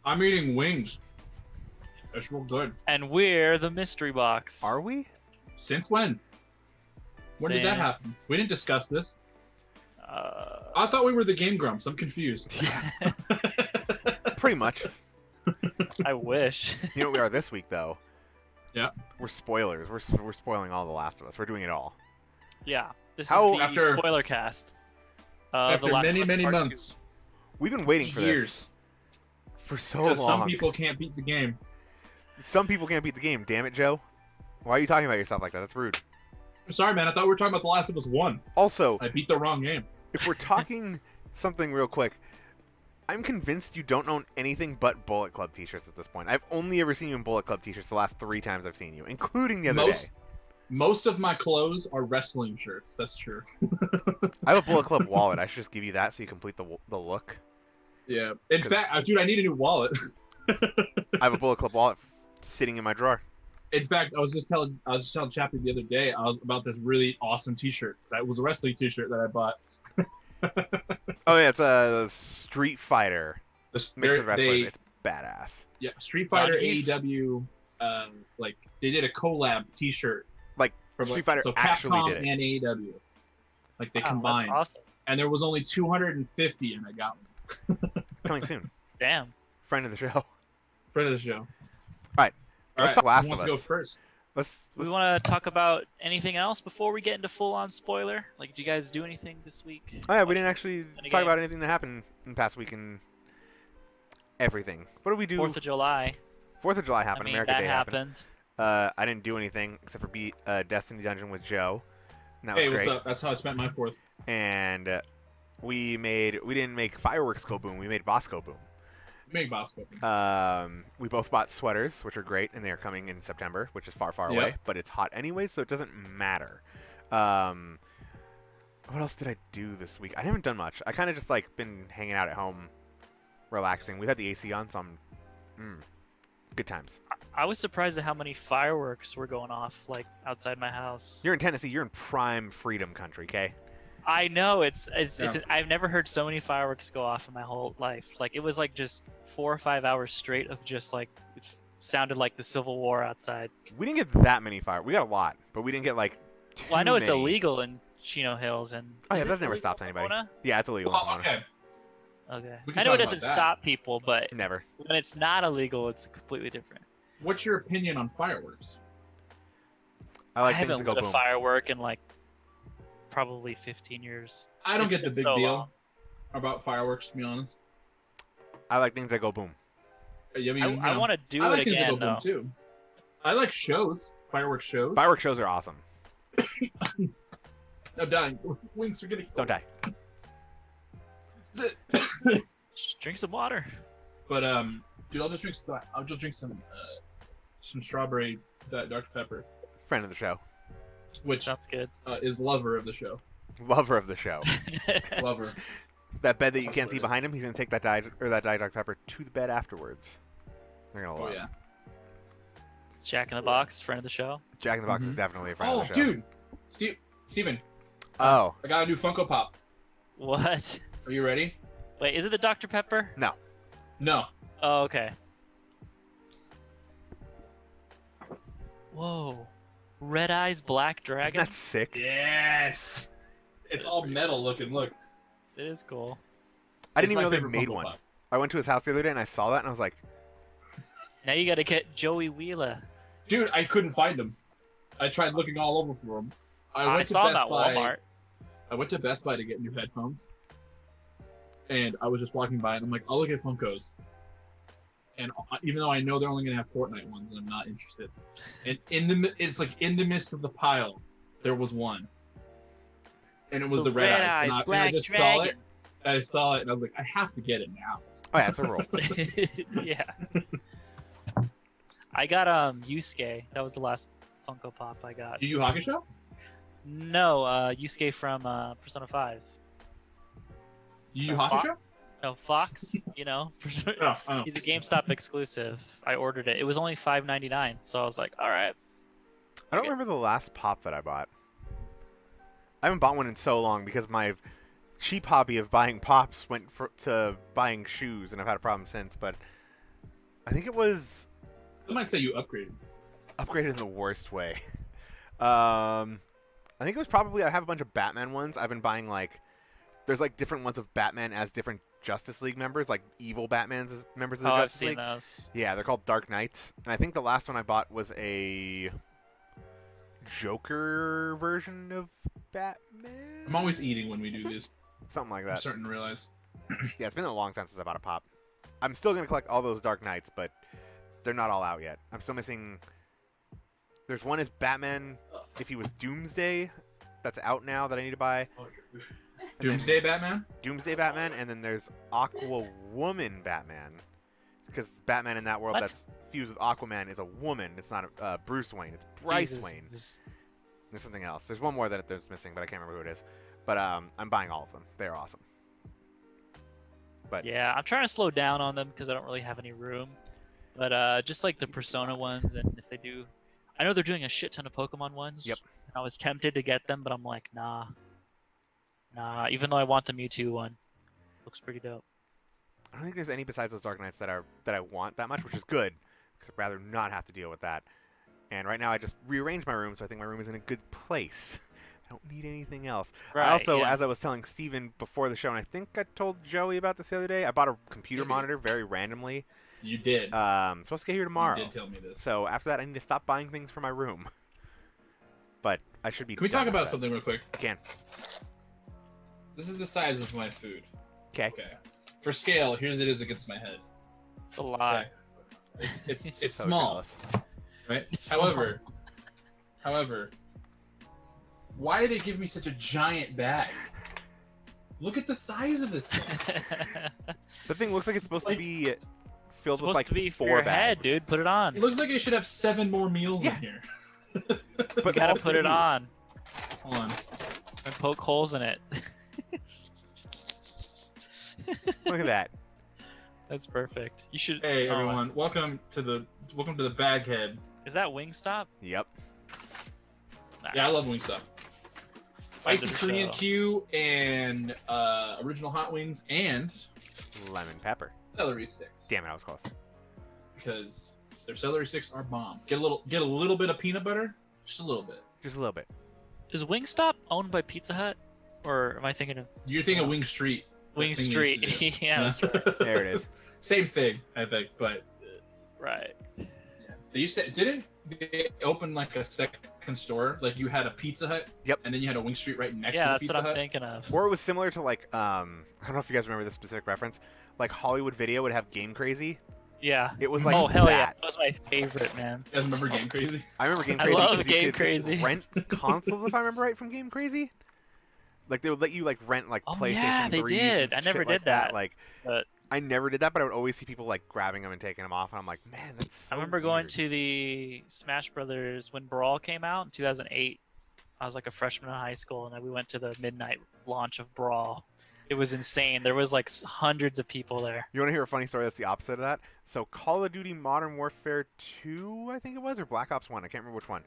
I'm eating wings. It's real good. And we're the mystery box. Are we? Since when? When did that happen? We didn't discuss this. I thought we were the Game Grumps. I'm confused. Yeah. Pretty much. I wish. You know what we are this week, though? Yeah. We're spoilers. We're spoiling all The Last of Us. We're doing it all. Yeah. This How- is the after- Spoilercast. After The Last many, of Us many Part months. We've been waiting for Years. this for so Because long. some people can't beat the game. Some people can't beat the game. Damn it, Joe. Why are you talking about yourself like that? That's rude. I'm sorry, man. I thought we were talking about The Last of Us 1. Also, I beat the wrong game. if we're talking something real quick, I'm convinced you don't own anything but Bullet Club t-shirts at this point. I've only ever seen you in Bullet Club t-shirts the last 3 times I've seen you, including the other day. Most of my clothes are wrestling shirts. That's true. I have a Bullet Club wallet. I should just give you that so you complete the look. Yeah. In fact, dude, I need a new wallet. I have a Bullet Club wallet sitting in my drawer. In fact, I was just telling Chappy the other day about this really awesome T-shirt. That was a wrestling T-shirt that I bought. Oh yeah, it's a Street Fighter mixed with wrestlers. They, It's badass. yeah, Street Fighter Zangief. AEW. Like they did a collab T-shirt. Like, from Street Fighter so actually Capcom did it. and AEW. Like they Wow, combined, That's awesome. and there was only 250, and I got one. Coming soon. Damn. Friend of the show. Friend of the show. Right. All Let's right, talk Last who wants of to go Us. first? Let's We want to talk about anything else before we get into full-on spoiler? Like, did you guys do anything this week? Oh yeah, we didn't actually Any talk about games? anything that happened in the past week and everything. What did we do? 4th of July. 4th of July happened. I mean, America that Day happened. I didn't do anything except for beat Destiny Dungeon with Joe. And that was Hey, great. what's up? That's how I spent my 4th. And we didn't make fireworks go boom. We made boss go boom. Big boss weapon. We both bought sweaters, which are great, and they are coming in September, which is far, far Yep. away. But it's hot anyway, so it doesn't matter. What else did I do this week? I haven't done much. I kind of just like been hanging out at home, relaxing. We had the AC on, so I'm good times. I was surprised at how many fireworks were going off, like, outside my house. You're in Tennessee. You're in prime freedom country, okay? I know, it's Yeah. I've never heard so many fireworks go off in my whole life. Like, it was like just 4 or 5 hours straight of just like, it sounded like the Civil War outside. We didn't get that many fireworks. We got a lot, but we didn't get like. Well, I know it's many. illegal in Chino Hills, and Oh yeah, is it that never illegal stops in anybody. Pomona? Yeah, it's illegal. in Well, Pomona. okay. Okay. We can I know it talk about doesn't that. stop people, but Never. when it's not illegal, it's completely different. What's your opinion on fireworks? I like I things haven't to go lit a boom. firework in like probably 15 years. I don't It's get the been big so deal long. about fireworks, to be honest. I like things that go boom. I mean, I want to do I it like things that again go boom though. too. I like shows, fireworks shows. Fireworks shows are awesome. I'm dying. Wings are getting. Don't die. Just drink some water. But dude, I'll just drink some strawberry Dr Pepper, Friend of the show. which Sounds good. is lover of the show. Lover of the show. Lover. That bed that you That's can't what see it is. behind him, he's gonna take that Diet Dr Pepper to the bed afterwards. They're gonna Oh love. yeah. Jack in the Box, friend of the show. Jack in the Box is Mhm. definitely a friend Oh, of the show. dude, Steven, Oh I got a new Funko Pop. What? Are you ready? Wait, is it the Dr. Pepper? No. Oh, okay. Whoa. Red Eyes Black Dragon? that's sick. Yes. It's all metal looking. Look. It is cool. I It's didn't my even know they favorite made Funko one. Pop. I went to his house the other day and I saw that and I was like, Now you gotta get Joey Wheeler. Dude, I couldn't find them. I tried looking all over for them. I saw him at Walmart. I went to Best Buy to get new headphones, and I was just walking by, and I'm like, I'll look at Funkos. And even though I know they're only gonna have Fortnite ones, and I'm not interested. And it's like in the midst of the pile, there was one, and it was the Red Eyes. And I Black just Dragon. saw it. I saw it, and I was like, I have to get it now. oh yeah, it's a roll. Yeah. I got Yusuke. That was the last Funko Pop I got. Yu Yu Hakusho? No, Yusuke from Persona 5. Yu Yu Fo- Hakusho? No, Fox, you know. Oh. He's a GameStop exclusive. I ordered it. It was only $5.99, so I was like, all right. I don't remember the last pop that I bought. I haven't bought one in so long because my cheap hobby of buying pops went to buying shoes, and I've had a problem since. But I think it was I might say you upgraded. upgraded in the worst way. I think it was probably I have a bunch of Batman ones. I've been buying like there's like different ones of Batman as different Justice League members, like evil Batmans as members of the I've Justice seen League. those. Yeah, they're called Dark Knights. And I think the last one I bought was a Joker version of Batman. I'm always eating when we do this. Something like I'm that. starting to realize. Yeah, it's been a long time since I bought a pop. I'm still gonna collect all those Dark Knights, but they're not all out yet. I'm still missing. There's one is Batman if he was Doomsday, that's out now that I need to buy. Doomsday Batman? Doomsday Batman, and then there's Aqua Woman Batman, because Batman in that world What? that's fused with Aquaman is a woman. It's not Bruce Wayne. It's Bryce Jesus, Wayne. this- There's something else. There's one more that's missing, but I can't remember who it is. But I'm buying all of them. They're awesome. But Yeah, I'm trying to slow down on them because I don't really have any room. But just like the Persona ones, and if they do, I know they're doing a shit ton of Pokemon ones. Yep. And I was tempted to get them, but I'm like, nah. Even though I want the Mewtwo one, looks pretty dope. I don't think there's any besides those Dark Knights that I want that much, which is good, because I'd rather not have to deal with that. And right now I just rearranged my room, so I think my room is in a good place. I don't need anything else. Right. I also, yeah. as I was telling Steven before the show, and I think I told Joey about this the other day, I bought a computer Maybe. monitor very randomly. You did. Supposed to get here tomorrow. You did tell me this. So after that, I need to stop buying things for my room. But I should be. Can we done talk with about that. something real quick? Can. This is the size of my food. Okay. Okay. For scale, here's it is against my head. It's a lot. Okay. It's So small, jealous. right? It's However, why do they give me such a giant bag? Look at the size of this thing. The thing looks like it's supposed to Like- be filled with supposed like to be for 4 your bags. head, dude. Put it on. It looks like I should have 7 more meals Yeah. in here. But You gotta all put for it you. on Hold on. and poke holes in it. Look at that. That's perfect. You should. Hey oh, everyone, welcome to the Baghead. Is that Wingstop? Yep. Yeah, I Nice. love Wingstop. Friend Spicy of the Korean show. Q and original hot wings and Lemon pepper. celery sticks. Damn it, I was close. Because their celery sticks are bomb. Get a little bit of peanut butter, just a little bit. Just a little bit. Is Wingstop owned by Pizza Hut, or am I thinking of You're thinking of Wing Street. Wing That thing you used to Street? do. Yeah, that's right. There it is. Same thing, I think, but Right. yeah. They used to didn't they open like a second store? Like you had a Pizza Hut, Yep. and then you had a Wing Street right next Yeah, to the that's Pizza what I'm Hut. thinking of. Or it was similar to like I don't know if you guys remember this specific reference. Like Hollywood Video would have Game Crazy. Yeah. It was like Oh hell yeah, that. that was my favorite, man. You guys remember Game Crazy? I remember Game I Crazy. love 'cause you Game could Crazy. Rent consoles, if I remember right, from Game Crazy. Like they would let you like rent like Oh, PlayStation yeah, they 3s did. and I never shit did like that, Like but- I never did that, but I would always see people like grabbing them and taking them off, and I'm like, man, that's. So I remember going weird. to the Smash Brothers when Brawl came out in 2008. I was like a freshman in high school, and then we went to the midnight launch of Brawl. It was insane. There was like hundreds of people there. You want to hear a funny story that's the opposite of that? So Call of Duty Modern Warfare 2, I think it was, or Black Ops 1, I can't remember which one,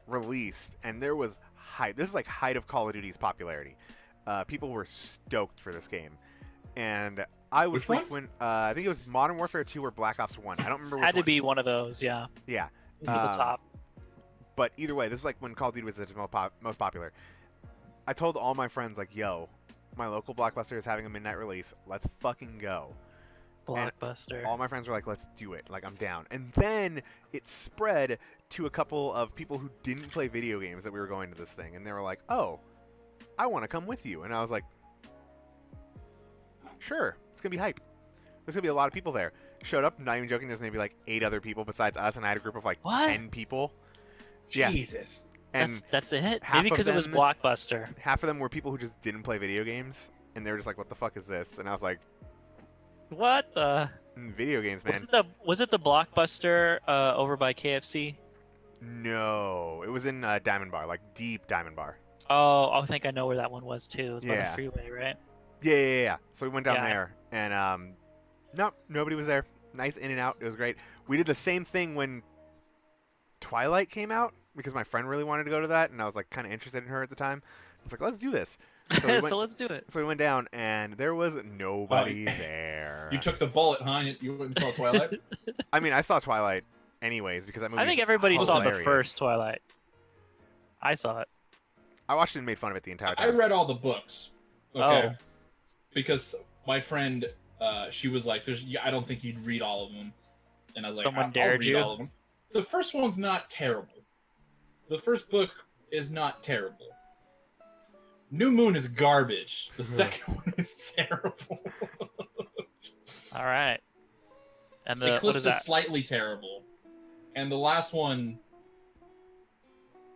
released, and there was height. This is like height of Call of Duty's popularity. People were stoked for this game. And I would Which one? frequent, I think it was Modern Warfare 2 or Black Ops 1. I don't remember which Had to one. be one of those, yeah. Yeah. To the top. But either way, this is like when Call of Duty was the most popular. I told all my friends, like, yo, my local Blockbuster is having a midnight release. Let's fucking go. Blockbuster. All my friends were like, let's do it. Like, I'm down. And then it spread to a couple of people who didn't play video games that we were going to this thing. And they were like, oh, I want to come with you. And I was like, sure. It's going to be hype. There's going to be a lot of people there. Showed up, not even joking, there's maybe like 8 other people besides us. And I had a group of like What? 10 people. Yeah. Jesus. And That's it. half Maybe of because it was them- Blockbuster. half of them were people who just didn't play video games. And they were just like, what the fuck is this? And I was like, What the? video games, man. Was it the Blockbuster over by KFC? No. It was in Diamond Bar, like deep Diamond Bar. Oh, I think I know where that one was too. It was by Yeah. the freeway, right? Yeah. So we went down Yeah. there, and nope, nobody was there. Nice in and out. It was great. We did the same thing when Twilight came out because my friend really wanted to go to that, and I was like kind of interested in her at the time. I was like, let's do this. So we went, So let's do it. so we went down, and there was nobody there. You took the bullet, huh? You went and saw Twilight? I mean, I saw Twilight anyways because that movie. I think everybody is saw the hilarious. first Twilight. I saw it. I watched it and made fun of it the entire I time. read all the books. Okay. Oh. Because my friend, she was like, I don't think you'd read all of them. And I was like, Someone I'll dared read you? all of them. The first one's not terrible. The first book is not terrible. New Moon is garbage. The second one is terrible. All right. And what Eclipse is that? slightly terrible. And the last one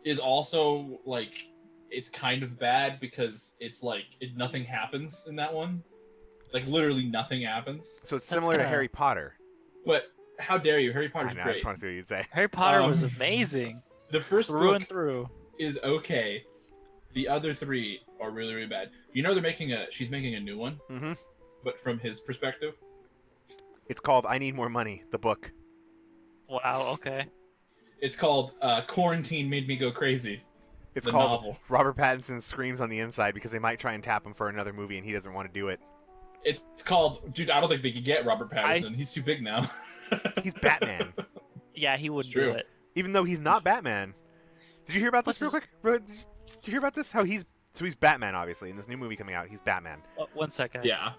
is also, like, it's kind of bad because it's like, nothing happens in that one. Like, literally nothing happens. So it's That's similar to kinda- Harry Potter. But how dare you? Harry I Potter's know. I great. just want to see what you'd say. Harry Potter was Um, amazing. The first Through book and through. is okay. The other three are really, really bad. You know she's making a new one, Mm-hmm. but from his perspective. It's called "I Need More Money," the book. Wow, okay. It's called Quarantine Made Me Go Crazy. It's The called novel. Robert Pattinson Screams on the Inside because they might try and tap him for another movie and he doesn't want to do it. It's called, dude, I don't think they could get Robert Pattinson. He's too big now. He's Batman. Yeah, he wouldn't true. do it. Even though he's not Batman. Did you hear about this What's real quick? Did you hear about this? How he's Batman, obviously, in this new movie coming out. He's Batman. Oh, 1 second. Yeah.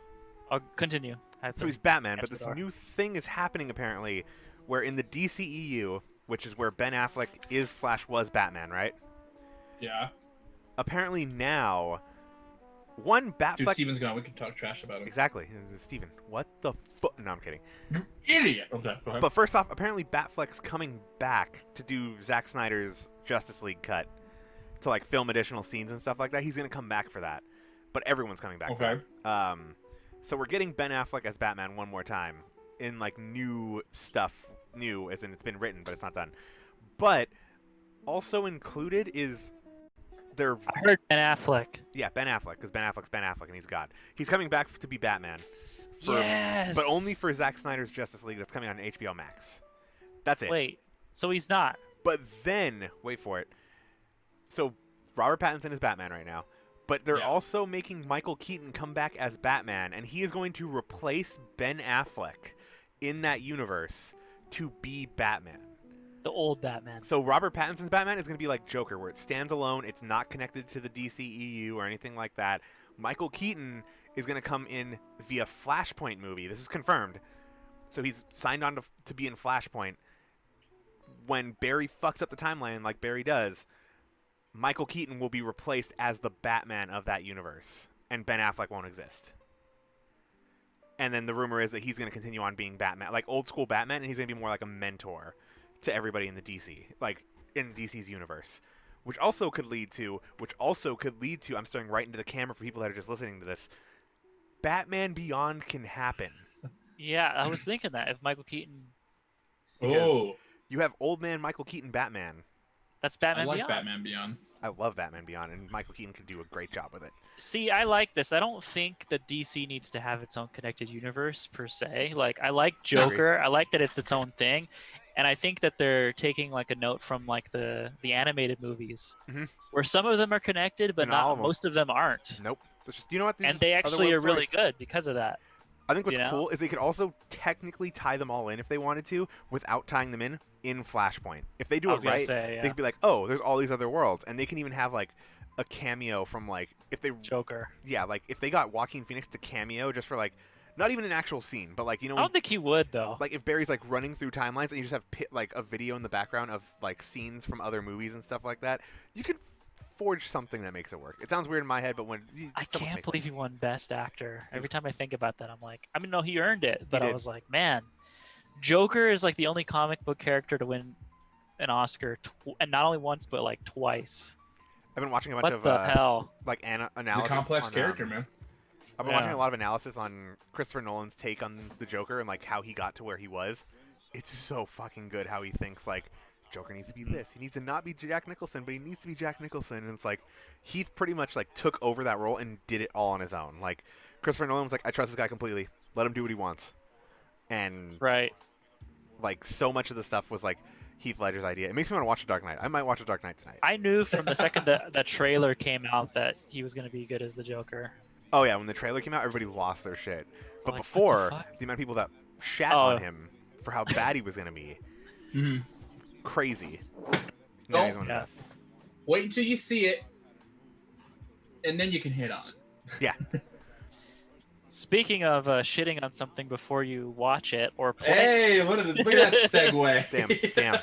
I'll continue. I have So to he's Batman, answer but this the door. new thing is happening apparently, where in the DCEU, which is where Ben Affleck is/was Batman, right? Yeah. Apparently now, one Dude, Batfleck. Steven's gone. We can talk trash about him. Exactly, Steven. What the fuck? No, I'm kidding. Idiot! Okay, go ahead. But first off, apparently Batfleck's coming back to do Zack Snyder's Justice League cut, to like film additional scenes and stuff like that. He's gonna come back for that, but everyone's coming back. Okay. For that. So we're getting Ben Affleck as Batman one more time in like new stuff, new as in it's been written, but it's not done. But also included is their I heard Ben Affleck. yeah Ben Affleck because Ben Affleck's Ben Affleck and he's God. He's coming back to be Batman. Yes. But only for Zack Snyder's Justice League that's coming on HBO Max. That's it. Wait. So he's not. But then, wait for it. So Robert Pattinson is Batman right now, but they're Yeah. also making Michael Keaton come back as Batman, and he is going to replace Ben Affleck in that universe to be Batman. The old Batman. So Robert Pattinson's Batman is going to be like Joker, where it stands alone. It's not connected to the DCEU or anything like that. Michael Keaton is going to come in via Flashpoint movie. This is confirmed. So he's signed on to be in Flashpoint. When Barry fucks up the timeline like Barry does, Michael Keaton will be replaced as the Batman of that universe, and Ben Affleck won't exist. And then the rumor is that he's going to continue on being Batman, like old school Batman, and he's going to be more like a mentor to everybody in the DC, like in DC's universe. Which also could lead to, I'm staring right into the camera for people that are just listening to this, Batman Beyond can happen. Yeah, I was thinking that if Michael Keaton, Oh, You have old man Michael Keaton Batman. that's I Batman like Beyond. Batman Beyond. I love Batman Beyond, and Michael Keaton could do a great job with it. See, I like this. I don't think that DC needs to have its own connected universe per se. Like, I like Joker. I like that it's its own thing, and I think that they're taking like a note from like the animated movies, Mhm. where some of them are connected, but Not all not of 'em. most of them aren't. Nope. That's just, you know what? These And they other actually world are really stories. good because of that. I think what's you know? cool is they could also technically tie them all in if they wanted to, without tying them in Flashpoint. If they do I it was gonna right, say, they yeah. could be like, oh, there's all these other worlds, and they can even have like a cameo from like if they Joker. like if they got Joaquin Phoenix to cameo just for like not even an actual scene, but like I don't think he would though. like if Barry's like running through timelines and you just have like a video in the background of like scenes from other movies and stuff like that, you could forge something that makes it work. It sounds weird in my head, but when I someone can't makes believe he won Best Actor. Every time I think about that, I'm like, I mean, no, he earned it, but I did. was like, man, Joker is like the only comic book character to win an Oscar, and not only once, but like twice. I've been watching a bunch What of the hell? like He's a analysis. complex on, character, man. I've been Yeah. watching a lot of analysis on Christopher Nolan's take on the Joker and like how he got to where he was. It's so fucking good how he thinks like Joker needs to be this. He needs to not be Jack Nicholson, but he needs to be Jack Nicholson. And it's like he pretty much like took over that role and did it all on his own. Like Christopher Nolan was like, I trust this guy completely. Let him do what he wants. And Right. like so much of the stuff was like Heath Ledger's idea. It makes me want to watch The Dark Knight. I might watch The Dark Knight tonight. I knew from the second that trailer came out that he was going to be good as the Joker. Oh yeah, when the trailer came out, everybody lost their shit. But Like, before, what the the amount of people that shat Oh. on him for how bad he was gonna be, Mhm. crazy. Don't- Now he's one of the Yeah. best. Wait until you see it, and then you can hit on it. Yeah. Speaking of shitting on something before you watch it or play, Hey, look at that segue. Damn.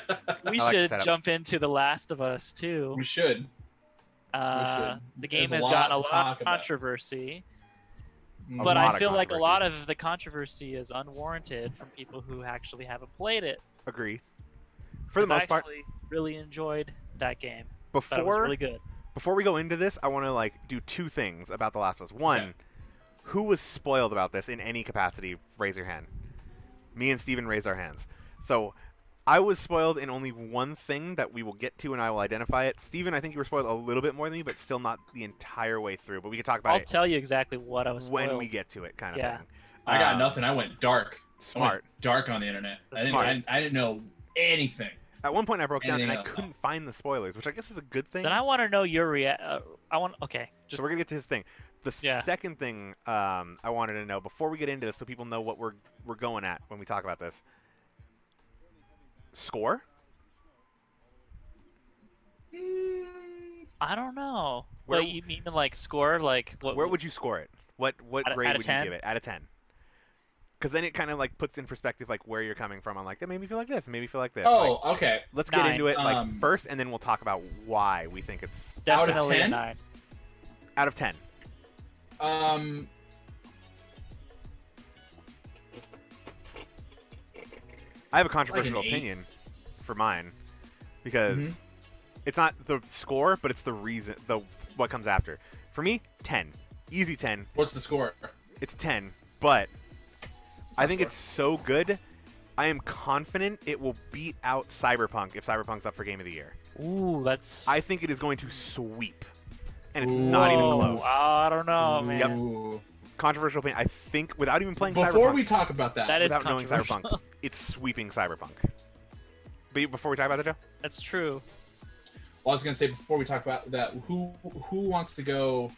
we I like the should setup. jump into The Last of Us too. We should. The game There's a has lot gotten a to lot talk of about. controversy, A but lot I of feel like a controversy. lot of the controversy is unwarranted from people who actually haven't played it. Agree. For the 'Cause most I part, actually really enjoyed that game. Thought it was before really good. before we go into this, I want to like do two things about The Last of Us. One, Okay. who was spoiled about this in any capacity? Raise your hand. Me and Steven raised our hands. So, I was spoiled in only one thing that we will get to, and I will identify it. Steven, I think you were spoiled a little bit more than me, but still not the entire way through. But we can talk about I'll it tell you exactly what I was when spoiled. we get to it, kind of Yeah. thing. I got Um, nothing. I went dark. I Smart. went dark on the internet. That's smart. I didn't know anything. At one point, I broke down and I Anything else? couldn't find the spoilers, which I guess is a good thing. Then I want to know your okay, just So we're gonna get to his thing. The Yeah. second thing I wanted to know before we get into this, so people know what we're going at when we talk about this. Score? I don't know. Where- Wait, you mean like score? Like what? Where would you score it? What Out grade of would 10? you give it? Out of 10. Because then it kind of like puts in perspective like where you're coming from. I'm like, that made me feel like this, it made me feel like this. Oh, Like, okay. let's get 9. into it like Um, first, and then we'll talk about why we think it's out of Definitely a 10? 9. out of 10. Um, I have a controversial eight. opinion for mine because Mhm. it's not the score, but it's the reason, what comes after. For me, 10, easy 10. what's the score? It's 10, but What's I the think score? it's so good. I am confident it will beat out Cyberpunk if Cyberpunk's up for Game of the Year. Ooh, that's. I think it is going to sweep, and it's not even Whoa, close. I don't know, man. Ooh. Controversial opinion. I think without even playing Before Cyberpunk, we talk about that, That is without knowing controversial. Cyberpunk, it's sweeping Cyberpunk. But before we talk about that, Joe, That's true. well, I was gonna say before we talk about that, who wants to go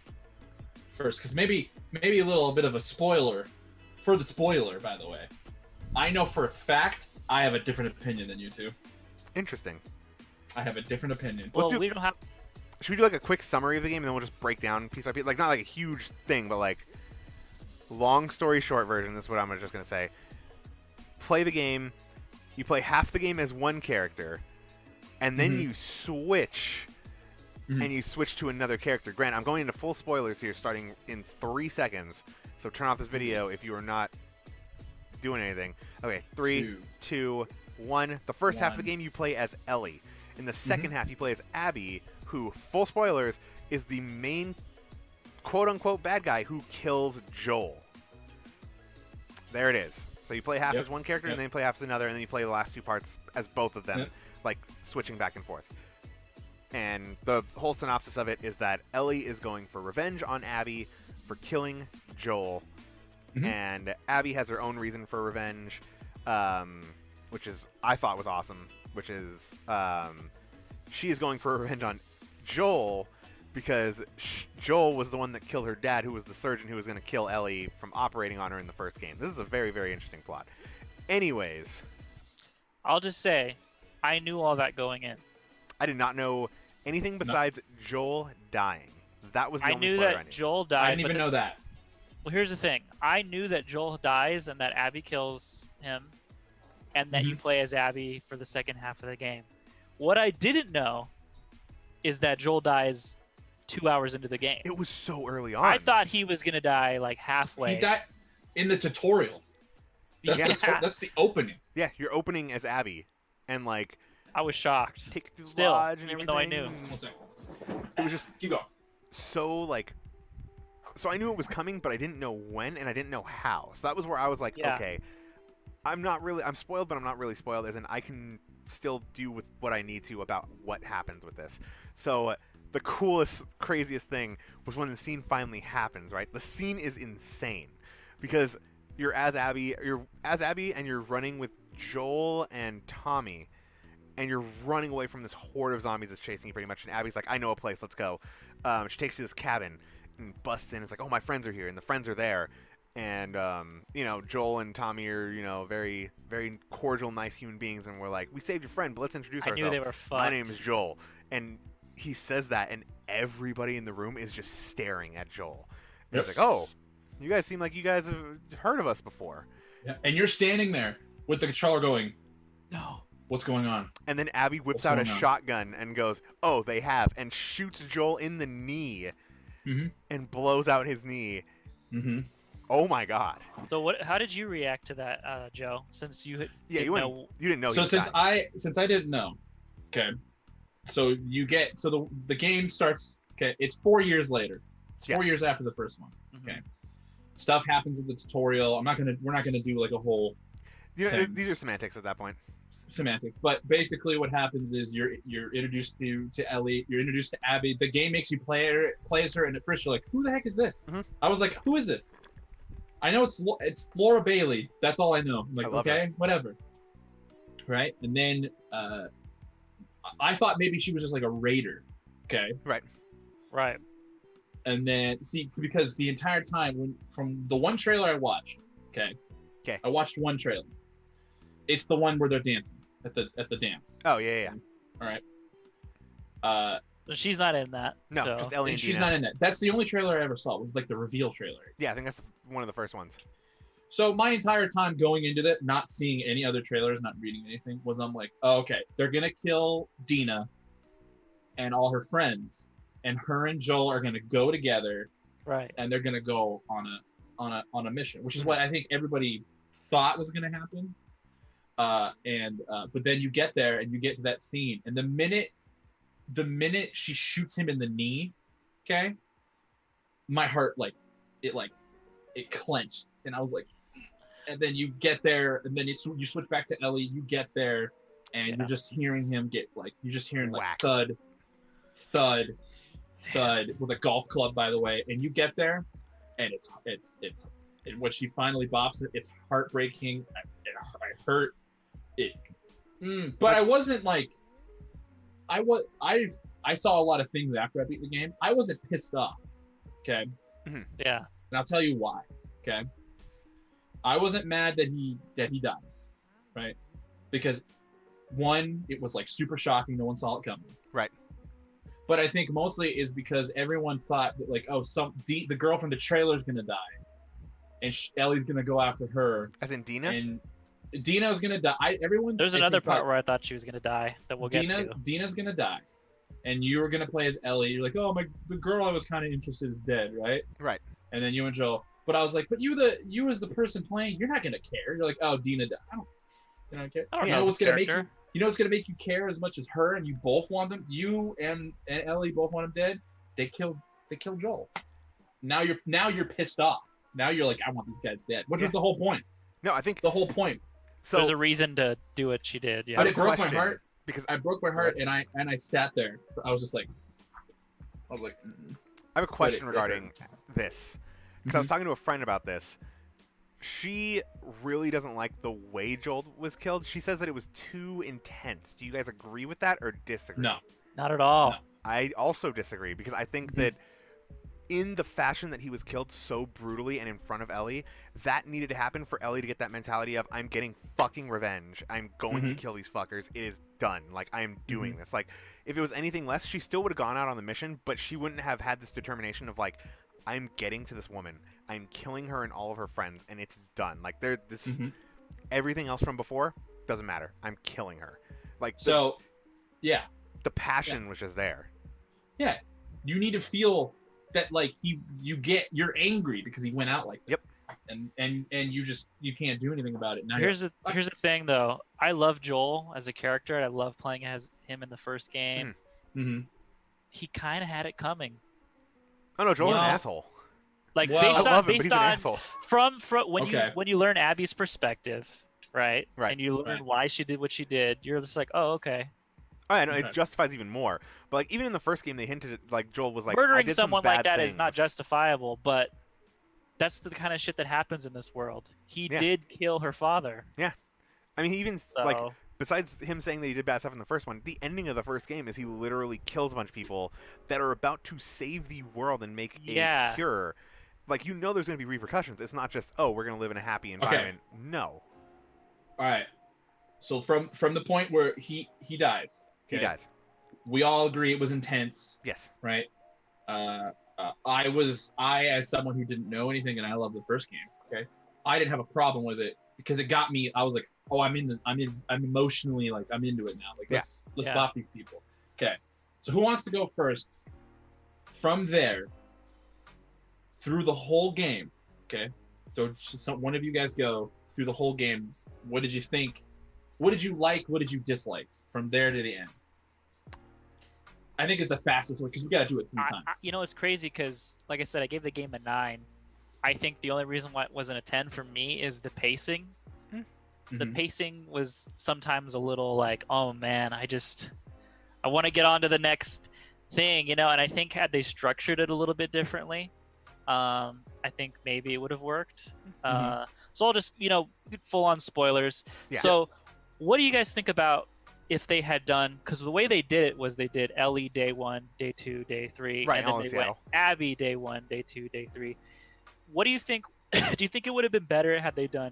first? Because maybe a little bit of a spoiler for the spoiler. By the way, I know for a fact I have a different opinion than you two. interesting. I have a different opinion. Let's Well, do- we don't have. Should we do like a quick summary of the game and then we'll just break down piece by piece? Like not like a huge thing, but like long story short version. This is what I'm just gonna say. Play the game. You play half the game as one character, and then Mhm. you switch, Mhm. and you switch to another character. Grant, I'm going into full spoilers here, starting in 3 seconds. So turn off this video if you are not doing anything. Okay, 3, Two. 2, 1. The first half of the One. game you play as Ellie. In the second half you play as Abby, who, full spoilers, is the main quote-unquote bad guy who kills Joel. There it is. So you play half Yep. as one character, Yep. and then you play half as another, and then you play the last 2 parts as both of them, Yep. like switching back and forth. And the whole synopsis of it is that Ellie is going for revenge on Abby for killing Joel, Mhm. and Abby has her own reason for revenge, which is I thought was awesome. Which is she is going for revenge on Joel because Joel was the one that killed her dad, who was the surgeon who was going to kill Ellie from operating on her in the first game. This is a very, very interesting plot. Anyways, I'll just say, I knew all that going in. I did not know anything besides Joel dying. That was the I only knew spoiler I that knew. Joel died. I didn't but even know that. Well, here's the thing. I knew that Joel dies and that Abby kills him, and that you play as Abby for the second half of the game. What I didn't know is that Joel dies 2 hours into the game. It was so early on. I thought he was gonna die like halfway. He died in the tutorial. That's, Yeah. that's the opening. Yeah, you're opening as Abby, and like I was shocked. take through the Still, lodge and even though I everything, knew. and One second. It was just Keep going. so like. So I knew it was coming, but I didn't know when, and I didn't know how. So that was where I was like, Yeah. okay, I'm spoiled, but I'm not really spoiled, as in I can still do with what I need to about what happens with this. So the coolest, craziest thing was when the scene finally happens, right? The scene is insane because you're as Abby, and you're running with Joel and Tommy, and you're running away from this horde of zombies that's chasing you pretty much. And Abby's like, I know a place, let's go. She takes you to this cabin and busts in. It's like, oh, my friends are here, and the friends are there. And, Joel and Tommy are, very, very cordial, nice human beings. And we're like, we saved your friend, but let's introduce ourselves. I knew they were fucked. My name is Joel. And he says that, and everybody in the room is just staring at Joel. And he's like, oh, you guys seem like you guys have heard of us before. Yeah. And you're standing there with the controller going, no. What's going on? And then Abby whips out a shotgun and goes, oh, they have, and shoots Joel in the knee and blows out his knee. Oh my god. So how did you react to that, Joe? Since you you didn't know. So since I didn't know, okay. So the game starts. Okay, it's 4 years later. It's 4 years after the first one. Okay, stuff happens in the tutorial. We're not gonna do like a whole. These are semantics at that point. Semantics, but basically what happens is you're introduced to Ellie. You're introduced to Abby. The game makes you play as her, and at first you're like, who the heck is this? I was like, who is this? I know it's Laura Bailey. That's all I know. I'm like, okay, whatever. Right? And then I thought maybe she was just like a raider. Okay. Right. And then because the entire time from the one trailer I watched, okay. I watched one trailer. It's the one where they're dancing at the dance. Oh yeah. All right. She's not in that. No, so. just Ellie and she's Dina. not in that. That's the only trailer I ever saw. It was like the reveal trailer. Yeah, I think that's one of the first ones. So my entire time going into that, not seeing any other trailers, not reading anything, was I'm like, oh, okay, they're gonna kill Dina and all her friends, and her and Joel are gonna go together, right? And they're gonna go on a mission, which is what I think everybody thought was gonna happen. But then you get there and you get to that scene, and the minute she shoots him in the knee, okay, my heart it clenched, and I was like, and then you get there, and then you switch back to Ellie, you get there, and you're just hearing him get you're just hearing like thud, thud, thud with a golf club, by the way, and you get there, and it's and when she finally bops it, it's heartbreaking. I hurt it, but I wasn't like. I saw a lot of things after I beat the game. I wasn't pissed off. Okay. Yeah. And I'll tell you why. Okay. I wasn't mad that he dies, right? Because one, it was like super shocking. No one saw it coming. Right. But I think mostly is because everyone thought that like, oh, the girl from the trailer is gonna die, and Ellie's gonna go after her. As in Dina. And Dina's gonna die. There's another part where I thought she was gonna die that we'll get to. Dina's gonna die, and you were gonna play as Ellie. You're like, oh the girl I was kind of interested is dead, right? Right. And then you and Joel. But I was like, but you as the person playing, you're not gonna care. You're like, oh, Dina died. I don't care. I don't know what's gonna make you. You know what's gonna make you care as much as her, and you both want them. You and Ellie both want him dead. They killed Joel. Now you're pissed off. Now you're like, I want these guys dead. Which is the whole point. No, I think the whole point. So there's a reason to do what she did. Yeah. But it broke my heart because I broke my heart, and I sat there. I was like, I have a question regarding this, because I was talking to a friend about this. She really doesn't like the way Joel was killed. She says that it was too intense. Do you guys agree with that or disagree? No, not at all. No. I also disagree, because I think that in the fashion that he was killed so brutally and in front of Ellie, that needed to happen for Ellie to get that mentality of, I'm getting fucking revenge. I'm going to kill these fuckers. It is done. Like, I am doing this. Like, if it was anything less, she still would have gone out on the mission, but she wouldn't have had this determination of, like, I'm getting to this woman. I'm killing her and all of her friends, and it's done. Like, everything else from before doesn't matter. I'm killing her. Like, the passion was just there. Yeah. You need to feel that, like, you're angry because he went out like that. Yep. And you can't do anything about it. Now here's the thing though. I love Joel as a character. I love playing as him in the first game. He kind of had it coming. Oh no, Joel's an asshole. Like, based on from when you learn Abby's perspective, right? And you learn why she did what she did, you're just like, oh, okay. Oh, yeah, no, it justifies even more. But like, even in the first game, they hinted at, like, Joel was like, murdering I did someone some bad like that things. is not justifiable, but that's the kind of shit that happens in this world. He did kill her father. Yeah, I mean, he even like besides him saying that he did bad stuff in the first one, the ending of the first game is he literally kills a bunch of people that are about to save the world and make a cure. Like, you know there's going to be repercussions. It's not just, oh, we're going to live in a happy environment. Okay. No. All right. So from the point where he dies. Okay? He dies. We all agree it was intense. Yes. Right? I, as someone who didn't know anything, and I love the first game, okay? I didn't have a problem with it because it got me, I was like, oh, I'm emotionally, like, I'm into it now. Like, let's stop these people. Okay. So who wants to go first? From there, through the whole game, okay? So one of you guys go through the whole game. What did you think? What did you like? What did you dislike? From there to the end. I think it's the fastest way because we got to do it 3 times. It's crazy because, like I said, I gave the game a 9. I think the only reason why it wasn't a 10 for me is the pacing. Mm-hmm. The pacing was sometimes a little like, oh man, I want to get on to the next thing, and I think had they structured it a little bit differently, I think maybe it would have worked. So I'll just, full on spoilers. Yeah. So what do you guys think about if they had done, because the way they did it was they did Ellie day 1, day 2, day 3, right, and then they went Abby day 1, day 2, day 3. What do you think? Do you think it would have been better had they done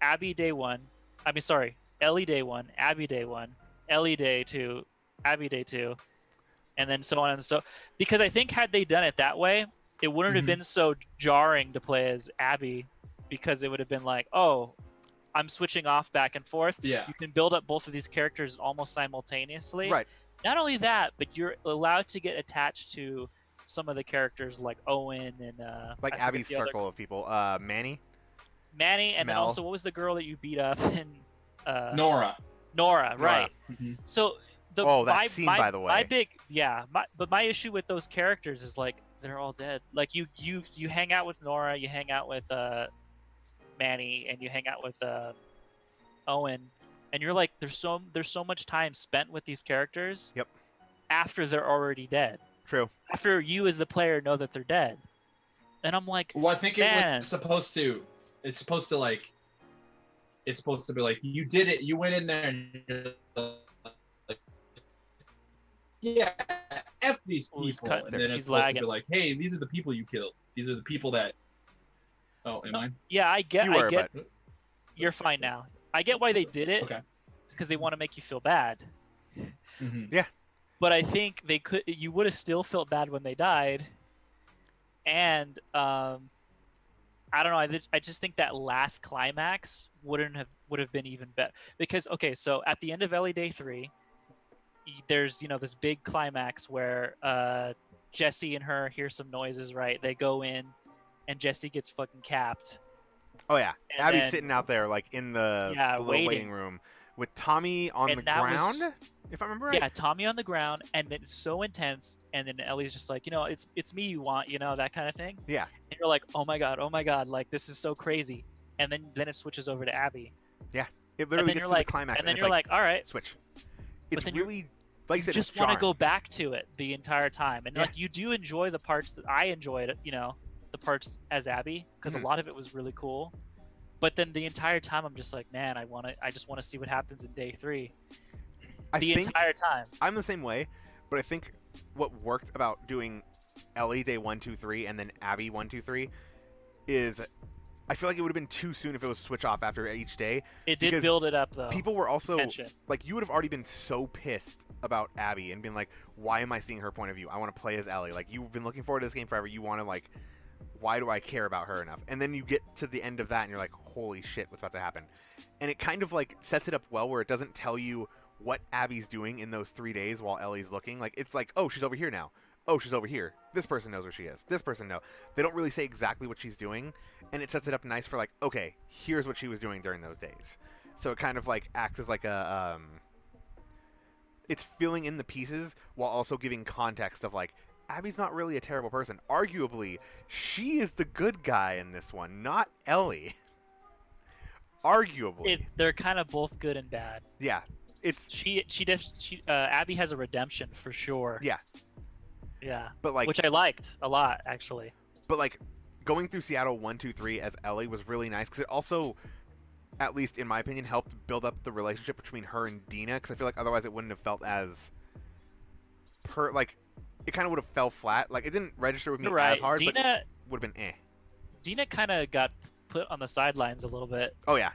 Ellie day 1, Abby day 1, Ellie day 2, Abby day 2, and then so on and so? Because I think had they done it that way, it wouldn't have been so jarring to play as Abby, because it would have been like, oh, I'm switching off back and forth. Yeah. You can build up both of these characters almost simultaneously. Right. Not only that, but you're allowed to get attached to some of the characters like Owen and like Abby's circle of people. Manny, and Mel. Then also, what was the girl that you beat up in Nora, right. So that scene, by the way. But my issue with those characters is like they're all dead. Like you hang out with Nora, you hang out with Manny, and you hang out with Owen, and you're like, there's so much time spent with these characters. Yep. After they're already dead. True. After you as the player know that they're dead, and I'm like, well, I think it was supposed to. It's supposed to be like you did it. You went in there and you're like, yeah, F these people, and then it's supposed to be like, hey, these are the people you killed. These are the people that. Oh, am I? Yeah, I get. But... You're fine now. I get why they did it. Okay. Because they want to make you feel bad. Yeah. But I think you would have still felt bad when they died. And I don't know. I just think that last climax would have been even better. Because so at the end of Ellie Day 3, there's this big climax where Jesse and her hear some noises. Right, they go in, and Jesse gets fucking capped. Oh yeah, and Abby's sitting out there like in the little waiting room with Tommy on the ground. If I remember right. Yeah, Tommy on the ground, and it's so intense, and then Ellie's just like, it's me you want, that kind of thing. Yeah. And you're like, oh my god, like this is so crazy, and then it switches over to Abby. Yeah, it literally gets to the climax, and then you're like, all right, switch. It's really like you said, just want to go back to it the entire time, and like you do enjoy the parts that I enjoyed, the parts as Abby, because a lot of it was really cool. But then the entire time I'm just like, man, I just want to see what happens in day 3. The entire time. I'm the same way, but I think what worked about doing Ellie day 1, 2, 3 and then Abby 1, 2, 3 is I feel like it would have been too soon if it was switch off after each day. It did build it up though. People were also tension. Like, you would have already been so pissed about Abby and been like, why am I seeing her point of view? I want to play as Ellie. Like, you've been looking forward to this game forever. You want to like, why do I care about her enough? And then you get to the end of that and you're like, holy shit, what's about to happen? And it kind of like sets it up well where it doesn't tell you what Abby's doing in those 3 days while Ellie's looking. Like, it's like, oh, she's over here now. Oh, she's over here. This person knows where she is. This person knows. They don't really say exactly what she's doing, and it sets it up nice for like, okay, here's what she was doing during those days. So it kind of like acts as like a it's filling in the pieces while also giving context of like, Abby's not really a terrible person. Arguably, she is the good guy in this one, not Ellie. Arguably. They're kind of both good and bad. Yeah. Abby has a redemption for sure. Yeah. Yeah. But like, which I liked a lot, actually. But like, going through Seattle 1, 2, 3 as Ellie was really nice because it also at least in my opinion, helped build up the relationship between her and Dina, because I feel like otherwise it wouldn't have felt as like it kind of would have fell flat. Like it didn't register with me as hard, but it would have been eh. Dina kind of got put on the sidelines a little bit. Oh yeah.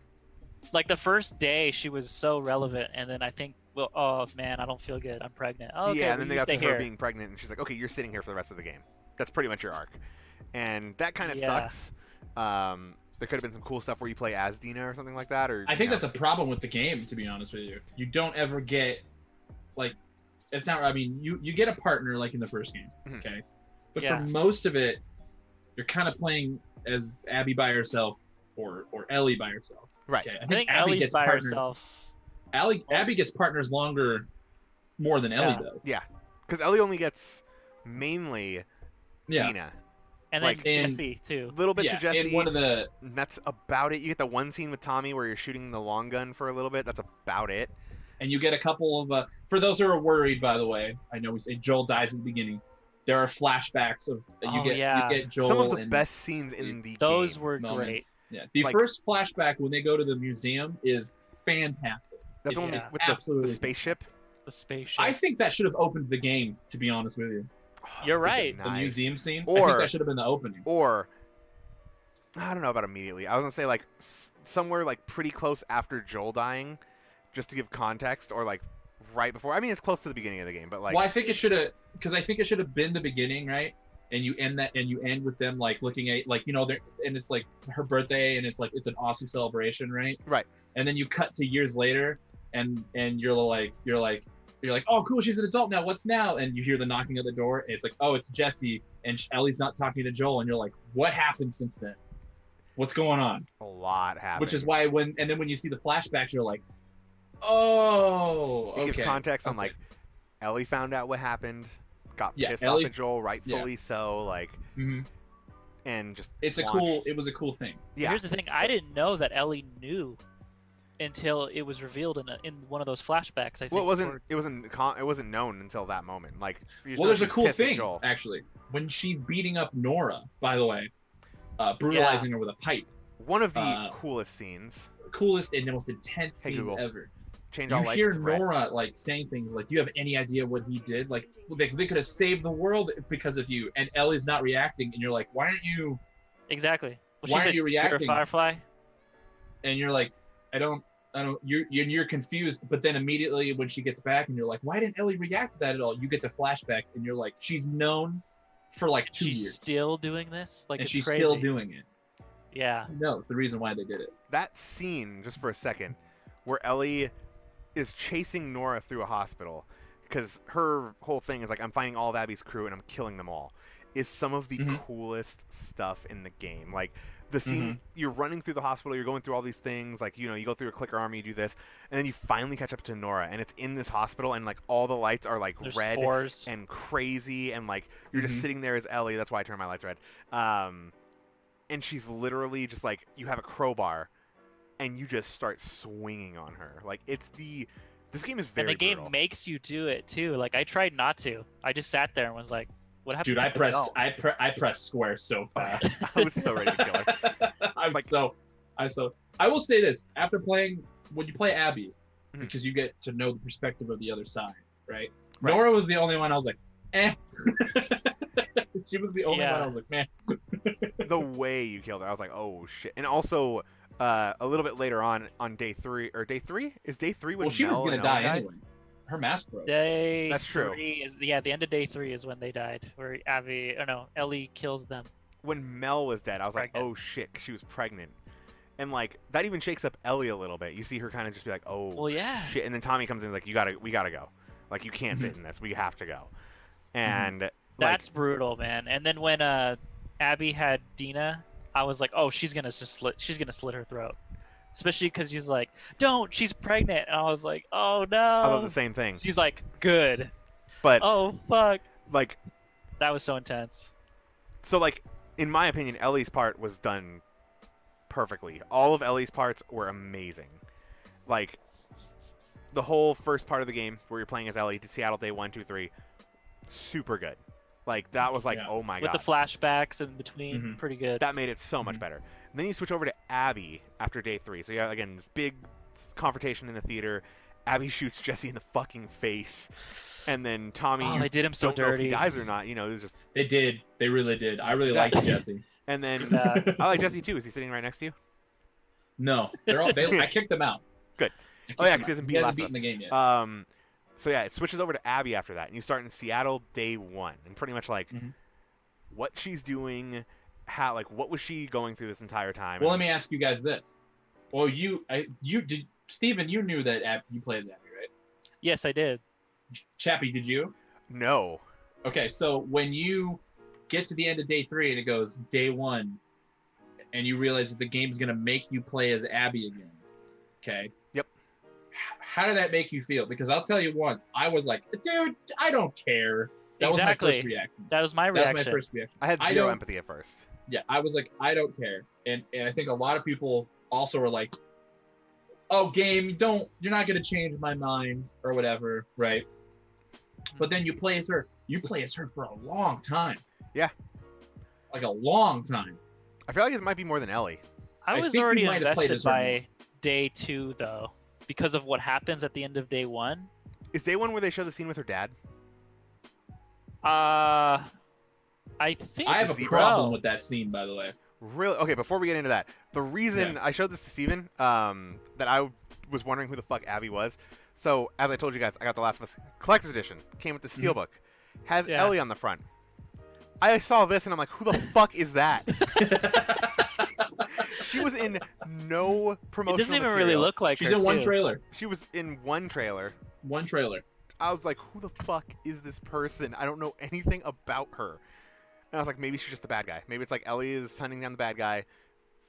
Like the first day, she was so relevant, and then I think, well, oh man, I don't feel good. I'm pregnant. Oh, okay, yeah, and then they got to her here. being pregnant, and she's like, okay, you're sitting here for the rest of the game. That's pretty much your arc, and that kind of sucks. There could have been some cool stuff where you play as Dina or something like that. Or I think that's a problem with the game, to be honest with you. You don't ever get, like, it's not. I mean, you get a partner like in the first game, okay, but for most of it, you're kind of playing as Abby by herself or Ellie by herself. Right. Okay? I think Abby Ellie's gets by herself. Abby gets partners more than Ellie does. Yeah, because Ellie only gets mainly Dina. And then Jesse too. A little bit to Jesse. In one of the... That's about it. You get the one scene with Tommy where you're shooting the long gun for a little bit. That's about it. And you get a couple of... for those who are worried, by the way, I know we say Joel dies at the beginning. There are flashbacks of... You get Joel. Some of the best scenes in the those game. Were great. Yeah. The first flashback when they go to the museum is fantastic. That's the one with the spaceship? The spaceship. I think that should have opened the game, to be honest with you. Oh, you're right. The museum scene. Or, I think that should have been the opening. Or, I don't know about immediately. I was going to say, like, somewhere, like, pretty close after Joel dying, just to give context, or, like, right before. I mean, it's close to the beginning of the game, but, like... Well, I think it should have... Because I think it should have been the beginning, right? And you end with them, like, looking at, like, you know, and it's, like, her birthday, and it's, like, it's an awesome celebration, right? Right. And then you cut to years later, and you're like, oh, cool, she's an adult now. What's now? And you hear the knocking at the door. And it's like, oh, it's Jesse, and Ellie's not talking to Joel. And you're like, what happened since then? What's going on? A lot happened. Which is why when you see the flashbacks, you're like, oh, okay. It gives context on like Ellie found out what happened, got pissed off at Joel, rightfully so. Like, and just it was a cool thing. Yeah. Here's the thing: I didn't know that Ellie knew until it was revealed in one of those flashbacks. I think. Well, it wasn't known until that moment. Like, well, there's a cool thing actually when she's beating up Nora. By the way, brutalizing her with a pipe. One of the coolest scenes. Coolest and most intense scene ever. Change all lights. You hear Nora like saying things like, "Do you have any idea what he did? Like, they could have saved the world because of you." And Ellie's not reacting, and you're like, "Why aren't you?" Exactly. Well, why aren't you reacting? You're a Firefly. And you're like, I don't. You're confused. But then immediately when she gets back, and you're like, "Why didn't Ellie react to that at all?" You get the flashback, and you're like, "She's known for like 2 years. She's still doing this. Like, and it's she's crazy. still doing it." Yeah. No, it's the reason why they did it. That scene, just for a second, where Ellie is chasing Nora through a hospital because her whole thing is like, I'm finding all of Abby's crew and I'm killing them all, is some of the coolest stuff in the game. Like the scene, you're running through the hospital, you're going through all these things, like, you know, you go through a clicker army, you do this, and then you finally catch up to Nora, and it's in this hospital, and like all the lights are like There's red spores. and crazy, and like you're just sitting there as Ellie. That's why I turn my lights red. And she's literally just like, you have a crowbar and you just start swinging on her. Like, this game is very And the game brutal. makes you do it too. Like, I tried not to. I just sat there and was like, what happened? Dude, I pressed square so fast. I was so ready to kill her. I will say this, after playing, when you play Abby, because you get to know the perspective of the other side, right? Nora was the only one I was like, eh. She was the only one I was like, man. The way you killed her, I was like, oh shit. And also, a little bit later on day 3, or day 3? Is day 3 when she was Mel going to and die Ella anyway. Her mask broke. That's true. The end of day 3 is when they died, where Ellie kills them. When Mel was dead, I was like, oh shit, 'cause she was pregnant. And like, that even shakes up Ellie a little bit. You see her kind of just be like, oh well, yeah. shit. And then Tommy comes in like, we gotta go. Like, you can't sit in this. We have to go. And that's brutal, man. And then when Abby had Dina, I was like, oh, she's gonna slit her throat. Especially because she's like, don't, she's pregnant. And I was like, oh no. I love the same thing. She's like, good. But oh fuck. Like, that was so intense. So like, in my opinion, Ellie's part was done perfectly. All of Ellie's parts were amazing. Like, the whole first part of the game where you're playing as Ellie, to Seattle Day 1, 2, 3, super good. Like that was like, Yeah. oh my With god. the flashbacks in between, Mhm. pretty good. That made it so much better. And then you switch over to Abby after day 3. So you have, again, this big confrontation in the theater. Abby shoots Jesse in the fucking face. And then Tommy, Oh, you they did him so don't know if he dirty. dies or not. You know, it was just... They did. They really did. I really liked Jesse. And then Yeah. I like Jesse too. Is he sitting right next to you? No, they're all. I kicked them out. Good. I kicked Oh, yeah, them 'cause he out. hasn't He beat hasn't last of beaten the game yet. So yeah, it switches over to Abby after that, and you start in Seattle day 1, and pretty much like what she's doing, how like what was she going through this entire time? Well, let me ask you guys this. Well, you did, Steven, you knew that you play as Abby, right? Yes, I did. Chappy, did you? No. Okay, so when you get to the end of day 3 and it goes day 1, and you realize that the game's gonna make you play as Abby again, okay? Yep. How did that make you feel? Because I'll tell you once, I was like, dude, I don't care. That was my first reaction. That was my That reaction. was my first reaction. I had I zero don't- empathy at first. Yeah, I was like, I don't care. And I think a lot of people also were like, oh, game, you're not going to change my mind or whatever, right? But then you play as her. You play as her for a long time. Yeah. Like a long time. I feel like it might be more than Ellie. I I was think you already might have played invested as her more. by day 2, though, because of what happens at the end of day 1. Is day 1 where they show the scene with her dad? I think I have a so. problem with that scene, by the way. Really? Okay, before we get into that, the reason I showed this to Steven, that I was wondering who the fuck Abby was. So, as I told you guys, I got The Last of Us Collector's Edition. Came with the Steelbook. Has Yeah. Ellie on the front. I saw this and I'm like, who the fuck is that? She was in no It promotional doesn't even material. really look like She's her, in one too. trailer. She was in one trailer. One trailer. I was like, who the fuck is this person? I don't know anything about her. And I was like, maybe she's just the bad guy. Maybe it's like Ellie is hunting down the bad guy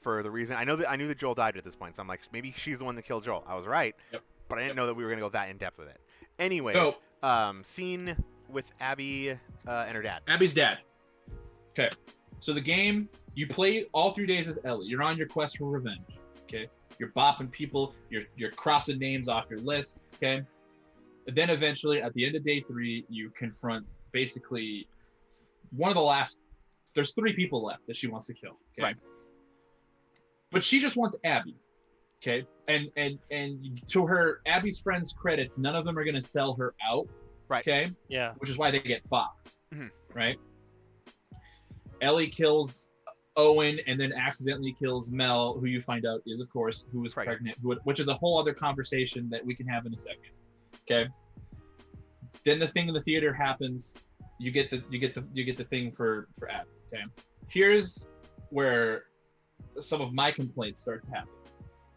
for the reason. I knew that Joel died at this point, so I'm like, maybe she's the one that killed Joel. I was right, but I didn't know that we were gonna go that in depth with it. Anyways, scene with Abby and her dad. Abby's dad. Okay. So the game, you play all 3 days as Ellie. You're on your quest for revenge. Okay. You're bopping people. You're crossing names off your list. Okay. And then eventually, at the end of day 3, you confront basically one of the last. There's 3 people left that she wants to kill. Okay. Right. But she just wants Abby. Okay. And to her Abby's friends' credits, none of them are gonna sell her out. Right. Okay. Yeah. Which is why they get bopped. Mhm. Right. Ellie kills Owen and then accidentally kills Mel, who you find out is, of course, who is pregnant, which is a whole other conversation that we can have in a second. Okay. Then the thing in the theater happens. You get the thing for Abby. Okay. Here's where some of my complaints start to happen.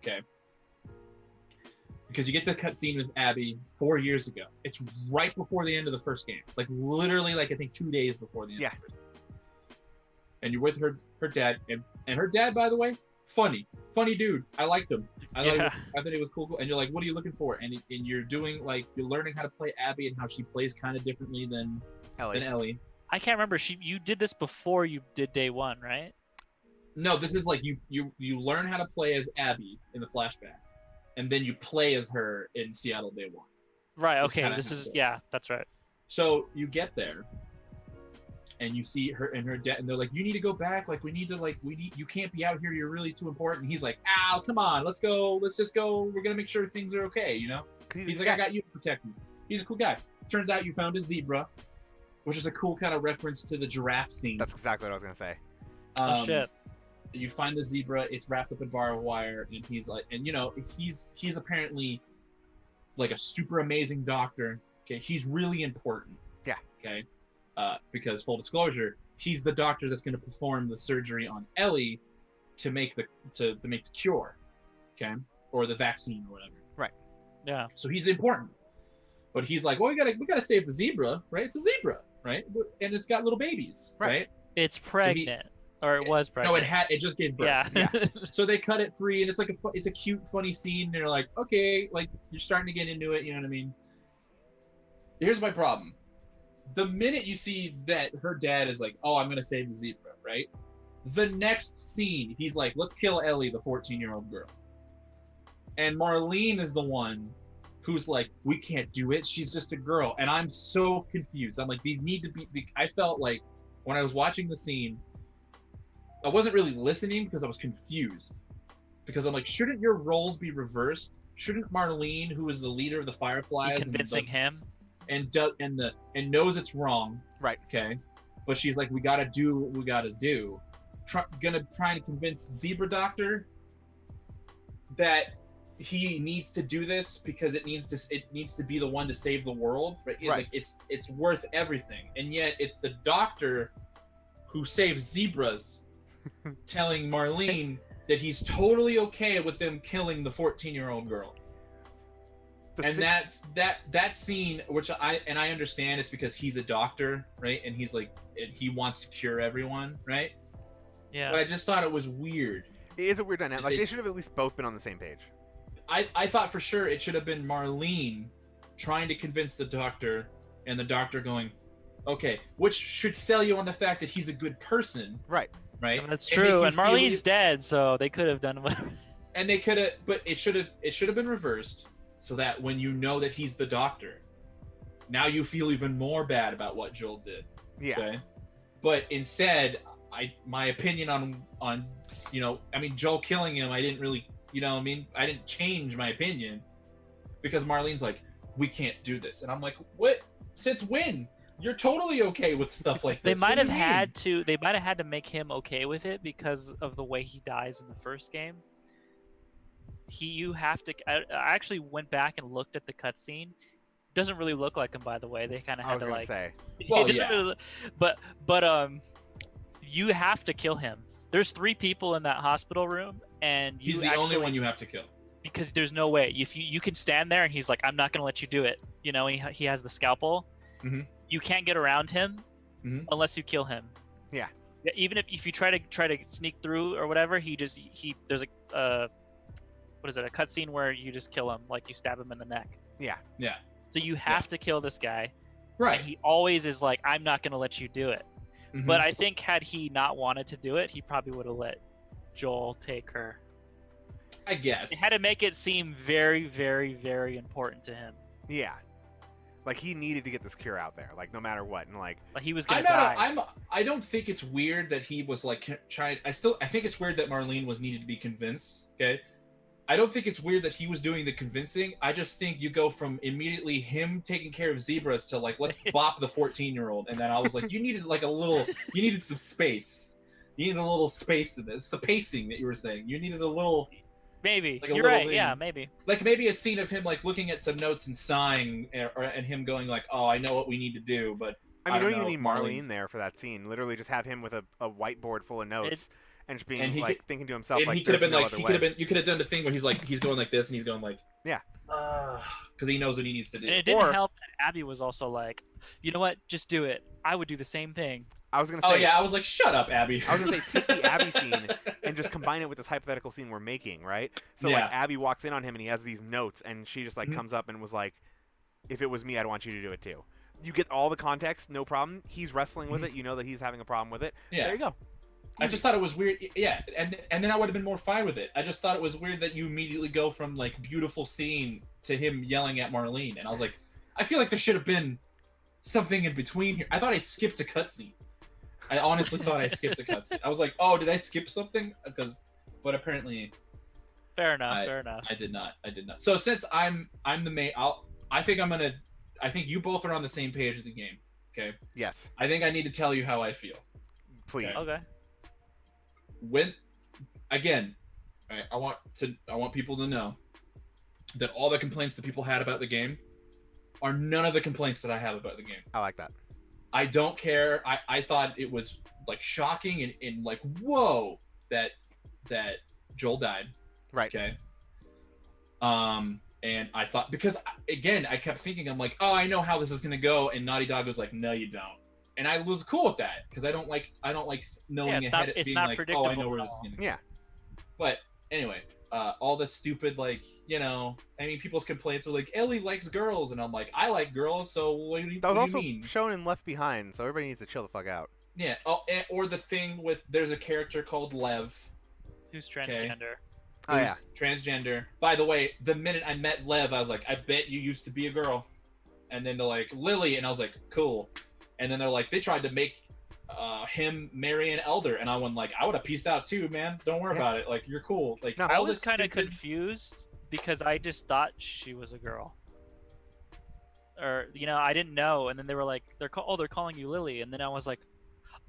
Okay. Because you get the cutscene with Abby 4 years ago. It's right before the end of the first game. Like literally, like I think 2 days before the end of the first game. And you're with her dad, and her dad, by the way, funny dude. I liked him. I thought he was cool. And you're like, what are you looking for? And you're doing like you're learning how to play Abby and how she plays kind of differently than Ellie. I can't remember. You did this before you did day 1, right? No, this is like you learn how to play as Abby in the flashback, and then you play as her in Seattle day 1. Right. Okay. This is that's right. So you get there. And you see her and her dad, and they're like, "You need to go back. Like, you can't be out here. You're really too important." And he's like, "Ow, come on, let's go. Let's just go. We're gonna make sure things are okay, you know." He's like, "I got you to protect me." He's a cool guy. Turns out you found a zebra, which is a cool kind of reference to the giraffe scene. That's exactly what I was gonna say. Oh shit! You find the zebra. It's wrapped up in barbed wire, and he's like, and you know, he's apparently like a super amazing doctor. Okay, he's really important. Yeah. Okay. Because full disclosure, he's the doctor that's going to perform the surgery on Ellie to make the cure, okay, or the vaccine or whatever. Right. Yeah. So he's important, but he's like, well, we gotta save the zebra, right? It's a zebra, right? And it's got little babies, right? It's pregnant, or it was pregnant. No, it just gave birth. Yeah. So they cut it free, and it's like it's a cute, funny scene. And they're like, okay, like you're starting to get into it. You know what I mean? Here's my problem. The minute you see that her dad is like, oh, I'm going to save the zebra, right? The next scene, he's like, let's kill Ellie, the 14-year-old girl. And Marlene is the one who's like, we can't do it. She's just a girl. And I'm so confused. I'm like, they need to be. I felt like when I was watching the scene, I wasn't really listening because I was confused. Because I'm like, shouldn't your roles be reversed? Shouldn't Marlene, who is the leader of the Fireflies, convincing him, and knows it's wrong, Right. Okay, but she's like, we gotta do what we gotta do. Gonna try and convince Zebra Doctor that he needs to do this because it needs to be the one to save the world, right? Right. Like it's worth everything, and yet it's the Doctor who saves zebras telling Marlene that he's totally okay with them killing the 14-year-old girl. That's that scene, which I understand it's because he's a doctor, right? And he's like, and he wants to cure everyone, right? Yeah. But I just thought it was weird. It is a weird dynamic. Like, they should have at least both been on the same page. I thought for sure it should have been Marlene trying to convince the doctor, and the doctor going, okay, which should sell you on the fact that he's a good person. Right. Right? That's true. And Marlene's dead, so they could have done whatever. And they could have, but it should have been reversed, so that when you know that he's the doctor, now you feel even more bad about what Joel did. Yeah. Okay? But instead, my opinion on Joel killing him, I didn't really, I didn't change my opinion because Marlene's like, we can't do this, and I'm like, what? Since when? You're totally okay with stuff like this. They might have had to make him okay with it because of the way he dies in the first game. I actually went back and looked at the cutscene. Doesn't really look like him, by the way. They kind of had to like. Say. Well, yeah. Really, but you have to kill him. There's 3 people in that hospital room, and he's the only one you have to kill. Because there's no way if you can stand there and he's like, I'm not gonna let you do it. He has the scalpel. Mm-hmm. You can't get around him unless you kill him. Yeah. Even if you try to sneak through or whatever, there's a a cutscene where you just kill him, like you stab him in the neck. Yeah. Yeah. So you have to kill this guy. Right. And he always is like, I'm not gonna let you do it. Mm-hmm. But I think had he not wanted to do it, he probably would have let Joel take her. I guess. They had to make it seem very, very, very important to him. Yeah. Like, he needed to get this cure out there, like, no matter what, and like he was gonna die. I don't think it's weird that he was like trying. I think it's weird that Marlene was needed to be convinced. Okay, I don't think it's weird that he was doing the convincing. I just think you go from immediately him taking care of zebras to like, let's bop the 14-year-old, and then I was like, you needed some space. You needed a little space in this. It's the pacing that you were saying. You needed a little. Maybe like you're right. Thing. Yeah, maybe. Like maybe a scene of him like looking at some notes and sighing, and him going like, "Oh, I know what we need to do," but I mean, you don't even need Marlene there for that scene. Literally, just have him with a whiteboard full of notes and just being thinking to himself. And like, he could have been like, you could have done the thing where he's going like this, and he's going like, yeah, because he knows what he needs to do. And it didn't help that Abby was also like, you know what, just do it. I would do the same thing. I was gonna say. Oh yeah, I was like, shut up, Abby. I was gonna say, take the Abby scene and just combine it with this hypothetical scene we're making, right? So like, Abby walks in on him and he has these notes, and she just like comes up and was like, "If it was me, I'd want you to do it too." You get all the context, no problem. He's wrestling with it. You know that he's having a problem with it. Yeah. There you go. I just thought it was weird. Yeah, and then I would have been more fine with it. I just thought it was weird that you immediately go from like beautiful scene to him yelling at Marlene, and I was like, I feel like there should have been something in between here. I thought I skipped a cutscene. I honestly thought I skipped a cutscene. I was like, oh, did I skip something? But apparently, fair enough. I did not. So since I'm the main, I think you both are on the same page of the game. Okay. Yes. I think I need to tell you how I feel. Please. Okay. Again, I want people to know that all the complaints that people had about the game are none of the complaints that I have about the game. I like that. I don't care. I thought it was like shocking and like, whoa, that Joel died. Right. Okay. And I thought, because again, I kept thinking, I'm like, oh, I know how this is gonna go, and Naughty Dog was like, no, you don't. And I was cool with that because I don't like knowing ahead of being like, oh, I know where this is gonna go. Yeah. But anyway, all the stupid people's complaints were like, Ellie likes girls, and I'm like, I like girls, so what do you mean? That was also shown in Left Behind, so everybody needs to chill the fuck out. Yeah. Oh, or the thing with there's a character called Lev, who's transgender. Oh, yeah. transgender. By the way, the minute I met Lev, I was like, I bet you used to be a girl. And then they're like, Lily, and I was like, cool. And then they're like, they tried to make him marry an elder, and I went like, I would have pieced out too, man. Don't worry about it. Like, you're cool. Like, No. I was kind of confused because I just thought she was a girl. Or, I didn't know. And then they were like, they're calling you Lily. And then I was like,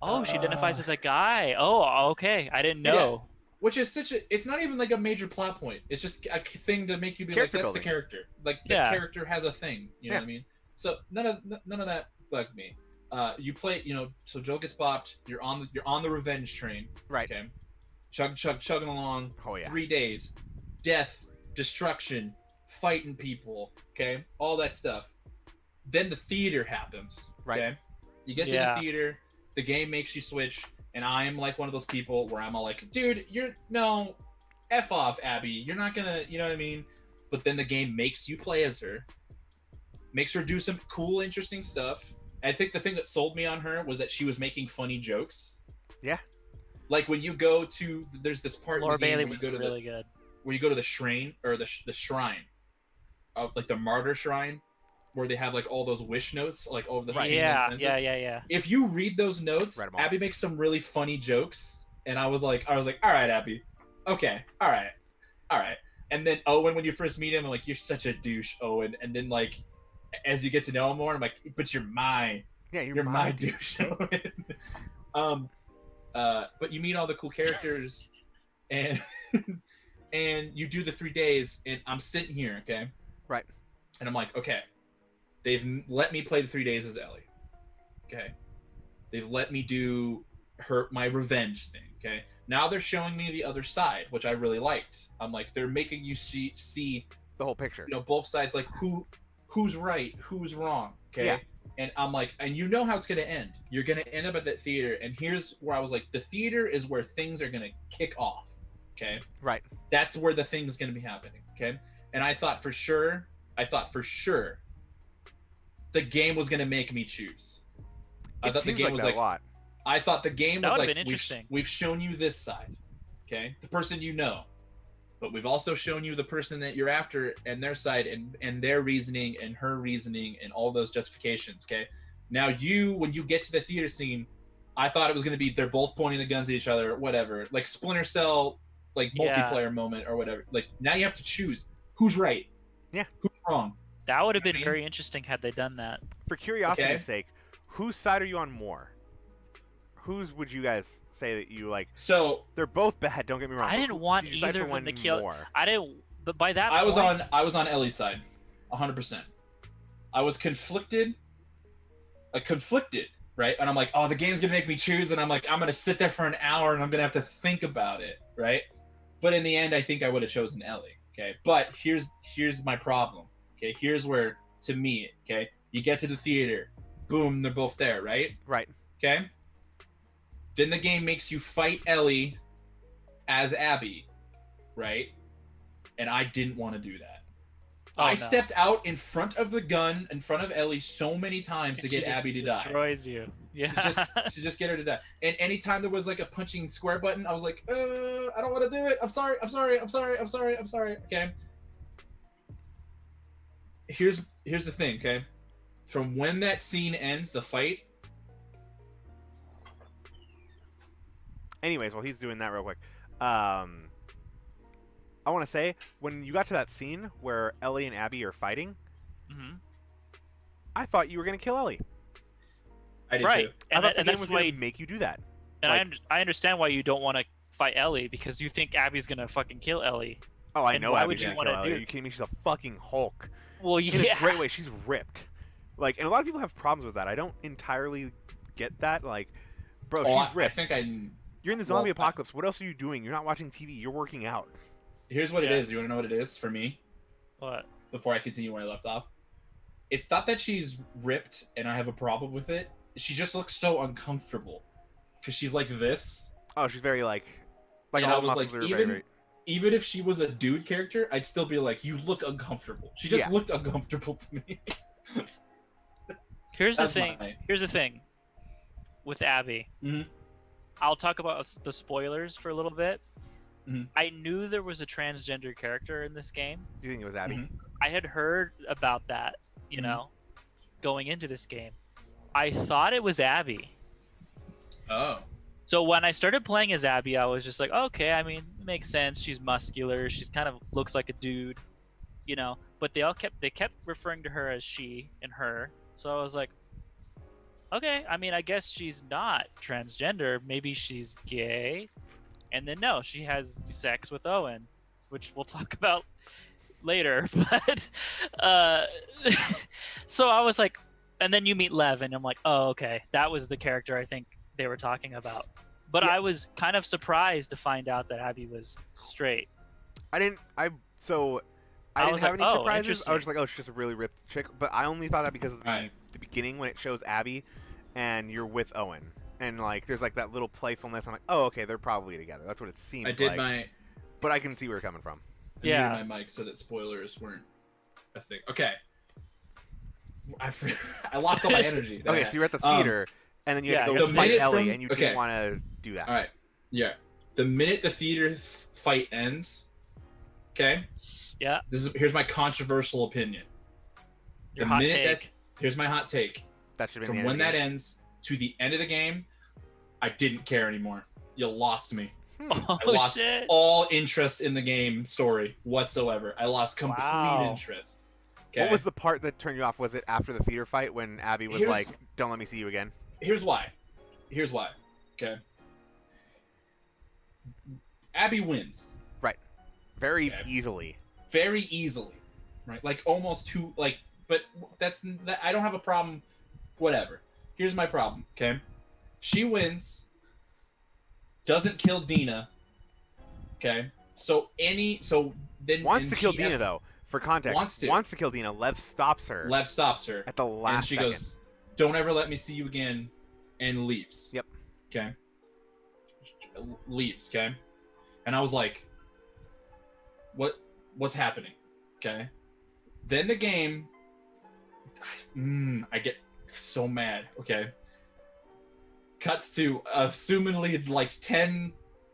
oh, she identifies as a guy. Oh, okay. I didn't know. Yeah. Which is it's not even like a major plot point. It's just a thing to make you be like, that's the character. Like, the character has a thing. You know what I mean? So none of that bugged me. You play, so Joel gets bopped. You're on the revenge train. Right. Okay. Chugging along. Oh, yeah. 3 days. Death, destruction, fighting people. Okay. All that stuff. Then the theater happens. Right. Okay. You get to the theater. The game makes you switch. And I'm like one of those people where I'm all like, dude, F off, Abby. You're not gonna, you know what I mean? But then the game makes you play as her. Makes her do some cool, interesting stuff. I think the thing that sold me on her was that she was making funny jokes. Yeah. Like when you go to, there's this part Laura in the game Bailey where was you go to really good. where you go to the shrine, or the shrine of like the martyr shrine, where they have like all those wish notes, like over the chain link fences. Yeah. If you read those notes, Abby makes some really funny jokes, and I was like, all right, Abby, okay, all right. And then Owen, when you first meet him, I'm like, you're such a douche, Owen. And then like, as you get to know him more, I'm like, but you're my douche, Owen. But you meet all the cool characters, and and you do the 3 days, and I'm sitting here, okay, right, and I'm like, okay. They've let me play the 3 days as Ellie. Okay. They've let me do my revenge thing. Okay. Now they're showing me the other side, which I really liked. I'm like, they're making you see the whole picture. Both sides, like who's right, who's wrong. Okay. Yeah. And I'm like, and you know how it's gonna end. You're gonna end up at that theater, and here's where I was like, the theater is where things are gonna kick off. Okay. Right. That's where the thing's gonna be happening. Okay. And I thought for sure the game was gonna make me choose. I thought the game was like a lot. I thought the game was like, we've shown you this side, okay, the person but we've also shown you the person that you're after and their side and their reasoning and her reasoning and all those justifications. Okay, now when you get to the theater scene, I thought it was gonna be they're both pointing the guns at each other, whatever, like Splinter Cell, like multiplayer moment or whatever. Like now you have to choose who's right, who's wrong. That would have been very interesting had they done that. For curiosity's sake, whose side are you on more? Whose would you guys say that you like? So they're both bad. Don't get me wrong. I didn't want either of them to kill. More? I didn't. But by that I point, was on Ellie's side, 100%. I was conflicted. Right? And I'm like, oh, the game's gonna make me choose, and I'm like, I'm gonna sit there for an hour, and I'm gonna have to think about it, right? But in the end, I think I would have chosen Ellie. Okay, but here's my problem. Okay, here's where, to me, okay, you get to the theater, boom, they're both there, right? Right. Okay. Then the game makes you fight Ellie as Abby, right? And I didn't want to do that. I stepped out in front of the gun, in front of Ellie so many times to get Abby to die. Destroys you. Yeah. To just get her to die. And anytime there was like a punching square button, I was like, I don't want to do it. I'm sorry. Okay. Here's the thing, okay? From when that scene ends, the fight. Anyways, while he's doing that real quick, I want to say, when you got to that scene where Ellie and Abby are fighting, I thought you were going to kill Ellie. I did too. I thought the game was going to make you do that. And I understand why you don't want to fight Ellie, because you think Abby's going to fucking kill Ellie. Oh, I know Abby's going to kill Ellie. Are you kidding me? She's a fucking Hulk. Well, yeah. In a great way. She's ripped. Like, and a lot of people have problems with that. I don't entirely get that. Like, bro, she's ripped. You're in the zombie apocalypse. What else are you doing? You're not watching TV. You're working out. Here's what it is. You want to know what it is for me? What? Before I continue where I left off. It's not that she's ripped and I have a problem with it. She just looks so uncomfortable. Because she's like this. Oh, she's very like and I was like, even if she was a dude character, I'd still be like, you look uncomfortable. She just looked uncomfortable to me. Here's the thing with Abby. Mm-hmm. I'll talk about the spoilers for a little bit. I knew there was a transgender character in this game. Do you think it was Abby? I had heard about that, you Mhm. know, going into this game. I thought it was Abby. Oh. So when I started playing as Abby, I was just like, okay, I mean, it makes sense. She's muscular. She's kind of looks like a dude, you know. But they kept referring to her as she and her. So I was like, okay, I mean, I guess she's not transgender. Maybe she's gay. And then no, she has sex with Owen, which we'll talk about later. But so I was like, and then you meet Lev, and I'm like, oh, okay, that was the character I think they were talking about. But Yeah. I was kind of surprised to find out that Abby was straight. I didn't have was any like, oh, surprises. I was interesting. just like, oh, she's just a really ripped chick. But I only thought that because of Right. the beginning when it shows Abby and you're with Owen. And like there's like that little playfulness. I'm like, oh, okay, they're probably together. That's what it seems I did like. my But I can see where you're coming from. I Yeah. muted my mic so that spoilers weren't a thing. Okay. I lost all my energy. that I Okay, had. so you're at the theater, and then you had to yeah, go the fight minute Ellie, from- and you okay. didn't want to do that. All right. Yeah. The minute the theater fight ends, okay? Yeah. Here's my controversial opinion. Your the hot minute take. here's my hot take. That should have been From the end when of the that game. ends to the end of the game, I didn't care anymore. You lost me. Oh I lost shit! all interest in the game story whatsoever. I lost complete Wow. interest. Okay. What was the part that turned you off? Was it after the theater fight when Abby was Here's- like, "Don't let me see you again"? Here's why. Here's why. Okay. Abby wins Very Okay. easily. very easily, right? Like almost too like. But I don't have a problem. Whatever. Here's my problem. Okay. She wins. Doesn't kill Dina. Okay. So then Wants and to kill she Dina has- though. For context, Wants to. kill Dina. Lev stops her Lev stops her. at the And last she second. goes, "Don't ever let me see you again," and leaves. Yep. Okay. Leaves. Okay. And I was like, "What's happening?" Okay. Then the game. I get so mad. Okay. Cuts to assumingly like 10,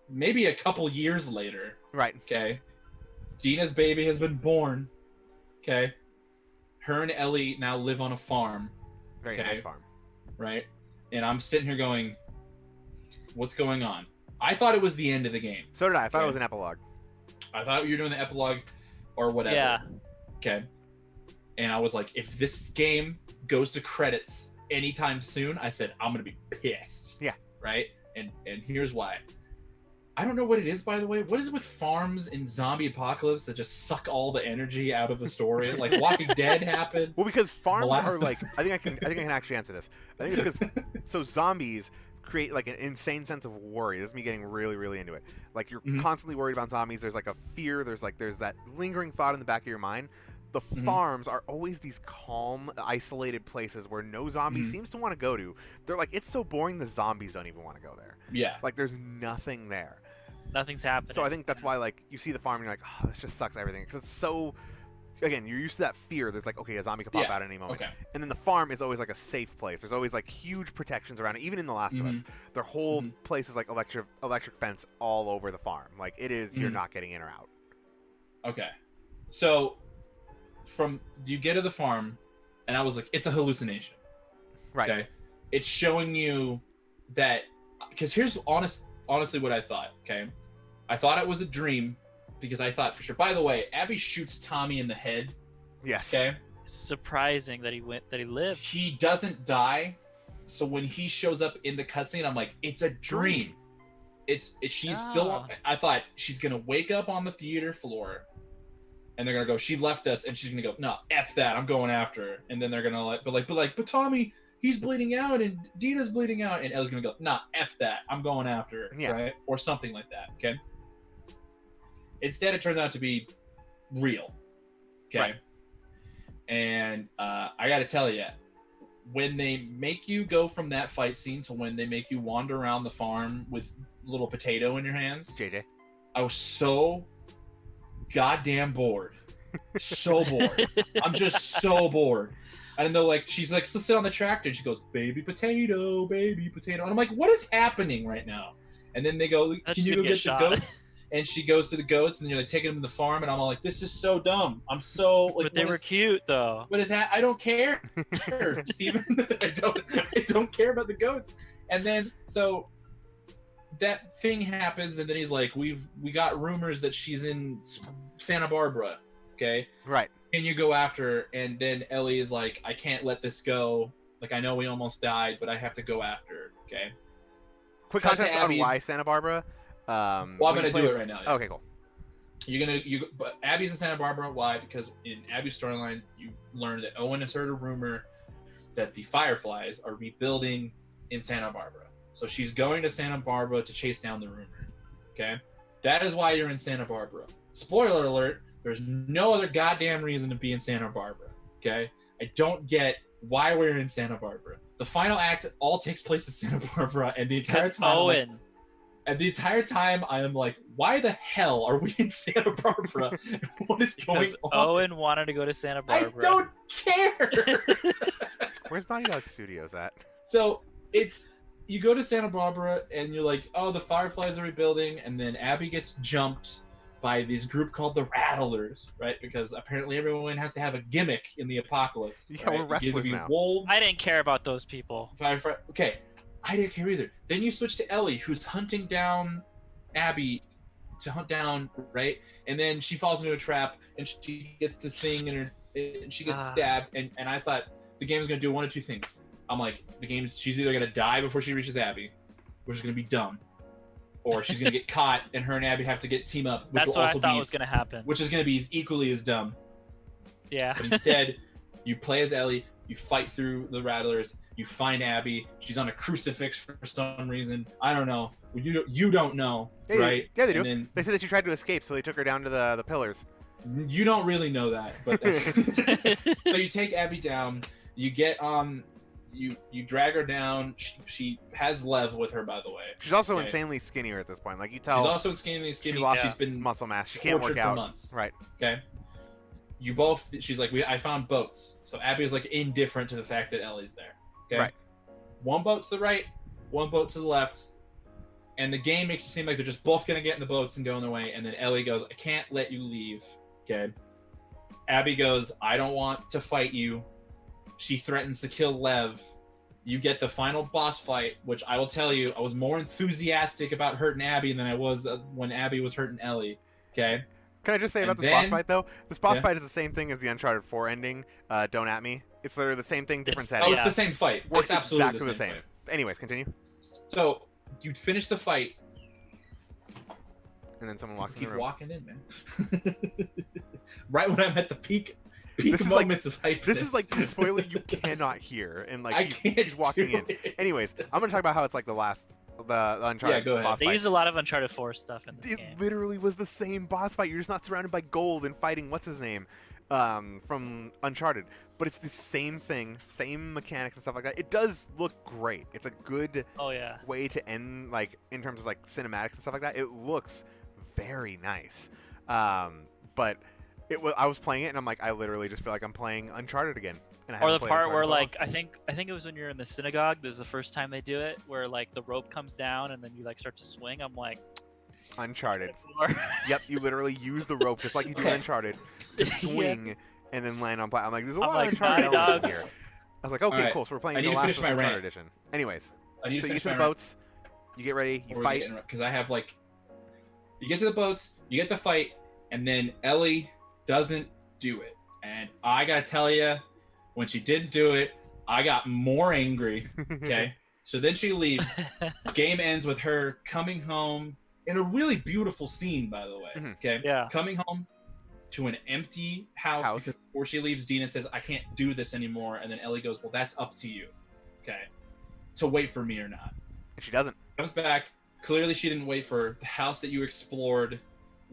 maybe a couple years later. Right. Okay. Dina's baby has been born. Okay. Her and Ellie now live on a farm. Very Okay. nice farm. Right? And I'm sitting here going, what's going on? I thought it was the end of the game. So did I. I thought it Okay. was an epilogue. I thought you were doing the epilogue or whatever. Yeah. Okay. And I was like, if this game goes to credits anytime soon, I said, I'm going to be pissed. Yeah. Right? And here's why. I don't know what it is, by the way. What is it with farms in zombie apocalypse that just suck all the energy out of the story? Like Walking Dead happened. Well, because farms are Last- like, I think I can actually answer this. I think it's because so zombies create like an insane sense of worry. This is me getting really, really into it. Like you're Mhm. constantly worried about zombies. There's like a fear. There's that lingering thought in the back of your mind. The Mhm. farms are always these calm, isolated places where no zombie Mhm. seems to want to go to. They're like, it's so boring the zombies don't even want to go there. Yeah. Like there's nothing there. Nothing's happening. So I think that's why like you see the farm and you're like, oh, this just sucks everything because it's so. Again, you're used to that fear. There's like, okay, a zombie could pop Yeah. out at any moment. Okay. And then the farm is always like a safe place. There's always like huge protections around it. Even in The Last of Us, their whole Mhm. place is like electric fence all over the farm. Like it is, you're Mhm. not getting in or out. Okay. So you get to the farm, and I was like, it's a hallucination. Right. Okay. It's showing you that, because here's honestly what I thought. Okay. I thought it was a dream because I thought for sure. By the way, Abby shoots Tommy in the head. Yes. Okay. surprising that he lived. He doesn't die. So when he shows up in the cutscene, I'm like, it's a dream. She's still. Ah. I thought she's gonna wake up on the theater floor, and they're gonna go, she left us, and she's gonna go, no, f that, I'm going after her. And then they're gonna but Tommy, he's bleeding out, and Dina's bleeding out, and Elle's gonna go, nah, f that, I'm going after her, Yeah. right, or something like that. Okay. Instead, it turns out to be real. Okay. Right. And I gotta tell you, when they make you go from that fight scene to when they make you wander around the farm with little potato in your hands, JJ. I was so goddamn bored. So bored. I'm just so bored. And they're like, she's like, so sit on the tractor. And she goes, baby potato, baby potato. And I'm like, what is happening right now? And then they go, That can you should go get get shot. the goats? and she goes to the goats, and you're like taking them to the farm, and I'm all like, this is so dumb. I'm so like. But they were cute though. What is that? I don't care, Steven. I don't care about the goats. And then so that thing happens, and then he's like, we got rumors that she's in Santa Barbara. Okay. Right. Can you go after her? And then Ellie is like, I can't let this go. Like, I know we almost died, but I have to go after her. Okay. Quick context on why Santa Barbara. Well, I'm gonna do it right now. Yeah. Okay, cool. But Abby's in Santa Barbara. Why? Because in Abby's storyline, you learn that Owen has heard a rumor that the Fireflies are rebuilding in Santa Barbara. So she's going to Santa Barbara to chase down the rumor. Okay, that is why you're in Santa Barbara. Spoiler alert: there's no other goddamn reason to be in Santa Barbara. Okay, I don't get why we're in Santa Barbara. The final act all takes place in Santa Barbara, and the entire time. Owen. And the entire time, I am like, why the hell are we in Santa Barbara? What is going on? Owen wanted to go to Santa Barbara. I don't care! Where's Naughty Dog Studios at? So, you go to Santa Barbara, and you're like, oh, the Fireflies are rebuilding, and then Abby gets jumped by this group called the Rattlers, right? Because apparently everyone has to have a gimmick in the apocalypse. Yeah, right? we're wrestlers now. Wolves, I didn't care about those people. Okay. I didn't care either. Then you switch to Ellie, who's hunting down Abby to hunt down, right? And then she falls into a trap, and she gets this thing in her, and she gets stabbed. And I thought the game was going to do one of two things. I'm like, she's either going to die before she reaches Abby, which is going to be dumb, or she's going to get caught, and her and Abby have to team up, which That's will what also I thought was going to happen. Which is going to be equally as dumb. Yeah. But instead, you play as Ellie. You fight through the Rattlers. You find Abby. She's on a crucifix for some reason. I don't know. You don't know, right? Yeah, they do. Then, they said that she tried to escape, so they took her down to the pillars. You don't really know that, but so you take Abby down. You get you drag her down. She has Lev with her, by the way. She's also insanely skinnier at this point. Like you tell. She's also insanely skinny. She's been muscle mass. She can't work out for months. Right. Okay. She's like, I found boats. So Abby is like indifferent to the fact that Ellie's there. Okay. Right. One boat to the right, one boat to the left. And the game makes it seem like they're just both going to get in the boats and go on their way. And then Ellie goes, I can't let you leave. Okay. Abby goes, I don't want to fight you. She threatens to kill Lev. You get the final boss fight, which I will tell you, I was more enthusiastic about hurting Abby than I was when Abby was hurting Ellie. Okay. Can I just say about this boss fight, though? This boss fight is the same thing as the Uncharted 4 ending, Don't At Me. It's literally the same thing, different setting. Oh, it's the same fight. Works it's absolutely exactly the same. fight. Anyways, continue. So, you finish the fight. And then someone walks in the room. Keep walking in, man. Right when I'm at the peak this moments of hype. This is like the spoiler you cannot hear. And like he's walking in. It. Anyways, I'm going to talk about how it's like the Uncharted go ahead. boss They fight. used a lot of Uncharted 4 stuff in this It game. literally was the same boss fight. You're just not surrounded by gold and fighting what's his name from Uncharted, but it's the same thing, same mechanics and stuff like that. It does look great. It's a good way to end, like in terms of like cinematics and stuff like that. It looks very nice, but I was playing it and I'm like, I literally just feel like I'm playing Uncharted again. And or the part where like I think it was when you're in the synagogue. This is the first time they do it, where like the rope comes down and then you like start to swing. I'm like, Uncharted. Yep, you literally use the rope just like you do in Uncharted to swing and then land on platform. I'm like, there's a lot of Uncharted elements here. I was like, okay, cool. So we're playing the last Uncharted edition. Anyways, so you get to the boats, you get ready, you fight. Because I have like, you get to the boats, you get to fight, and then Ellie doesn't do it, and I gotta tell you. When she didn't do it, I got more angry. Okay. So then she leaves. Game ends with her coming home in a really beautiful scene, by the way. Okay. Yeah. Coming home to an empty house. Because before she leaves, Dina says, I can't do this anymore. And then Ellie goes, well, that's up to you. Okay. To wait for me or not. And she doesn't. Comes back. Clearly she didn't wait for her. The house that you explored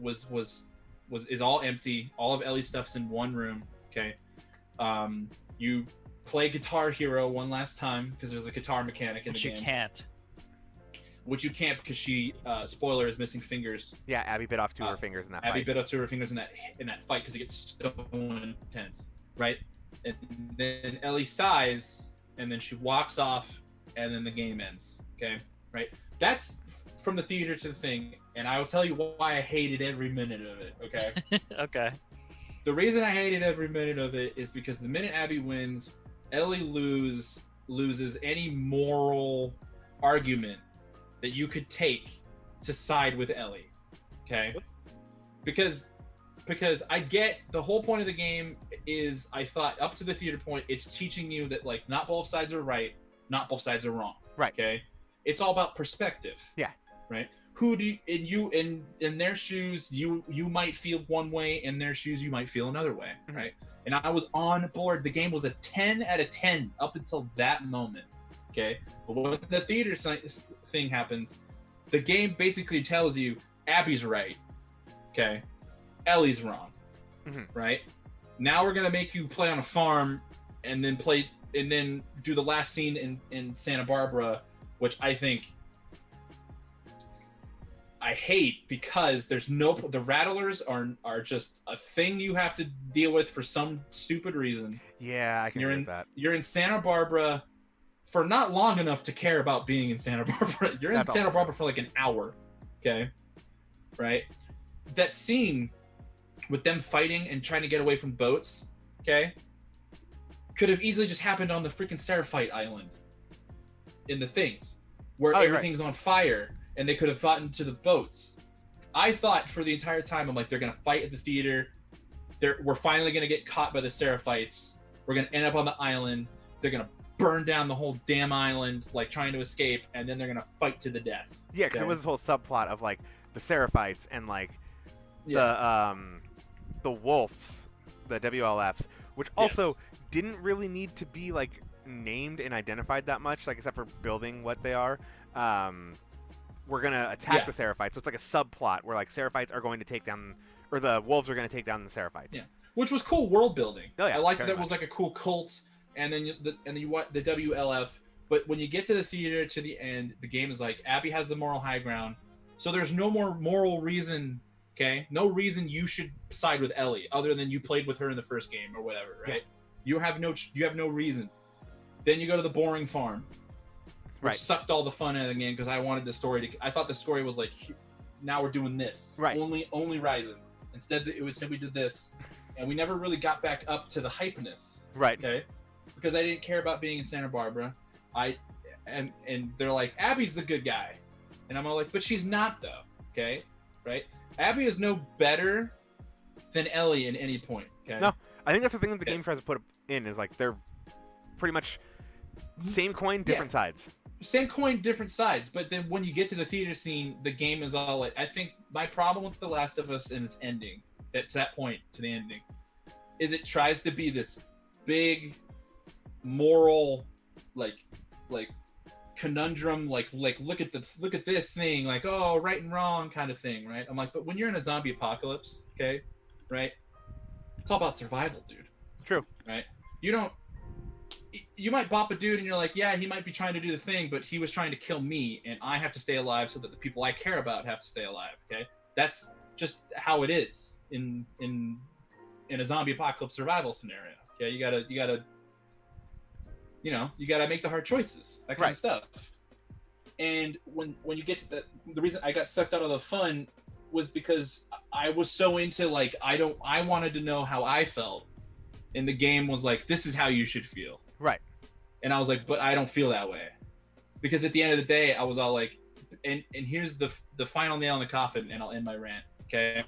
is all empty. All of Ellie's stuff's in one room. Okay. You play Guitar Hero one last time because there's a guitar mechanic in the game. Which you can't because she, spoiler, is missing fingers. Yeah, Abby bit off 2 of her fingers in that fight. Abby bit off 2 of her fingers in that fight because it gets so intense, right? And then Ellie sighs, and then she walks off, and then the game ends. Okay, right? That's from the theater to the thing, and I will tell you why I hated every minute of it. Okay. Okay. The reason I hated every minute of it is because the minute Abby wins, Ellie loses any moral argument that you could take to side with Ellie. Okay? Because I get the whole point of the game is, I thought up to the theater point, it's teaching you that like not both sides are right, not both sides are wrong. Right. Okay? It's all about perspective. Yeah. Right? Who do you in their shoes, you might feel one way, in their shoes you might feel another way, right? And I was on board. The game was a 10 out of 10 up until that moment. Okay? But when the theater thing happens, the game basically tells you Abby's right. Okay? Ellie's wrong. Right? Now we're going to make you play on a farm and then do the last scene in Santa Barbara, which I think I hate, because there's the rattlers are just a thing you have to deal with for some stupid reason. Yeah, I can agree with that. You're in Santa Barbara for not long enough to care about being in Santa Barbara. You're in Santa Barbara for like an hour. Okay? Right? That scene with them fighting and trying to get away from boats, okay, could have easily just happened on the freaking Seraphite Island in the things, where everything's on fire, and they could have fought into the boats. I thought for the entire time, I'm like, they're going to fight at the theater. We're finally going to get caught by the Seraphites. We're going to end up on the island. They're going to burn down the whole damn island, like trying to escape, and then they're going to fight to the death. Yeah, because there was this whole subplot of like the Seraphites and like the wolves, the WLFs, which also didn't really need to be like named and identified that much, like except for building what they are. We're gonna attack the Seraphites, so it's like a subplot where like Seraphites are going to take down, or the wolves are going to take down the Seraphites. Yeah, which was cool world building. Oh yeah, I liked that it was like a cool cult, and then the WLF. But when you get to the theater to the end, the game is like Abby has the moral high ground, so there's no more moral reason. Okay, no reason you should side with Ellie other than you played with her in the first game or whatever, right? Yeah. You have no reason. Then you go to the boring farm. Which sucked all the fun out of the game, because I wanted the story to. I thought the story was like, now we're doing this. Right. Only Ryzen. Instead, it was we did this, and we never really got back up to the hypeness. Right. Okay. Because I didn't care about being in Santa Barbara. And they're like, Abby's the good guy, and I'm all like, but she's not though. Okay. Right. Abby is no better than Ellie in any point. Okay. No, I think that's the thing that the game tries to put in, is like they're pretty much same coin, different sides. Same coin, different sides. But then when you get to the theater scene, the game is all like, I think my problem with The Last of Us and its ending, to that point, to the ending, is it tries to be this big moral, like conundrum, like look at this thing, like, oh, right and wrong kind of thing, right? I'm like, but when you're in a zombie apocalypse, okay, right? It's all about survival, dude. True. Right? You might bop a dude and you're like, yeah, he might be trying to do the thing, but he was trying to kill me, and I have to stay alive so that the people I care about have to stay alive. Okay, that's just how it is in a zombie apocalypse survival scenario. Okay, you gotta make the hard choices, that kind of stuff. And when you get to the reason I got sucked out of the fun was because I was so into like I wanted to know how I felt, and the game was like, this is how you should feel. Right. And I was like, but I don't feel that way. Because at the end of the day, I was all like, and here's the final nail in the coffin, and I'll end my rant, okay?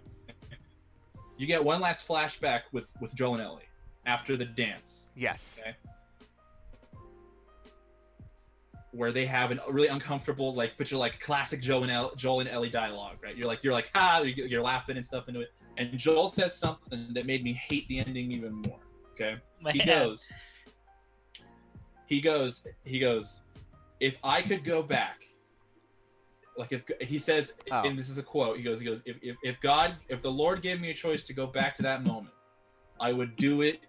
You get one last flashback with Joel and Ellie after the dance. Yes. Okay? Where they have a really uncomfortable, like, but you're like classic Joel and Ellie dialogue, right? You're like, ha, you're laughing and stuff into it. And Joel says something that made me hate the ending even more, okay? Man. He goes, if I could go back, like if he says, and this is a quote, he goes, if the Lord gave me a choice to go back to that moment, I would do it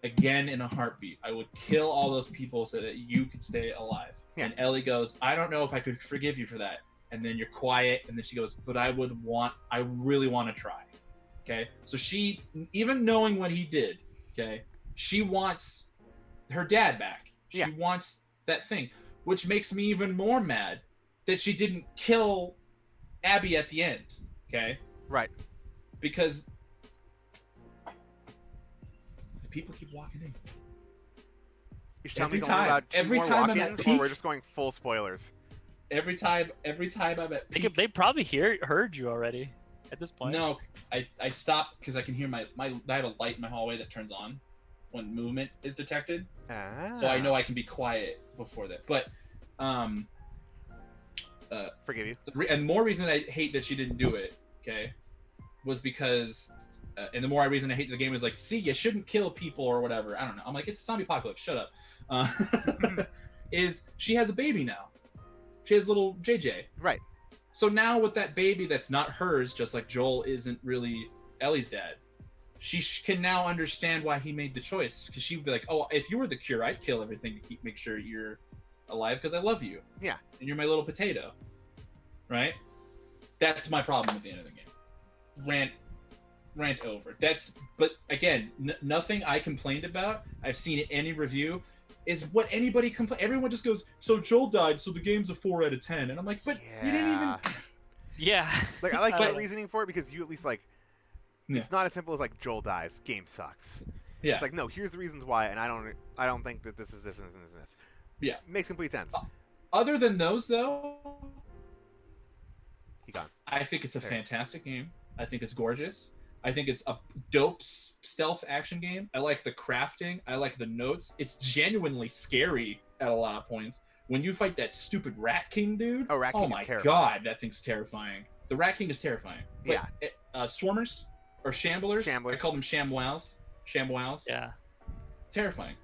again in a heartbeat. I would kill all those people so that you could stay alive. Yeah. And Ellie goes, I don't know if I could forgive you for that. And then you're quiet, and then she goes, but I really want to try. Okay. So she, even knowing what he did, okay, she wants her dad back. She wants that thing, which makes me even more mad that she didn't kill Abby at the end. Okay, Right. because the people keep walking in. You should tell me Every it's only time. about 2 Every more time I'm at walk-ins, or peak. we're just going full spoilers. Every time I'm at peak. They probably heard you already at this point. No, I stopped because I can hear my I have a light in my hallway that turns on when movement is detected, so I know I can be quiet before that. But Forgive you. and more reason I hate that she didn't do it, okay, was because and the more reason I hate the game is like, see, you shouldn't kill people or whatever. I don't know. I'm like, it's a zombie apocalypse. Shut up. Is she has a baby now? She has little JJ. Right. So now with that baby that's not hers, just like Joel isn't really Ellie's dad, she can now understand why he made the choice. Because she would be like, oh, if you were the cure, I'd kill everything to make sure you're alive because I love you. Yeah. And you're my little potato. Right? That's my problem at the end of the game. Rant over. But again, nothing I complained about, I've seen in any review, is what anybody complain. Everyone just goes, so Joel died, so the game's a 4 out of 10. And I'm like, but you didn't even. Yeah. Like, I like that reasoning for it because you at least like. Yeah. It's not as simple as like Joel dies, game sucks. Yeah. It's like, no, here's the reasons why, and I don't think that this is this and this and this. Yeah. Makes complete sense. Other than those, though, He gone. I think it's a There. fantastic game. I think it's gorgeous. I think it's a dope stealth action game. I like the crafting. I like the notes. It's genuinely scary at a lot of points. When you fight that stupid Rat King dude, Oh, Rat King is my terrifying. god, that thing's terrifying. The Rat King is terrifying. But, Yeah. Swarmers or Shamblers. Shamblers. I call them Shamwows. Shamwows. Yeah. Terrifying.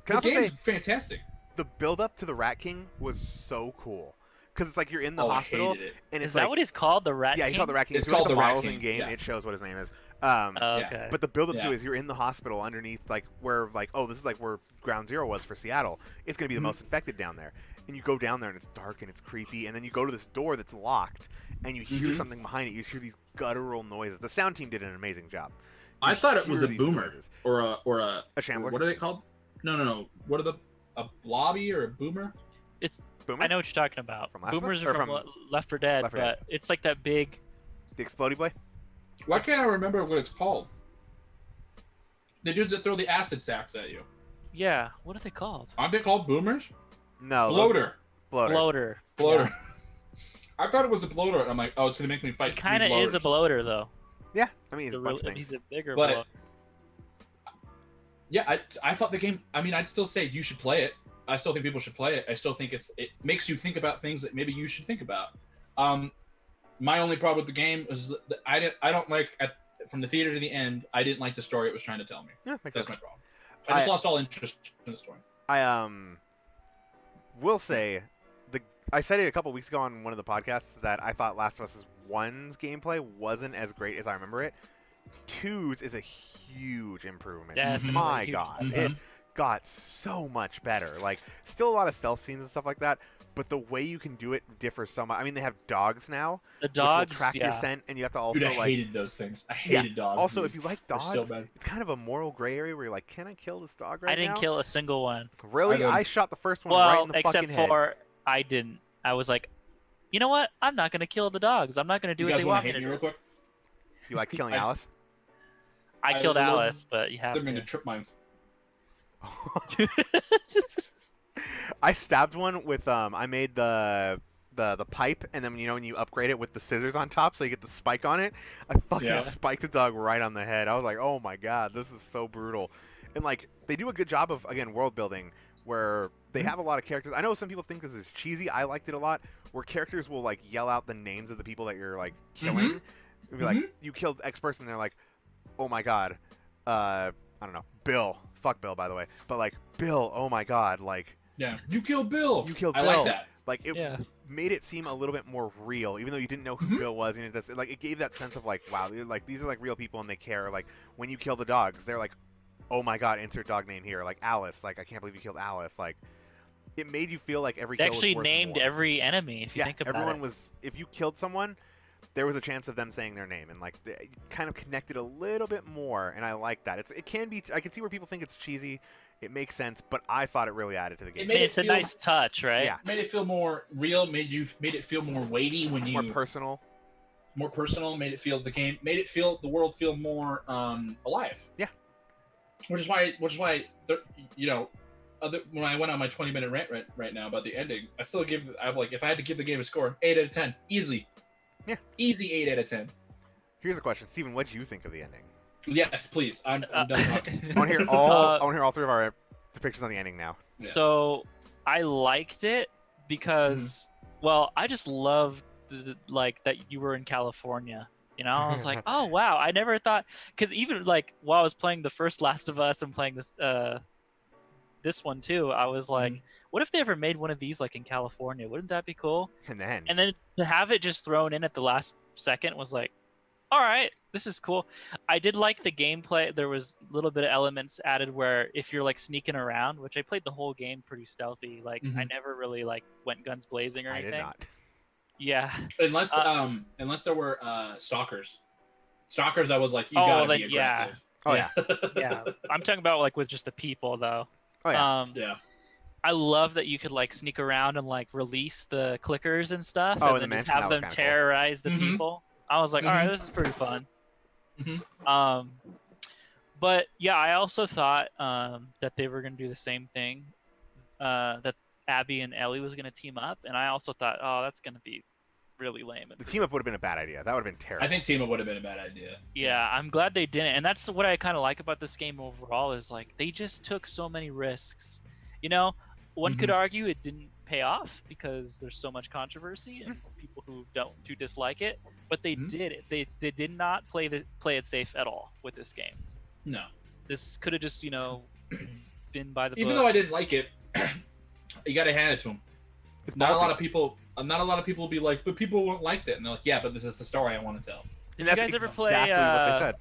Can I The also game's say fantastic. the build up to the Rat King was so cool because it's like you're in the I hospital hated it. and it's Is that like what he's called? The Rat yeah, King? he's called the Rat King. It's If you look called at the Rat models in King, game, yeah. it shows what his name is. Oh, Yeah. okay. But the build up Yeah. to is you're in the hospital underneath like where like this is like where Ground Zero was for Seattle. It's gonna be the Mhm. most infected down there, and you go down there and it's dark and it's creepy, and then you go to this door that's locked, and you hear Mhm. something behind it. You hear these guttural noises. The sound team did an amazing job. I You thought it was hear a these boomer noises. or a Shambler. What are they called? No. What are a blobby or a boomer? Boomer? I know what you're talking about. From Last of Us? Boomers Or are from from Left 4 Dead, Left 4 but it's like that big. The Explodey Boy. Why can't I remember what it's called? The dudes that throw the acid sacks at you. Yeah. What are they called? Aren't they called boomers? No. Bloater. Bloaters. Bloater. I thought it was a bloater. And I'm like, oh, it's gonna make me fight. He kind of is a bloater, though. Yeah. I mean, he's He's a bunch of things. he's a bigger But- bloater. Yeah, I thought the game. I mean, I'd still say you should play it. I still think people should play it. I still think it makes you think about things that maybe you should think about. My only problem with the game is that I don't like from the theater to the end. I didn't like the story it was trying to tell me. Yeah, makes That's sense. my problem. I just lost all interest in the story. I will say I said it a couple weeks ago on one of the podcasts that I thought Last of Us 1's gameplay wasn't as great as I remember it. 2's is a huge improvement. Definitely My huge. God, Mhm. it got so much better. Like, still a lot of stealth scenes and stuff like that, but the way you can do it differs so much. I mean, they have dogs now, The which will dogs, track your yeah. scent, and you have to also Dude, I like. hated those things. I Yeah. hated dogs. Also, dude. if you like They're dogs, so bad. it's kind of a moral gray area where you're like, can I kill this dog right I didn't now? kill a single one. Really? I didn't. I shot the first one right Well, in the except fucking head. for I didn't. I was like, you know what? I'm not gonna kill the dogs. I'm not gonna do You what guys they want want to me hate to me real do. quick? You like killing I- Alice? I killed love- Alice, but you have They're going to. to trip mines. I stabbed one with I made the pipe, and then when you upgrade it with the scissors on top, so you get the spike on it. I fucking Yeah. spiked the dog right on the head. I was like, oh my god, this is so brutal. And like they do a good job of again world building where they have a lot of characters. I know some people think this is cheesy. I liked it a lot. Where characters will like yell out the names of the people that you're like killing. It'd be like you killed X person, and they're like, oh my god, I don't know, Bill. Fuck Bill, by the way. But like Bill, oh my god, like Yeah. You killed Bill. you killed I Bill. like that. Like it Yeah. made it seem a little bit more real, even though you didn't know who Bill was. And like it gave that sense of like, wow, like these are like real people and they care. Like when you kill the dogs, they're like, oh my god, insert dog name here. Like Alice, like I can't believe you killed Alice. Like it made you feel like every They kill was actually worth named more. every enemy. If you Yeah, think about everyone it. was. If you killed someone, there was a chance of them saying their name, and like it kind of connected a little bit more. And I like that. It can be. I can see where people think it's cheesy. It makes sense, but I thought it really added to the game. It's a nice touch, right? Yeah. Made it feel more real. Made it feel more weighty when you More personal. More personal. Made it feel the world feel more alive. Yeah. Which is why when I went on my 20-minute rant right now about the ending, if I had to give the game a score, 8 out of 10, easily. Yeah. Easy 8 out of 10. Here's a question, Steven. What did you think of the ending? Yes, please. I'm done talking. I want to hear all three of our depictions on the ending now. Yes. So I liked it because, well, I just loved like that you were in California. You know, I was like, oh wow, I never thought, because even like while I was playing the first Last of Us and playing this one too, I was like, what if they ever made one of these like in California? Wouldn't that be cool? And then to have it just thrown in at the last second was like, all right, this is cool. I did like the gameplay. There was a little bit of elements added where if you're like sneaking around, which I played the whole game pretty stealthy. Like I never really like went guns blazing or anything. I did not. Yeah. Unless there were stalkers. Stalkers, I was like, you gotta be aggressive. Oh yeah. Yeah. I'm talking about like with just the people though. Oh yeah. Yeah. I love that you could like sneak around and like release the clickers and stuff, Oh, and then just have them terrorize the people. I was like, all right, this is pretty fun. But yeah, I also thought that they were gonna do the same thing. That Abby and Ellie was gonna team up, and I also thought, oh, that's gonna be really lame. The team up would have been a bad idea. That would have been terrible. I think team up would have been a bad idea. Yeah, I'm glad they didn't, and that's what I kind of like about this game overall is like they just took so many risks. You know, one could argue it didn't pay off because there's so much controversy and people who dislike it, but they did it. They did not play it safe at all with this game. No, this could have just been by the book. Even though I didn't like it, you got to hand it to them. Not a lot of people will be like, but people won't like that, and they're like, yeah, but this is the story I want to tell. Did you guys ever play? Exactly what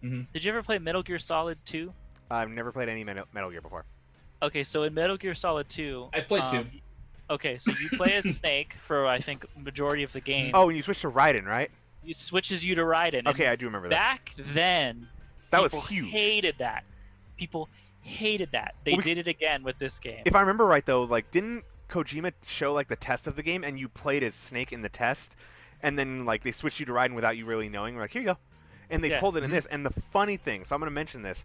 they said. Did you ever play Metal Gear Solid 2? I've never played any Metal Gear before. Okay, so in Metal Gear Solid 2, I've played 2. Okay, so you play as Snake for I think majority of the game. Oh, and you switch to Raiden, right? It switches you to Raiden. Okay, I do remember that. Back then, that was huge. Hated that. People hated that. They did it again with this game. If I remember right, though, like didn't Kojima show like the test of the game, and you played as Snake in the test, and then like they switched you to Raiden without you really knowing? We're like, here you go, and they pulled it in this. And the funny thing, so I'm going to mention this.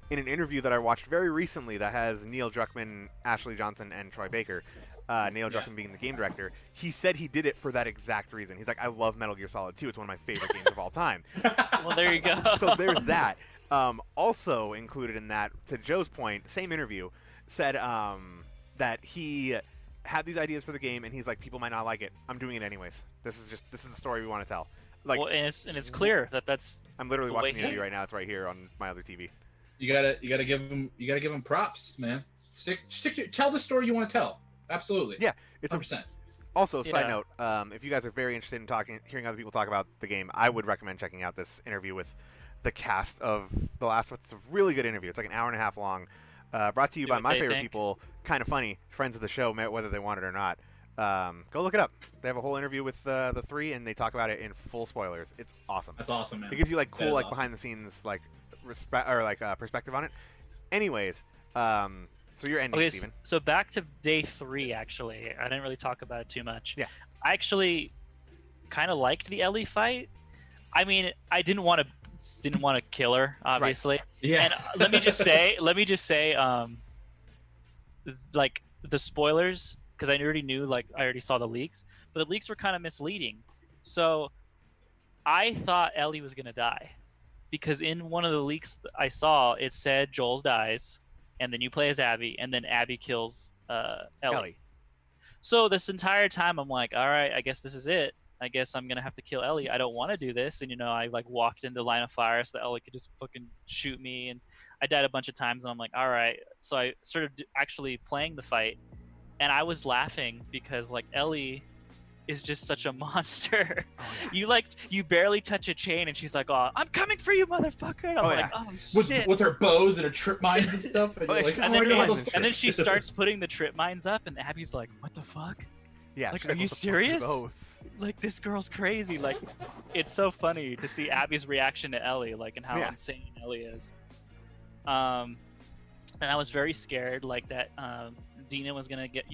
In an interview that I watched very recently that has Neil Druckmann, Ashley Johnson, and Troy Baker, Neil Druckmann being the game director, he said he did it for that exact reason. He's like, I love Metal Gear Solid 2. It's one of my favorite games of all time. Well, there you go. So there's that. Also included in that, to Joe's point, same interview, said that he had these ideas for the game, and he's like, people might not like it. I'm doing it anyways. This is the story we want to tell. Like, well, and it's clear that's. I'm literally watching the interview right now. It's right here on my other TV. You gotta give him props, man. Tell the story you want to tell. Absolutely. Yeah, it's 100%. Also, side note, if you guys are very interested in hearing other people talk about the game, I would recommend checking out this interview with the cast of The Last of Us. It's a really good interview. It's like an hour and a half long. Brought to you by my favorite people, Kind of Funny, friends of the show, whether they want it or not. Go look it up. They have a whole interview with the three, and they talk about it in full spoilers. It's awesome. That's awesome, man. It gives you like cool, like awesome. behind the scenes, like perspective on it. Anyways, so you're ending, okay, Steven. So back to day 3. Actually, I didn't really talk about it too much. Yeah. I actually kind of liked the Ellie fight. I mean, I didn't want to kill her, obviously. Right. Yeah. And let me just say, like the spoilers, because I already knew, like I already saw the leaks, but the leaks were kind of misleading. So I thought Ellie was gonna die, because in one of the leaks I saw, it said Joel dies, and then you play as Abby, and then Abby kills Ellie. So this entire time I'm like, all right, I guess this is it. I guess I'm gonna have to kill Ellie. I don't want to do this, and I like walked into line of fire so that Ellie could just fucking shoot me, and I died a bunch of times, and I'm like, all right. So I started actually playing the fight, and I was laughing because like Ellie is just such a monster. Oh, yeah. You barely touch a chain, and she's like, "Oh, I'm coming for you, motherfucker!" And I'm like, "Oh shit!" With her bows and her trip mines and stuff. And then she starts putting the trip mines up, and Abby's like, "What the fuck? Yeah, like, are you serious? Like, this girl's crazy." Like, it's so funny to see Abby's reaction to Ellie, like, and how insane Ellie is. and I was very scared, like that Dina was gonna get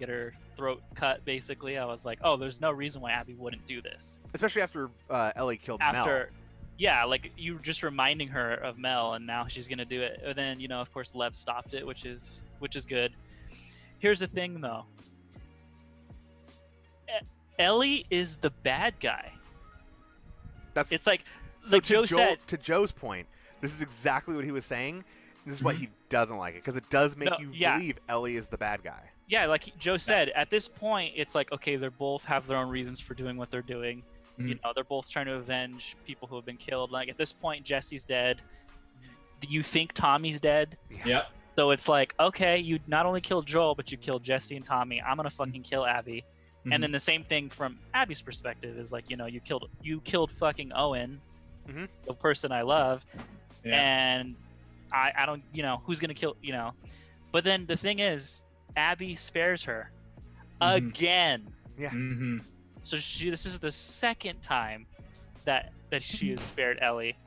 her throat cut. Basically, I was like, oh, there's no reason why Abby wouldn't do this. Especially after Ellie killed Mel. Yeah, like you just reminding her of Mel, and now she's gonna do it. And then of course Lev stopped it, which is good. Here's the thing though. Ellie is the bad guy. It's like Joe said. To Joe's point, this is exactly what he was saying. This is why he doesn't like it, because it does make you believe Ellie is the bad guy. Yeah, like Joe said, at this point, it's like, okay, they both have their own reasons for doing what they're doing. They're both trying to avenge people who have been killed. Like at this point, Jesse's dead. Do you think Tommy's dead? Yeah. So it's like, okay, you not only killed Joel, but you killed Jesse and Tommy. I'm gonna fucking kill Abby. And then the same thing from Abby's perspective is like, you killed fucking Owen, the person I love, and I don't, who's gonna kill, But then the thing is, Abby spares her again. Yeah. So this is the second time that she has spared Ellie,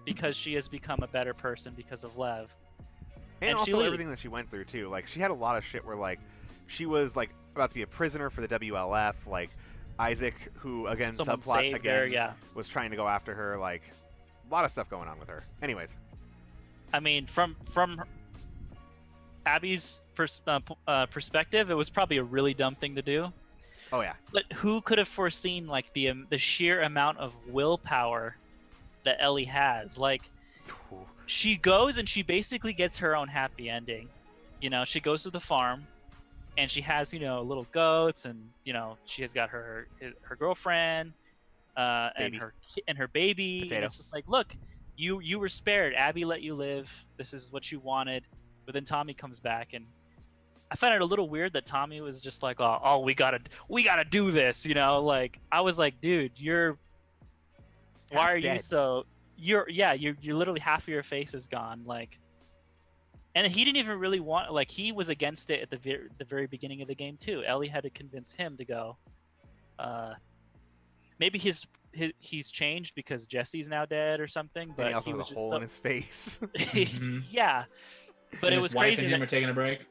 because she has become a better person because of Lev. And also everything that she went through too. Like she had a lot of shit where like she was like about to be a prisoner for the WLF. Like Isaac, who again subplot again was trying to go after her. Like a lot of stuff going on with her. Anyways, I mean, from Abby's perspective, it was probably a really dumb thing to do. Oh yeah. But who could have foreseen like the sheer amount of willpower that Ellie has? Like, she goes and she basically gets her own happy ending. She goes to the farm, and she has little goats, and she has got her girlfriend, and her baby. Potato. And it's just like, look, you were spared. Abby let you live. This is what you wanted. But then Tommy comes back, and I found it a little weird that Tommy was just like, oh, we gotta do this, Like I was like, dude, why are you so? You're literally half of your face is gone, like. And he didn't even really want, like, he was against it at the very beginning of the game too. Ellie had to convince him to go. Maybe he's changed because Jesse's now dead or something. But and he also has a hole in his face. Yeah, but it was wife crazy. And him are taking a break.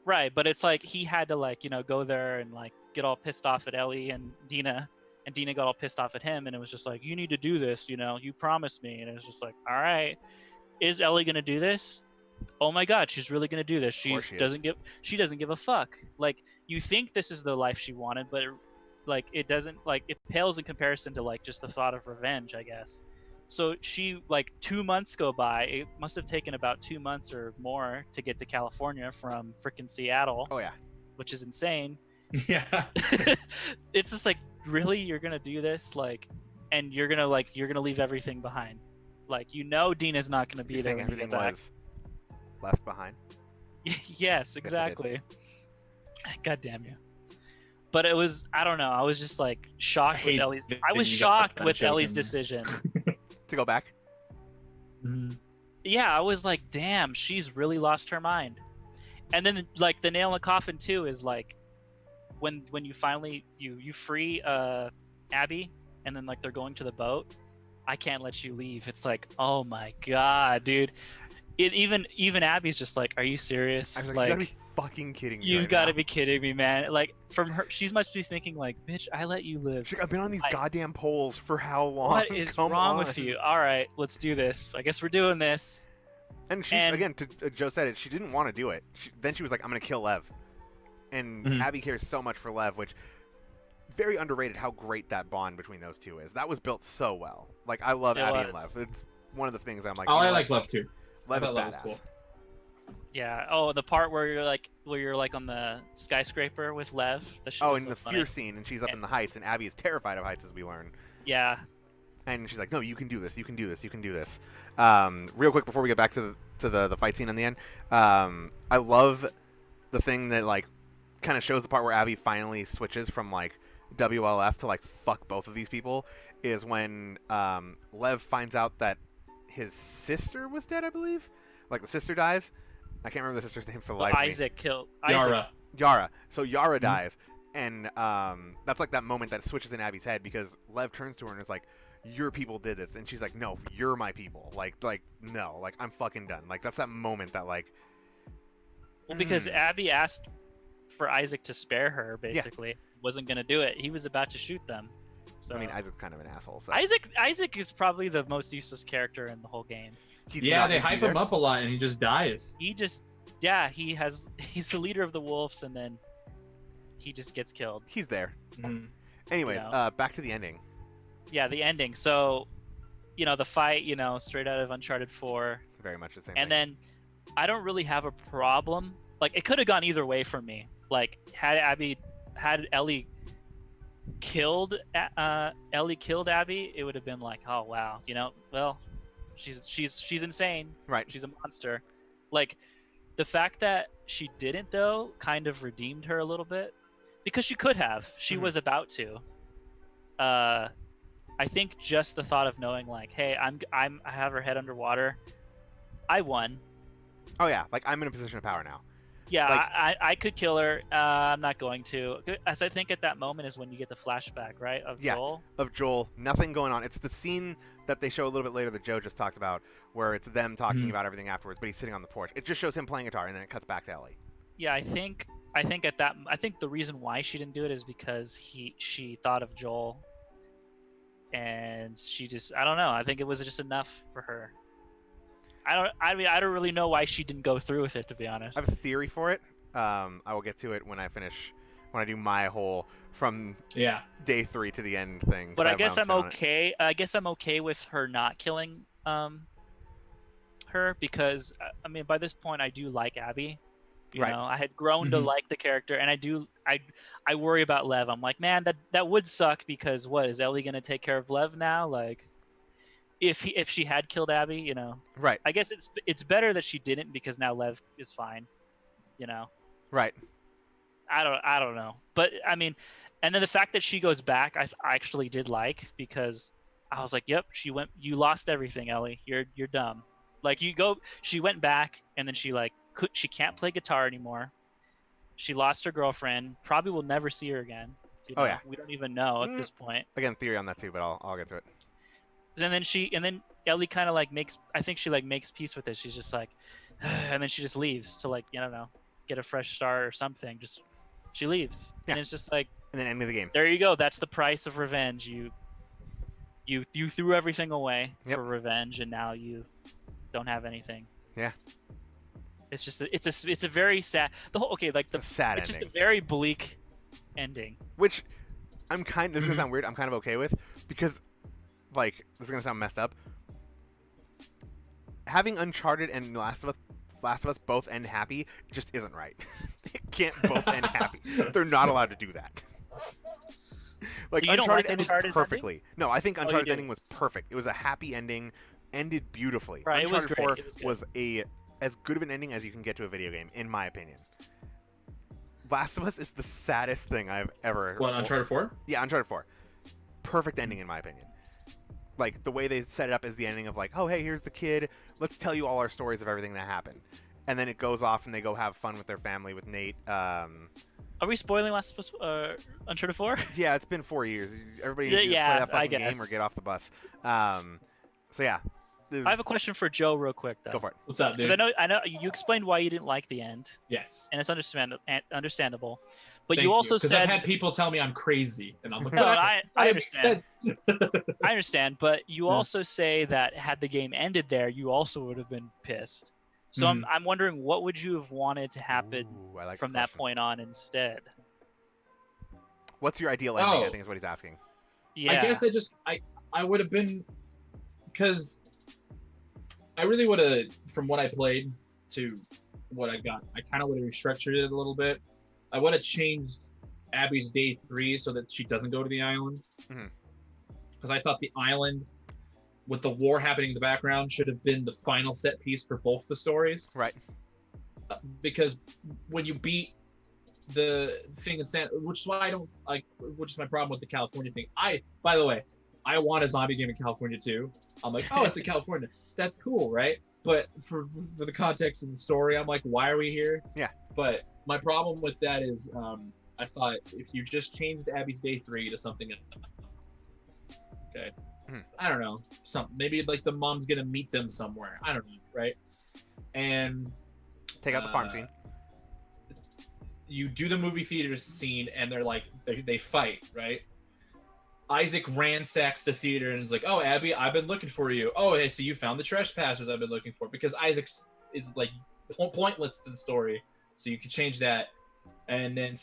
Right, but it's like he had to like go there and like get all pissed off at Ellie and Dina got all pissed off at him, and it was just like, you need to do this, you promised me, and it was just like, all right, is Ellie gonna do this? Oh my God, she's really gonna do this. She doesn't give a fuck. Like, you think this is the life she wanted, but it doesn't, like, it pales in comparison to like just the thought of revenge, I guess. So she, like, 2 months go by. It must have taken about 2 months or more to get to California from freaking Seattle. Oh yeah, which is insane. Yeah. It's just like, really, you're gonna do this, like, and you're gonna leave everything behind. Like, Dina's not gonna be there. Everything was left behind. Yes, exactly. God damn you. But it was, I don't know, I was just like shocked with Ellie's. I was shocked with Ellie's decision to go back. Yeah, I was like, damn, she's really lost her mind. And then like the nail in the coffin too is like when you finally you free Abby, and then like they're going to the boat. I can't let you leave. It's like, oh my God, dude. Even Abby's just like, are you serious? I was like, you gotta be fucking kidding me. You've got to be kidding me, man. Like, from her, she must be thinking like, bitch, I let you live. I've been on these goddamn poles for how long? What is wrong with you? All right, let's do this. I guess we're doing this. And she, again, Joe said it, she didn't want to do it. Then she was like, I'm going to kill Lev. And Abby cares so much for Lev, which, very underrated how great that bond between those two is. That was built so well. Like, I love Abby and Lev. It's one of the things I'm like, I like Lev too. Lev is badass. Cool. Yeah. Oh, the part where you're like on the skyscraper with Lev. In the fear scene, and she's up in the heights, and Abby is terrified of heights, as we learn. Yeah. And she's like, no, you can do this. You can do this. You can do this. Real quick before we get back to the fight scene in the end, I love the thing that like kind of shows the part where Abby finally switches from like WLF to like fuck both of these people is when Lev finds out that his sister was dead, I believe. Like the sister dies. I can't remember the sister's name for the life of me. Isaac killed Yara. So Yara dies, and that's like that moment that switches in Abby's head because Lev turns to her and is like, your people did this, and she's like, no, you're my people. Like no, like I'm fucking done. Like that's that moment that like Well, because Abby asked for Isaac to spare her, basically. Wasn't going to do it. He was about to shoot them. So I mean, Isaac's kind of an asshole. So. Isaac is probably the most useless character in the whole game. Yeah, they hype him up a lot, and he just dies. He's the leader of the wolves, and then he just gets killed. He's there. Mm-hmm. Anyways, back to the ending. Yeah, the ending. So, the fight, straight out of Uncharted 4. Very much the same And thing. then I don't really have a problem. Like, it could have gone either way for me. Like, had Ellie killed Abby, it would have been like, oh wow, well, she's insane. Right. She's a monster. Like, the fact that she didn't though kind of redeemed her a little bit, because she could have. She was about to. I think just the thought of knowing, like, hey, I have her head underwater. I won. Oh yeah, like I'm in a position of power now. Yeah, Like, I could kill her. I'm not going to. As I think at that moment is when you get the flashback, right, of Joel. Of Joel, nothing going on. It's the scene that they show a little bit later that Joe just talked about, where it's them talking about everything afterwards, but he's sitting on the porch. It just shows him playing guitar, and then it cuts back to Ellie. Yeah, I think the reason why she didn't do it is because she thought of Joel, and she just, I don't know. I think it was just enough for her. I don't really know why she didn't go through with it, to be honest. I have a theory for it. I will get to it when I do my whole from day 3 to the end thing. But I guess I'm okay. I guess I'm okay with her not killing her, because I mean, by this point I do like Abby. You know, I had grown to like the character, and I worry about Lev. I'm like, man, that would suck, because what is Ellie gonna take care of Lev now? Like, if she had killed Abby, Right. I guess it's better that she didn't, because now Lev is fine. Right. I don't know, but I mean, and then the fact that she goes back, I actually did like, because I was like, yep, you lost everything, Ellie. You're dumb. Like, she went back, and then she can't play guitar anymore. She lost her girlfriend. Probably will never see her again. Oh yeah. We don't even know at this point. Again, theory on that too, but I'll get to it. And then Ellie kind of makes peace with it. She's just like, and then she just leaves to, like, I don't know, get a fresh start or something. Just, she leaves. Yeah. And it's just like, and then end of the game. There you go. That's the price of revenge. You threw everything away for revenge, and now you don't have anything. Yeah. It's just it's a very sad, sad it's ending. just a very bleak ending. Which this is gonna sound weird. I'm kind of okay with, because, like, this is gonna sound messed up. Having Uncharted and Last of Us both end happy just isn't right. It can't both end happy. They're not allowed to do that. Like, so you don't like ended Uncharted's perfectly. Ending? No, I think Uncharted's do. ending was perfect. It was a happy ending, ended beautifully. Right, Uncharted it was great. 4 was as good of an ending as you can get to a video game, in my opinion. Last of Us is the saddest thing I've ever. What, Uncharted 4? Yeah, Uncharted 4. Perfect ending, in my opinion. Like, the way they set it up as the ending of, like, oh, hey, here's the kid. Let's tell you all our stories of everything that happened. And then it goes off and they go have fun with their family with Nate. Are we spoiling Last of Us, Uncharted 4? Yeah, it's been 4 years. Everybody needs to play that fucking game or get off the bus. So yeah. I have a question for Joe real quick, though. Go for it. What's up, dude? Because I know you explained why you didn't like the end. Yes. And it's understandable. But Thank you also because said I've had people tell me I'm crazy, and I'm like, no, I that understand. makes sense. I understand, but you also say that had the game ended there, you also would have been pissed. So I'm wondering, what would you have wanted to happen from that point on instead? What's your ideal ending? I think is what he's asking. Yeah. I guess I would have been, because I really would have, from what I played to what I got, I kind of would have restructured it a little bit. I would have changed Abby's day 3 so that she doesn't go to the island. Because I thought the island, with the war happening in the background, should have been the final set piece for both the stories. Right. Because when you beat the thing in which is why I don't like, which is my problem with the California thing. By the way, I want a zombie game in California too. I'm like, oh, it's in California. That's cool, right? But for the context of the story, I'm like, why are we here? Yeah. But my problem with that is, I thought if you just changed Abby's day 3 to something else, okay, I don't know, maybe like the mom's gonna meet them somewhere. I don't know, right? And take out the farm scene. you do the movie theater scene, and they're like they fight, right? Isaac ransacks the theater and is like, "Oh, Abby, I've been looking for you. Oh, hey, so you found the trespassers I've been looking for." Because Isaac is like pointless to the story, so you could change that. And then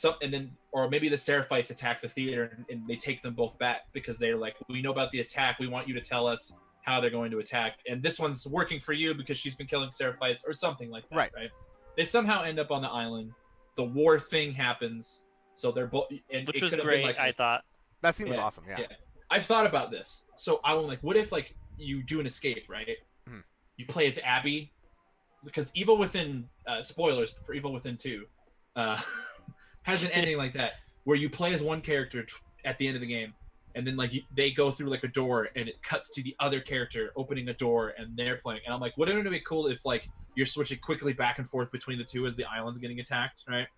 or maybe the Seraphites attack the theater and they take them both back because they're like, "We know about the attack. We want you to tell us how they're going to attack. And this one's working for you because she's been killing Seraphites," or something like that. Right? They somehow end up on the island. The war thing happens, so they're both. Which was great, I thought. That scene was awesome. Yeah. I've thought about this. So I was like, what if like you do an escape, right? You play as Abby, because Evil Within, spoilers for Evil Within 2, has an ending like that where you play as one character at the end of the game, and then like they go through like a door and it cuts to the other character opening a door and they're playing. And I'm like, wouldn't it be cool if like you're switching quickly back and forth between the two as the island's getting attacked, right?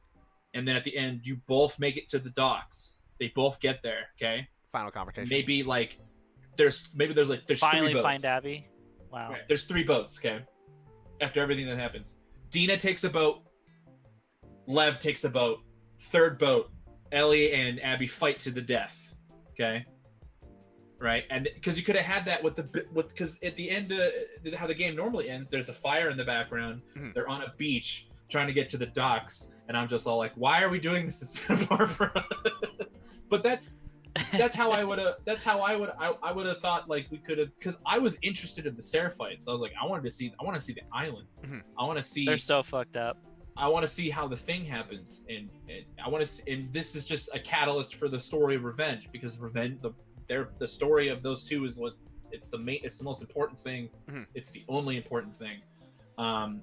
And then at the end you both make it to the docks. They both get there, okay? Final confrontation. Maybe there's finally 3 boats. Find Abby. Wow. Right. There's 3 boats, okay? After everything that happens, Dina takes a boat. Lev takes a boat. 3rd boat, Ellie and Abby fight to the death, okay? Right? And because you could have had that because at the end how the game normally ends, there's a fire in the background. They're on a beach trying to get to the docks, and I'm just all like, why are we doing this in Santa Barbara? But that's how I would have thought like we could have, because I was interested in the Seraphites. I was like, I want to see the island. I want to see. They're so fucked up. I want to see how the thing happens, and I want to. And this is just a catalyst for the story of revenge, because the story of those two is what it's the most important thing. It's the only important thing. And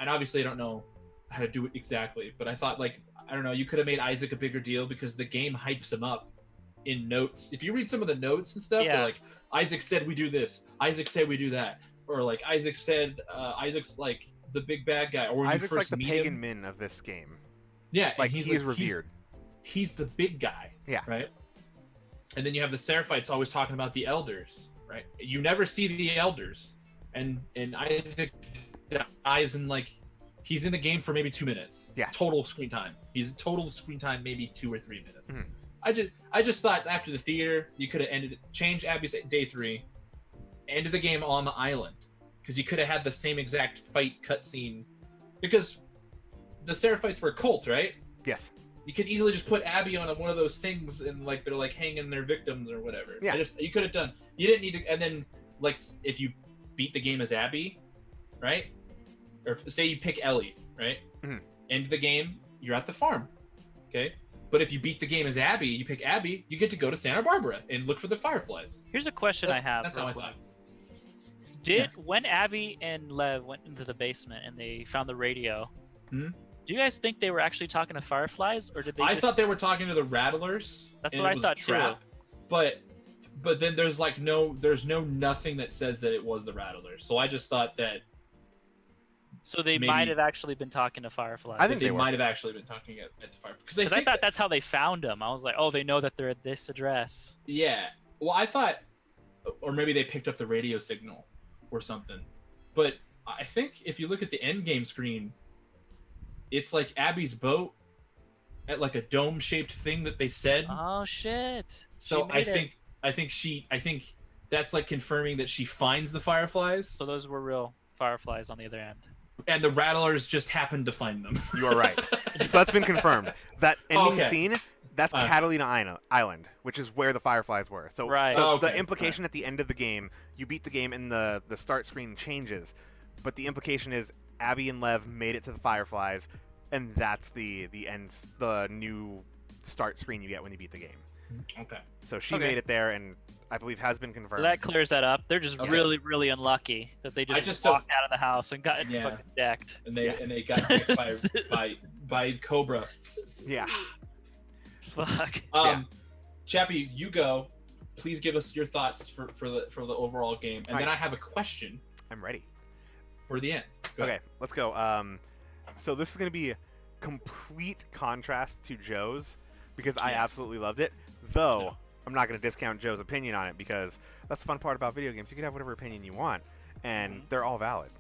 obviously I don't know how to do it exactly, but I thought like, I don't know, you could have made Isaac a bigger deal because the game hypes him up in notes. If you read some of the notes and stuff, they're like, Isaac said we do this, Isaac said we do that, or like Isaac said Isaac's like the big bad guy, or when Isaac's you first like the meet pagan him, min of this game. Yeah, like he's revered. He's the big guy. Yeah. Right. And then you have the Seraphites always talking about the elders, right? You never see the elders, and Isaac dies in like, he's in the game for maybe 2 minutes. Yeah. Total screen time. He's total screen time maybe 2 or 3 minutes. I just thought after the theater you could have changed Abby's day 3, ended the game on the island, because you could have had the same exact fight cutscene, because the Seraphites were a cult, right? Yes. You could easily just put Abby on one of those things and like they're like hanging their victims or whatever. Yeah. You could have done. You didn't need to. And then like if you beat the game as Abby, right? Or say you pick Ellie, right? End the game, you're at the farm, okay? But if you beat the game as Abby, you pick Abby, you get to go to Santa Barbara and look for the fireflies. Here's a question I have. That's how I thought. When Abby and Lev went into the basement and they found the radio, do you guys think they were actually talking to fireflies, or did they? I thought they were talking to the rattlers. That's what I thought too. But then there's nothing that says that it was the rattlers. So I just thought that. So they might have actually been talking to fireflies. I think they might have actually been talking at the fireflies. Because I thought that's how they found them. I was like, oh, they know that they're at this address. Yeah. Well, I thought, or maybe they picked up the radio signal or something. But I think if you look at the end game screen, it's like Abby's boat at like a dome-shaped thing that they said. Oh shit! So I think that's like confirming that she finds the fireflies. So those were real fireflies on the other end. And the rattlers just happened to find them. You are right. So that's been confirmed. That ending scene, that's Catalina Island, which is where the fireflies were. So the implication at the end of the game, you beat the game and the start screen changes, but the implication is Abby and Lev made it to the fireflies, and that's the new start screen you get when you beat the game. Okay. So she made it there, and I believe has been confirmed. So that clears that up. They're just really, really unlucky that they just walked out of the house and got fucking decked. And they got decked by Cobra. Yeah. Fuck. Chappy, you go. Please give us your thoughts for the overall game, and then I have a question. I'm ready. For the end. Okay, let's go. So this is going to be a complete contrast to Joe's, because I absolutely loved it. Though, I'm not going to discount Joe's opinion on it, because that's the fun part about video games. You can have whatever opinion you want, and they're all valid.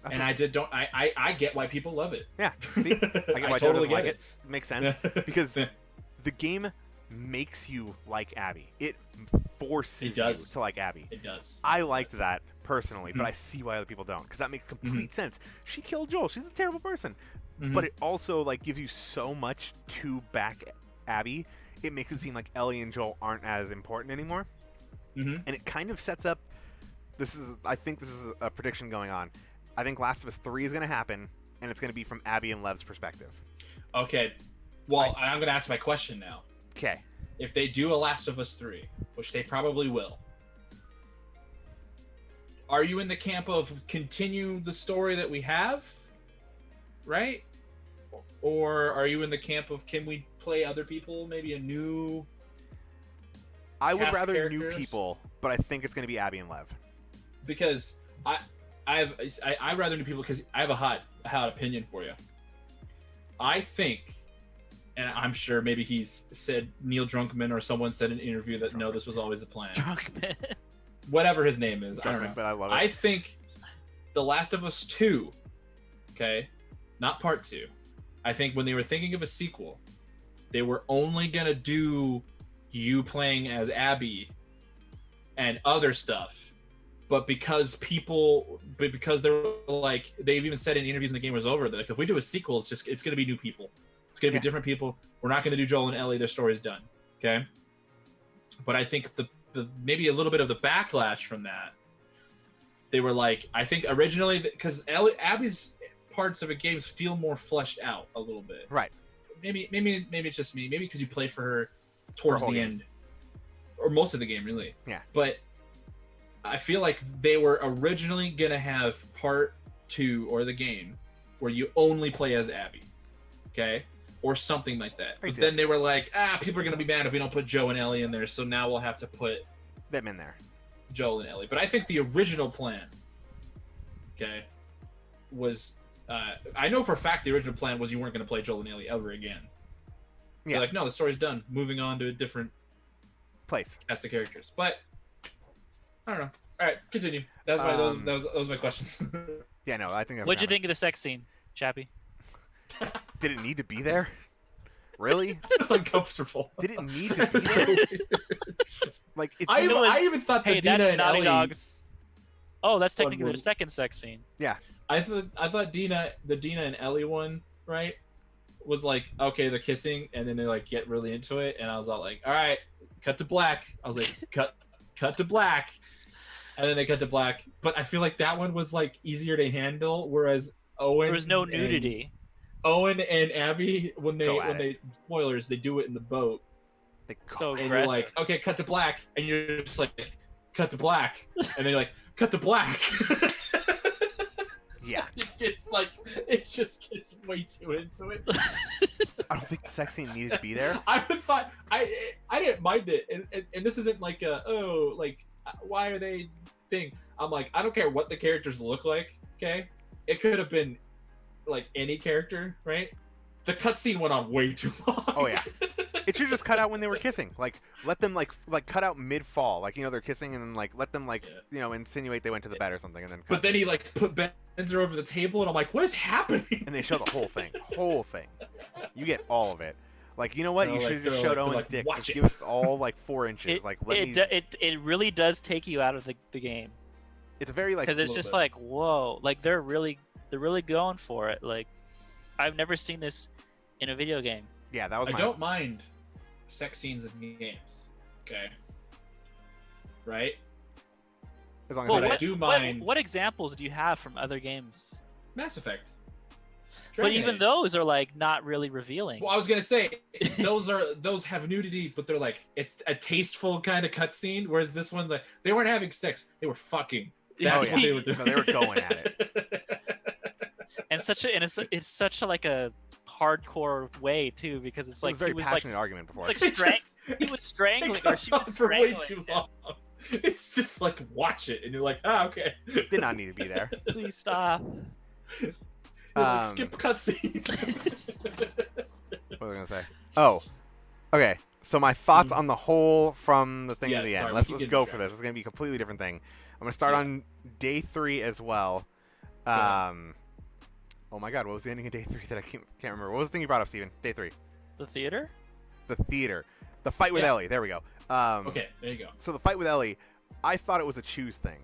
That's And what- I get why people love it. Yeah, see? I get why totally Joe doesn't like get it. Makes sense. Because the game makes you like Abby. It forces It you does. to like Abby. It does. I liked that personally, but Mhm. I see why other people don't, because that makes complete sense. She killed Joel. She's a terrible person. Mhm. But it also like gives you so much to back Abby. It makes it seem like Ellie and Joel aren't as important anymore. Mhm. And it kind of sets up I think this is a prediction going on. I think Last of Us 3 is going to happen, and it's going to be from Abby and Lev's perspective. Okay. Well, I'm going to ask my question now. Okay. If they do a Last of Us 3, which they probably will, are you in the camp of continue the story that we have? Right? Or are you in the camp of can we play other people? Maybe a new... I would Cast rather new characters? people, but I think it's going to be Abby and Lev. Because I'd rather new people because I have a hot opinion for you. I think, and I'm sure maybe he's said, Neil Drunkman or someone said in an interview that no, this was always the plan. Drunkman. Whatever his name is, I don't know. But I love it. I think The Last of Us 2, okay, not part 2. I think when they were thinking of a sequel, they were only going to do you playing as Abby and other stuff. But because they're like, they've even said in interviews when the game was over that like, if we do a sequel, it's going to be new people. It's going to be different people. We're not going to do Joel and Ellie. Their story's done. Okay. But I think the maybe a little bit of the backlash from that, they were like, I think originally, because Abby's parts of a game feel more fleshed out a little bit. Right. Maybe it's just me. Maybe because you play for her towards whole the game. end, or most of the game, really. Yeah. But I feel like they were originally gonna have part 2 or the game where you only play as Abby, okay, or something like that. But then they were like, people are gonna be mad if we don't put Joe and Ellie in there, so now we'll have to put them in there. Joel and Ellie. But I think the original plan, okay, was I know for a fact the original plan was you weren't gonna play Joel and Ellie ever again. Yeah. They're like, no, the story's done. Moving on to a different Place. cast of characters. But I don't know. All right, continue. That was my questions. Yeah, no, I think that's What'd you kinda- think of the sex scene, Chappy? Did it need to be there? Really? It's uncomfortable. Did it need to be It's so there? weird. Like, it I know, it's- even thought Hey, that Dina that's and Naughty Ellie. Dog's. Oh, that's technically One the was- second sex scene. I thought the Dina and Ellie one, right, was like, okay, they're kissing, and then they like get really into it, and I was all like, all right, cut to black. I was like, cut to black, and then they cut to black. But I feel like that one was like easier to handle, whereas Owen. There was no nudity. Owen and Abby, when Go at they spoilers, they do it in the boat, they So and aggressive. you're like, okay, cut to black, and you're just like, cut to black, and then you're like, cut to black. Yeah. It just gets way too into it. I don't think the sex scene needed to be there. I would thought I didn't mind it, and this isn't like why are they thing? I'm like, I don't care what the characters look like. Okay, it could have been like any character, right? The cutscene went on way too long. Oh yeah. It should just cut out when they were kissing. Like let them like cut out mid fall. Like they're kissing and then like let them insinuate they went to the bed or something and then cut. But then he like put Benzer over the table and I'm like, what is happening? And they show the whole thing. You get all of it. Like, you know what? They're You like- should have just they're showed like- Owen's like, dick. watch Just it. give us all like 4 inches. It, Like let me. it really does take you out of the game It's a very like. because it's little just bit. like whoa, like they're really going for it. Like I've never seen this in a video game. Yeah, that was I my. don't mind sex scenes in games. Okay. Right? As long as Well, But I I do mind what examples do you have from other games? Mass Effect. But Dragon even Age. those are like not really revealing. Well, I was gonna say those have nudity, but they're like it's a tasteful kind of cutscene. Whereas this one, like they weren't having sex; they were fucking. That's yeah. what they were doing. No, they were going at it. And it's such a like a hardcore way too because it's It was like a very he was passionate like argument before. like It strang- just- he was strangling it or goes she was on for way strangling too him. long. It's just like watch it, and you're like, okay. Did not need to be there. Please stop. You're like, Um, skip cutscene. What was I gonna say? Oh, okay. So my thoughts on the whole from the thing to Yeah, the end. sorry, we Let's keep let's getting go for distracted. this. It's gonna be a completely different thing. I'm gonna start Yeah. on day 3 as well. Oh my God, what was the ending of day 3 that I can't remember? What was the thing you brought up, Steven? Day 3. The theater? The theater. The fight with Ellie. There we go. Okay, there you go. So the fight with Ellie, I thought it was a choose thing.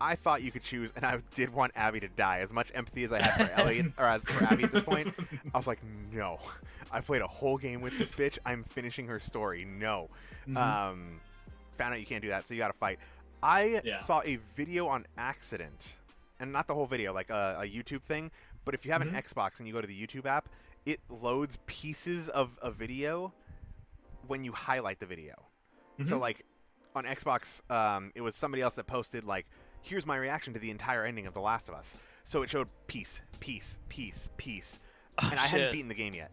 I thought you could choose, and I did want Abby to die. As much empathy as I had for Ellie, or as for Abby at this point, I was like, no. I played a whole game with this bitch. I'm finishing her story. No. Found out you can't do that, so you got to fight. I saw a video on accident, and not the whole video, like a YouTube thing. But if you have an Xbox and you go to the YouTube app, it loads pieces of a video when you highlight the video. So like on Xbox, it was somebody else that posted like, here's my reaction to the entire ending of The Last of Us. So it showed piece, and I hadn't beaten the game yet.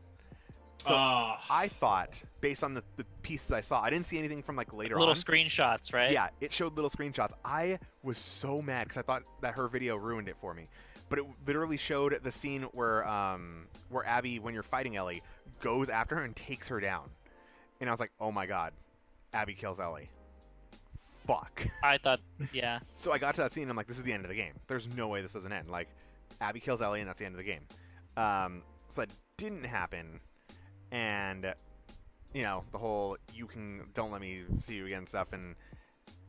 So I thought, based on the pieces I saw, I didn't see anything from like later on. Little screenshots, right? Yeah, it showed little screenshots. I was so mad because I thought that her video ruined it for me. But it literally showed the scene where Abby, when you're fighting Ellie, goes after her and takes her down. And I was like, oh my God, Abby kills Ellie. Fuck. I thought, yeah. So I got to that scene and I'm like, this is the end of the game. There's no way this doesn't end. Like, Abby kills Ellie and that's the end of the game. So that didn't happen. And, you know, the whole don't let me see you again stuff and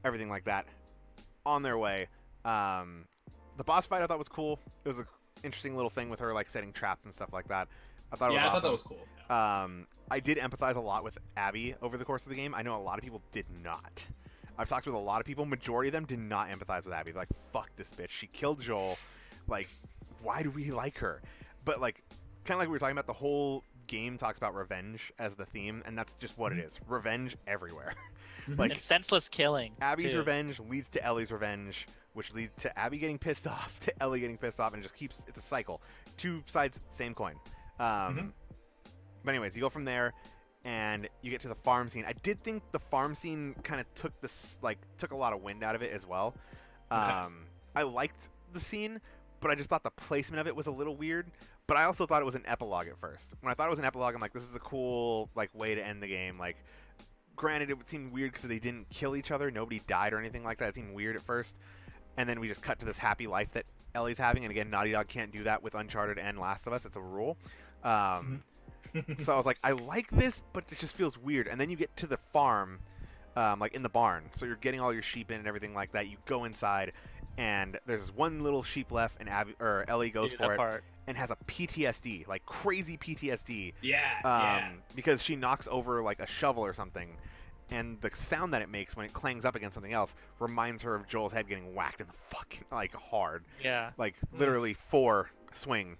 everything like that on their way. The boss fight I thought was cool. It was an interesting little thing with her like setting traps and stuff like that. I thought it was awesome. I thought that was cool. Yeah. I did empathize a lot with Abby over the course of the game. I know a lot of people did not. I've talked with a lot of people. Majority of them did not empathize with Abby. They're like, fuck this bitch. She killed Joel. Like, why do we like her? But like, kind of like we were talking about, the whole game talks about revenge as the theme, and that's just what it is. Revenge everywhere. Like, and senseless killing. Abby's revenge leads to Ellie's revenge, which leads to Abby getting pissed off, to Ellie getting pissed off, and it just keeps, it's a cycle. Two sides, same coin. But anyways, you go from there, and you get to the farm scene. I did think the farm scene kind of took a lot of wind out of it as well. I liked the scene, but I just thought the placement of it was a little weird. But I also thought it was an epilogue at first. When I thought it was an epilogue, I'm like, this is a cool like way to end the game. Like, granted, it seemed weird because they didn't kill each other. Nobody died or anything like that. It seemed weird at first. And then we just cut to this happy life that Ellie's having. And again, Naughty Dog can't do that with Uncharted and Last of Us. It's a rule. So I was like, I like this, but it just feels weird. And then you get to the farm, like in the barn. So you're getting all your sheep in and everything like that. You go inside, and there's this one little sheep left, and Ellie goes for it and has a PTSD, like crazy PTSD. Because she knocks over like a shovel or something. And the sound that it makes when it clangs up against something else reminds her of Joel's head getting whacked in the fucking, like, hard. Yeah. Like, literally 4 swing.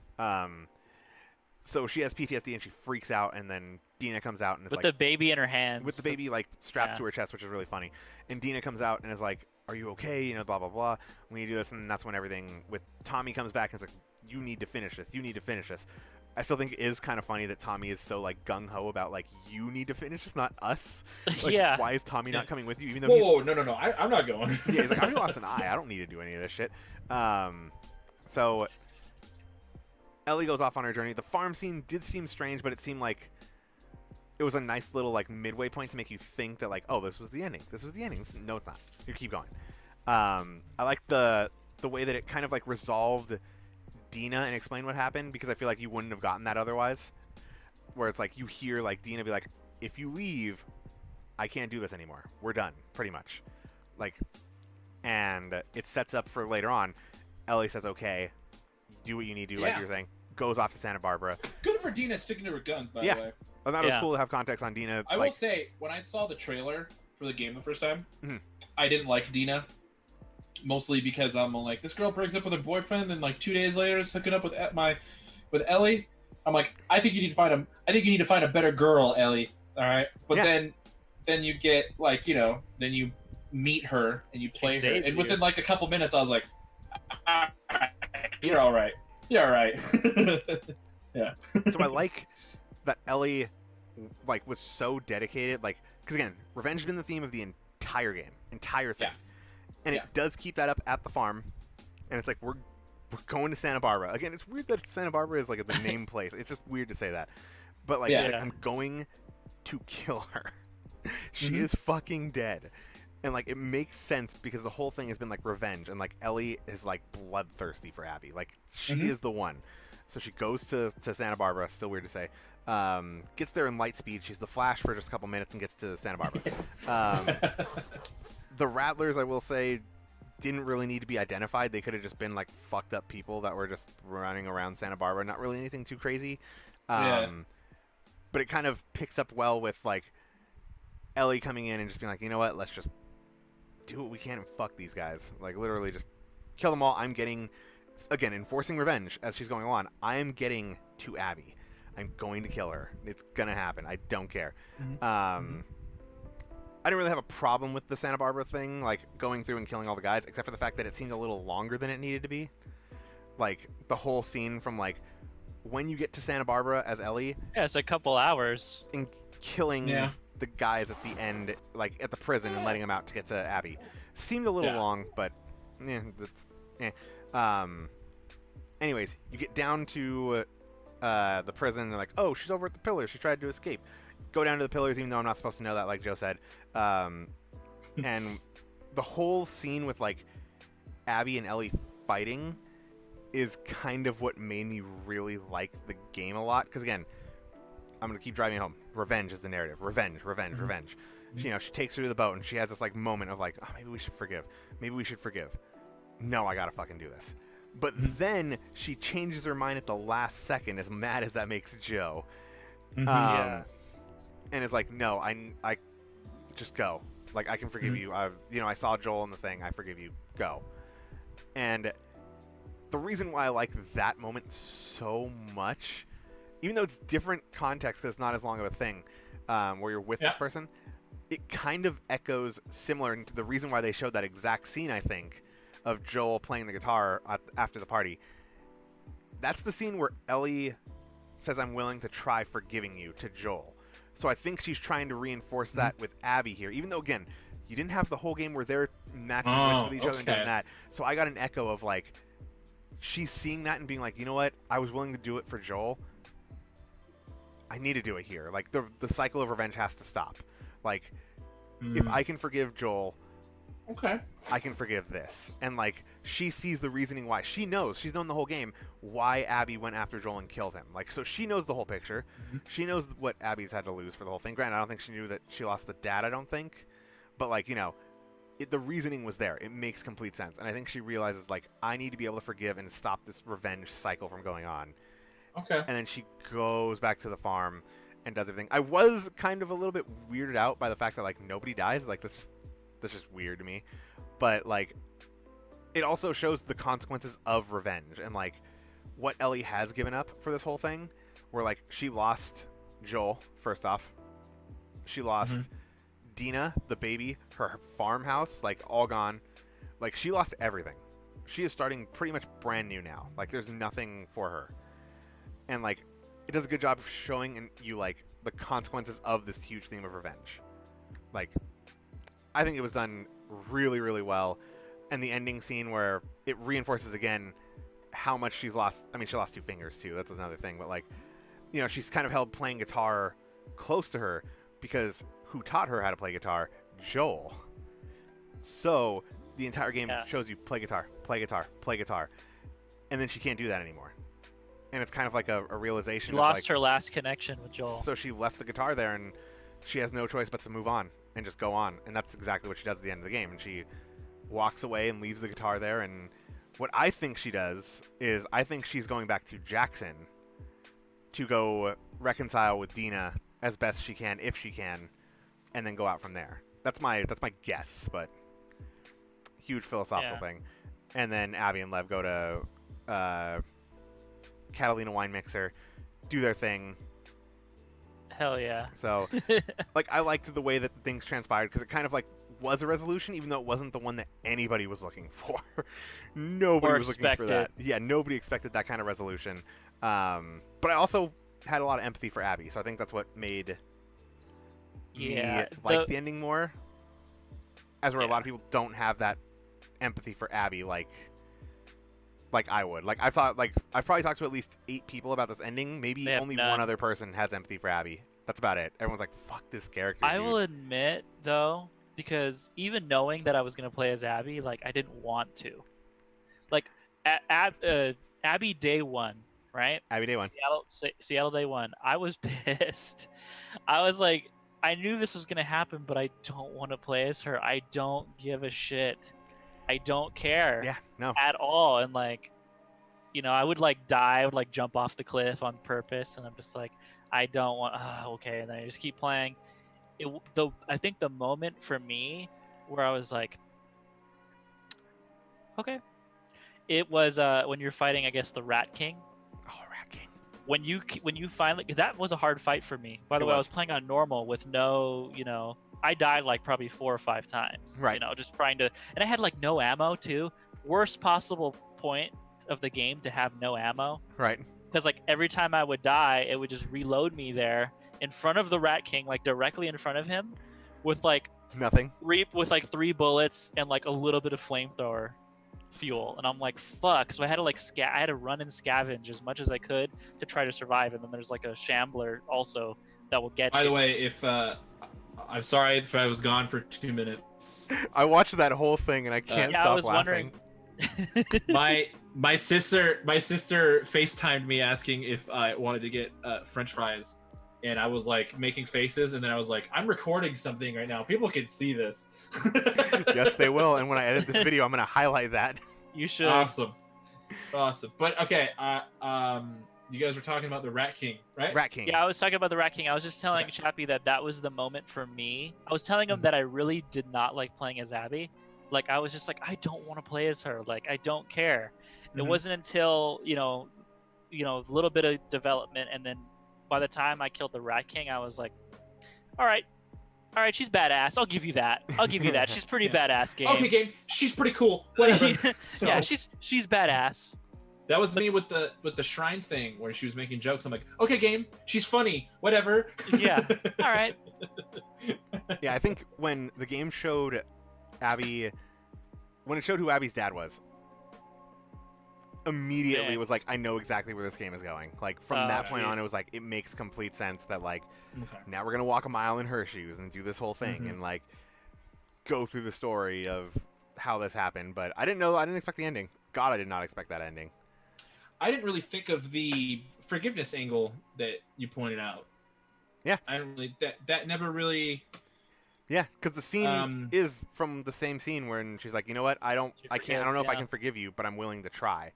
So she has PTSD and she freaks out, and then Dina comes out and is with like... the baby in her hands. With the baby, like, strapped to her chest, which is really funny. And Dina comes out and is like, are you okay? You know, blah, blah, blah. We need to do this, and that's when everything with Tommy comes back and is like, you need to finish this. You need to finish this. I still think it is kind of funny that Tommy is so like gung-ho about like, you need to finish this, not us. Like, why is Tommy not coming with you? Even though no, I'm not going. Yeah, he's like, I'm lost an eye. I don't need to do any of this shit. So Ellie goes off on her journey. The farm scene did seem strange, but it seemed like it was a nice little like midway point to make you think that like, oh, this was the ending. This was the ending. No, it's not. You keep going. I like the way that it kind of like resolved Dina and explain what happened, because I feel like you wouldn't have gotten that otherwise, where it's like you hear like Dina be like, if you leave, I can't do this anymore, we're done, pretty much, like, and it sets up for later on. Ellie says, okay, do what you need to do, like you're saying, goes off to Santa Barbara. Good for Dina sticking to her guns, by the way. I thought it was cool to have context on Dina. I will say, when I saw the trailer for the game the first time, I didn't like Dina. Mostly because I'm like, this girl breaks up with her boyfriend, and like 2 days later is hooking up with Ellie. I'm like, I think you need to find a better girl, Ellie. All right, but then you get like, you know, then you meet her and you play her, and within like a couple minutes, I was like, you're all right. You're all right. Yeah. So I like that Ellie like was so dedicated, like, because again, revenge has been the theme of the entire game, entire thing. And it does keep that up at the farm, and it's like we're going to Santa Barbara again. It's weird that Santa Barbara is like the name place. It's just weird to say that, but like, I'm going to kill her. She is fucking dead, And like it makes sense because the whole thing has been like revenge, and like Ellie is like bloodthirsty for Abby. Like she is the one. So she goes to Santa Barbara. Still weird to say. Gets there in light speed. She's the Flash for just a couple minutes and gets to Santa Barbara. The Rattlers, I will say, didn't really need to be identified. They could have just been like fucked up people that were just running around Santa Barbara. Not really anything too crazy. But it kind of picks up well with like Ellie coming in and just being like, you know what, let's just do what we can and fuck these guys. Like literally just kill them all. I'm getting, again, enforcing revenge as she's going on. I am getting to Abby. I'm going to kill her. It's gonna happen. I don't care. I didn't really have a problem with the Santa Barbara thing, like going through and killing all the guys, except for the fact that it seemed a little longer than it needed to be. Like the whole scene from like when you get to Santa Barbara as Ellie. Yeah, it's a couple hours. And killing the guys at the end, like at the prison, and letting them out to get to Abby. Seemed a little long, but anyways, you get down to the prison, and they're like, oh, she's over at the pillars. She tried to escape. Go down to the pillars, even though I'm not supposed to know that, like Joe said. And the whole scene with like Abby and Ellie fighting is kind of what made me really like the game a lot. Because again, I'm gonna keep driving home. Revenge is the narrative. Revenge, revenge, revenge. She, you know, she takes her to the boat, and she has this like moment of like, oh, maybe we should forgive. Maybe we should forgive. No, I gotta fucking do this. But then she changes her mind at the last second, as mad as that makes Joe. And it's like, no, I just go. Like, I can forgive you. I saw Joel in the thing. I forgive you. Go. And the reason why I like that moment so much, even though it's different context because it's not as long of a thing where you're with this person, it kind of echoes similar to the reason why they showed that exact scene, I think, of Joel playing the guitar after the party. That's the scene where Ellie says, I'm willing to try forgiving you to Joel. So I think she's trying to reinforce that with Abby here, even though, again, you didn't have the whole game where they're matching wits with each other and doing that. So I got an echo of, like, she's seeing that and being like, you know what? I was willing to do it for Joel. I need to do it here. Like, the cycle of revenge has to stop. Like, if I can forgive Joel, I can forgive this. And, like, she sees the reasoning why. She knows, she's known the whole game, why Abby went after Joel and killed him. Like, so she knows the whole picture. She knows what Abby's had to lose for the whole thing. Granted, I don't think she knew that she lost the dad, I don't think. But, like, you know, the reasoning was there. It makes complete sense. And I think she realizes, like, I need to be able to forgive and stop this revenge cycle from going on. And then she goes back to the farm and does everything. I was kind of a little bit weirded out by the fact that, like, nobody dies. Like, that's just weird to me. But, like, it also shows the consequences of revenge and, like, what Ellie has given up for this whole thing. Where, like, she lost Joel, first off. She lost Dina, the baby, her farmhouse, like, all gone. Like, she lost everything. She is starting pretty much brand new now. Like, there's nothing for her. And, like, it does a good job of showing you, like, the consequences of this huge theme of revenge. Like, I think it was done really, really well. And the ending scene where it reinforces again how much she's lost. I mean, she lost 2 fingers, too. That's another thing. But, like, you know, she's kind of held playing guitar close to her because who taught her how to play guitar? Joel. So the entire game shows you play guitar, play guitar, play guitar. And then she can't do that anymore. And it's kind of like a realization. She lost like, her last connection with Joel. So she left the guitar there, and she has no choice but to move on and just go on. And that's exactly what she does at the end of the game. And she walks away and leaves the guitar there. And what I think she does is I think she's going back to Jackson to go reconcile with Dina as best she can, if she can, and then go out from there. That's my guess, but huge philosophical thing. And then Abby and Lev go to Catalina Wine Mixer, do their thing. Hell yeah. So, like, I liked the way that things transpired because it kind of, like, was a resolution, even though it wasn't the one that anybody was looking for. Nobody was looking for that. Yeah, nobody expected that kind of resolution. But I also had a lot of empathy for Abby, so I think that's what made me like the ending more. As where a lot of people don't have that empathy for Abby like I would. Like, I've probably talked to at least 8 people about this ending. Maybe only one other person has empathy for Abby. That's about it. Everyone's like, fuck this character, I will admit, though, because even knowing that I was gonna play as Abby, like I didn't want to. Like Abby day one, right? Abby day one. Seattle day one. I was pissed. I was like, I knew this was gonna happen, but I don't want to play as her. I don't give a shit. I don't care. Yeah, no. At all. And like, you know, I would like die. I would like jump off the cliff on purpose, and I'm just like, I don't want. Okay, and then I just keep playing. I think the moment for me where I was like, okay, it was when you're fighting, I guess, the Rat King. Oh, Rat King. When you finally, that was a hard fight for me. By the way, I was playing on normal with no, you know, I died like probably 4 or 5 times. Right. You know, just trying to, and I had like no ammo too. Worst possible point of the game to have no ammo. Right. Because like every time I would die, it would just reload me there in front of the Rat King, like directly in front of him, with like nothing. With like 3 bullets and like a little bit of flamethrower fuel, and I'm like, fuck. So I had to like I had to run and scavenge as much as I could to try to survive. And then there's like a shambler also that will get you. By the way, if I'm sorry if I was gone for 2 minutes. I watched that whole thing and I can't yeah, stop I was laughing. wondering. my sister FaceTimed me asking if I wanted to get French fries, and I was like making faces, and then I was like, I'm recording something right now. People can see this. Yes, they will. And when I edit this video, I'm gonna highlight that. You should. Awesome. But okay, you guys were talking about the Rat King, right? Rat King. Yeah, I was talking about the Rat King. I was just telling Chappy that was the moment for me. I was telling him that I really did not like playing as Abby. Like, I was just like, I don't want to play as her. Like, I don't care. It wasn't until, you know, a little bit of development, and then by the time I killed the Rat King, I was like, all right, she's badass. I'll give you that. She's pretty badass, game. Okay, game. She's pretty cool. Whatever. Yeah, she's badass. That was me with the shrine thing where she was making jokes. I'm like, okay, game. She's funny. Whatever. Yeah. All right. Yeah, I think when the game showed Abby, when it showed who Abby's dad was, immediately was like, I know exactly where this game is going. Like, from that point on, it was like, it makes complete sense that like, now we're gonna walk a mile in her shoes and do this whole thing and like go through the story of how this happened. But I didn't expect the ending. God, I did not expect that ending. I didn't really think of the forgiveness angle that you pointed out. Yeah. I didn't really that never really. Yeah, because the scene is from the same scene when she's like, you know what, I don't know if I can forgive you, but I'm willing to try.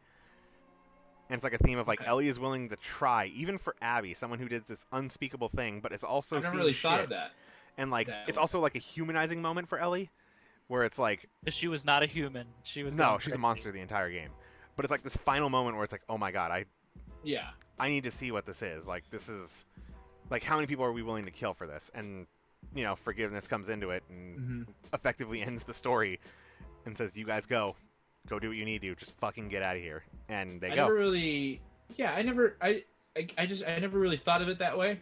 And it's like a theme of like Ellie is willing to try, even for Abby, someone who did this unspeakable thing, but it's also I've never really thought of that. And like it's also like a humanizing moment for Ellie, where it's like she was not a human. She's a monster the entire game. But it's like this final moment where it's like, oh my god, I need to see what this is. Like, this is like, how many people are we willing to kill for this? And you know, forgiveness comes into it and effectively ends the story and says, you guys go do what you need to, just fucking get out of here. And they go. Never really, I never really thought of it that way,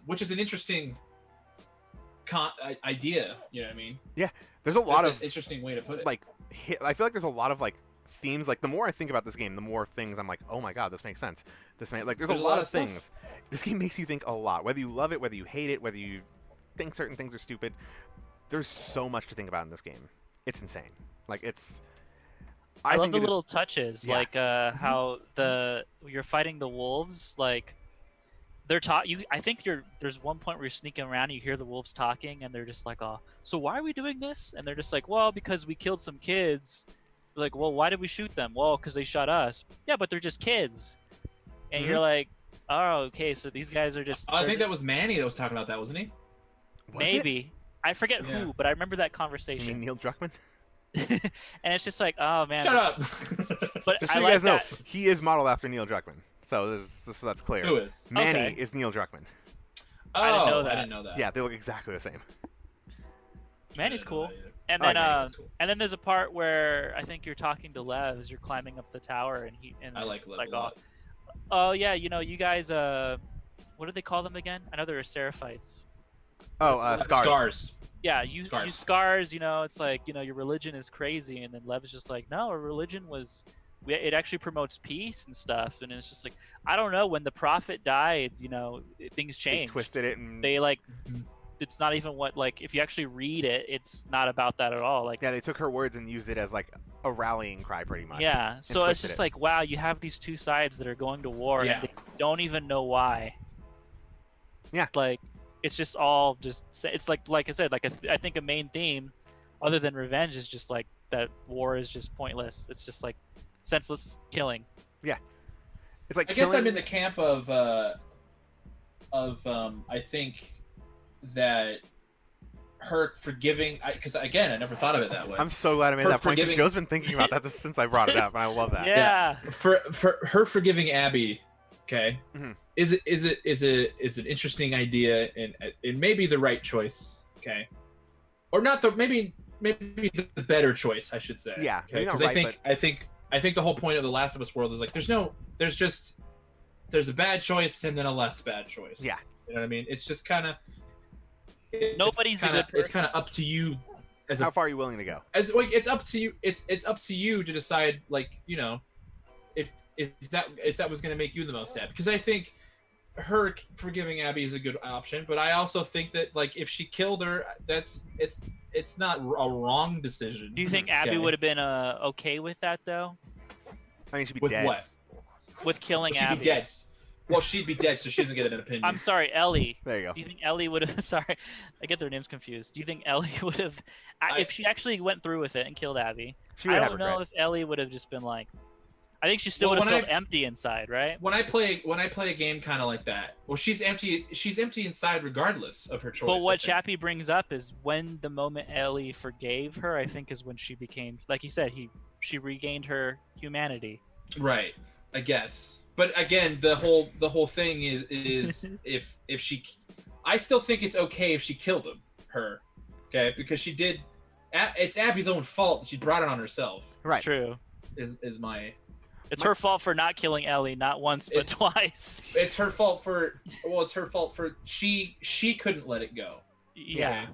which is an interesting idea. You know what I mean? Yeah, there's a lot of interesting way to put it. Like, I feel like there's a lot of like themes. Like, the more I think about this game, the more things I'm like, oh my god, this makes sense. There's a lot of things. This game makes you think a lot, whether you love it, whether you hate it, whether you think certain things are stupid. There's so much to think about in this game. It's insane. Like, it's. I love the little touches, like how you're fighting the wolves. Like, they're I think there's one point where you're sneaking around and you hear the wolves talking, and they're just like, "Oh, so why are we doing this?" And they're just like, "Well, because we killed some kids." Like, well, why did we shoot them? Well, because they shot us. Yeah, but they're just kids. And you're like, oh, okay, so these guys are just. I think that was Manny that was talking about that, wasn't he? Maybe. I forget who, but I remember that conversation. You mean Neil Druckmann? And it's just like, oh man. Shut up. But just so you guys know, he is modeled after Neil Druckmann. So that's clear. Who is? Manny is Neil Druckmann. Oh, I didn't know that. Yeah, they look exactly the same. Manny's cool. And then and then there's a part where I think you're talking to Lev as you're climbing up the tower, and I like Lev a lot. Oh yeah, you know, you guys what do they call them again? I know they're Seraphites. Oh, scars. Yeah, you scars, you know, it's like, you know, your religion is crazy, and then Lev's just like, no, our religion it actually promotes peace and stuff, and it's just like, I don't know, when the prophet died, you know, things changed. They twisted it and they like it's not even what, like, if you actually read it, it's not about that at all. Like, Yeah, they took her words and used it as like a rallying cry, pretty much. yeah. and So it's twisted just it. like, wow, you have these two sides that are going to war, Yeah. and they don't even know why. Yeah. Like, it's just all just. It's like I said, like I think a main theme, other than revenge, is just like that war is just pointless. It's just like senseless killing. It's like I guess killing... I'm in the camp of I think that her forgiving, because again, I never thought of it that way. I'm so glad I made Her that point, because forgiving- Joe's been thinking about that since I brought it up, and I love that. Yeah. For her forgiving Abby, okay, Mhm. is an interesting idea, and it may be the right choice, okay, or not the maybe the better choice, I should say. Yeah, okay? maybe not 'Cause right, I think the whole point of the Last of Us world is like there's a bad choice and then a less bad choice. Yeah. You know what I mean? It's just kind of Nobody's a good It's person. kind of up to you as How a far are you willing to go? as like it's up to you. It's up to you to decide, like, you know, if that was going to make you the most happy. Because I think her forgiving Abby is a good option, but I also think that, like, if she killed her, it's not a wrong decision. Do you think Abby Okay. would have been okay with that though? I mean, she'd be with dead. what? With killing She'd Abby? be dead. Well, she'd be dead, so she doesn't get an opinion. I'm sorry, Ellie. There you go. Do you think Ellie would have? Sorry, I get their names confused. Do you think Ellie would have, if she actually went through with it and killed Abby? She would I have don't know regret. if Ellie would have just been like. I think she still Well, would have when felt empty inside, right? When I play a game kind of like that, well, she's empty. She's empty inside regardless of her choice. But I what think. Chappy brings up is when the moment Ellie forgave her, I think is when she became, like he said, she regained her humanity. Right, I guess. But again, the whole thing is if she, I still think it's okay if she killed her, okay, because she did. It's Abby's own fault. She brought it on herself. It's true. Is my. It's her fault for not killing Ellie, not once but twice. It's her fault for. Well, it's her fault for she couldn't let it go. Yeah.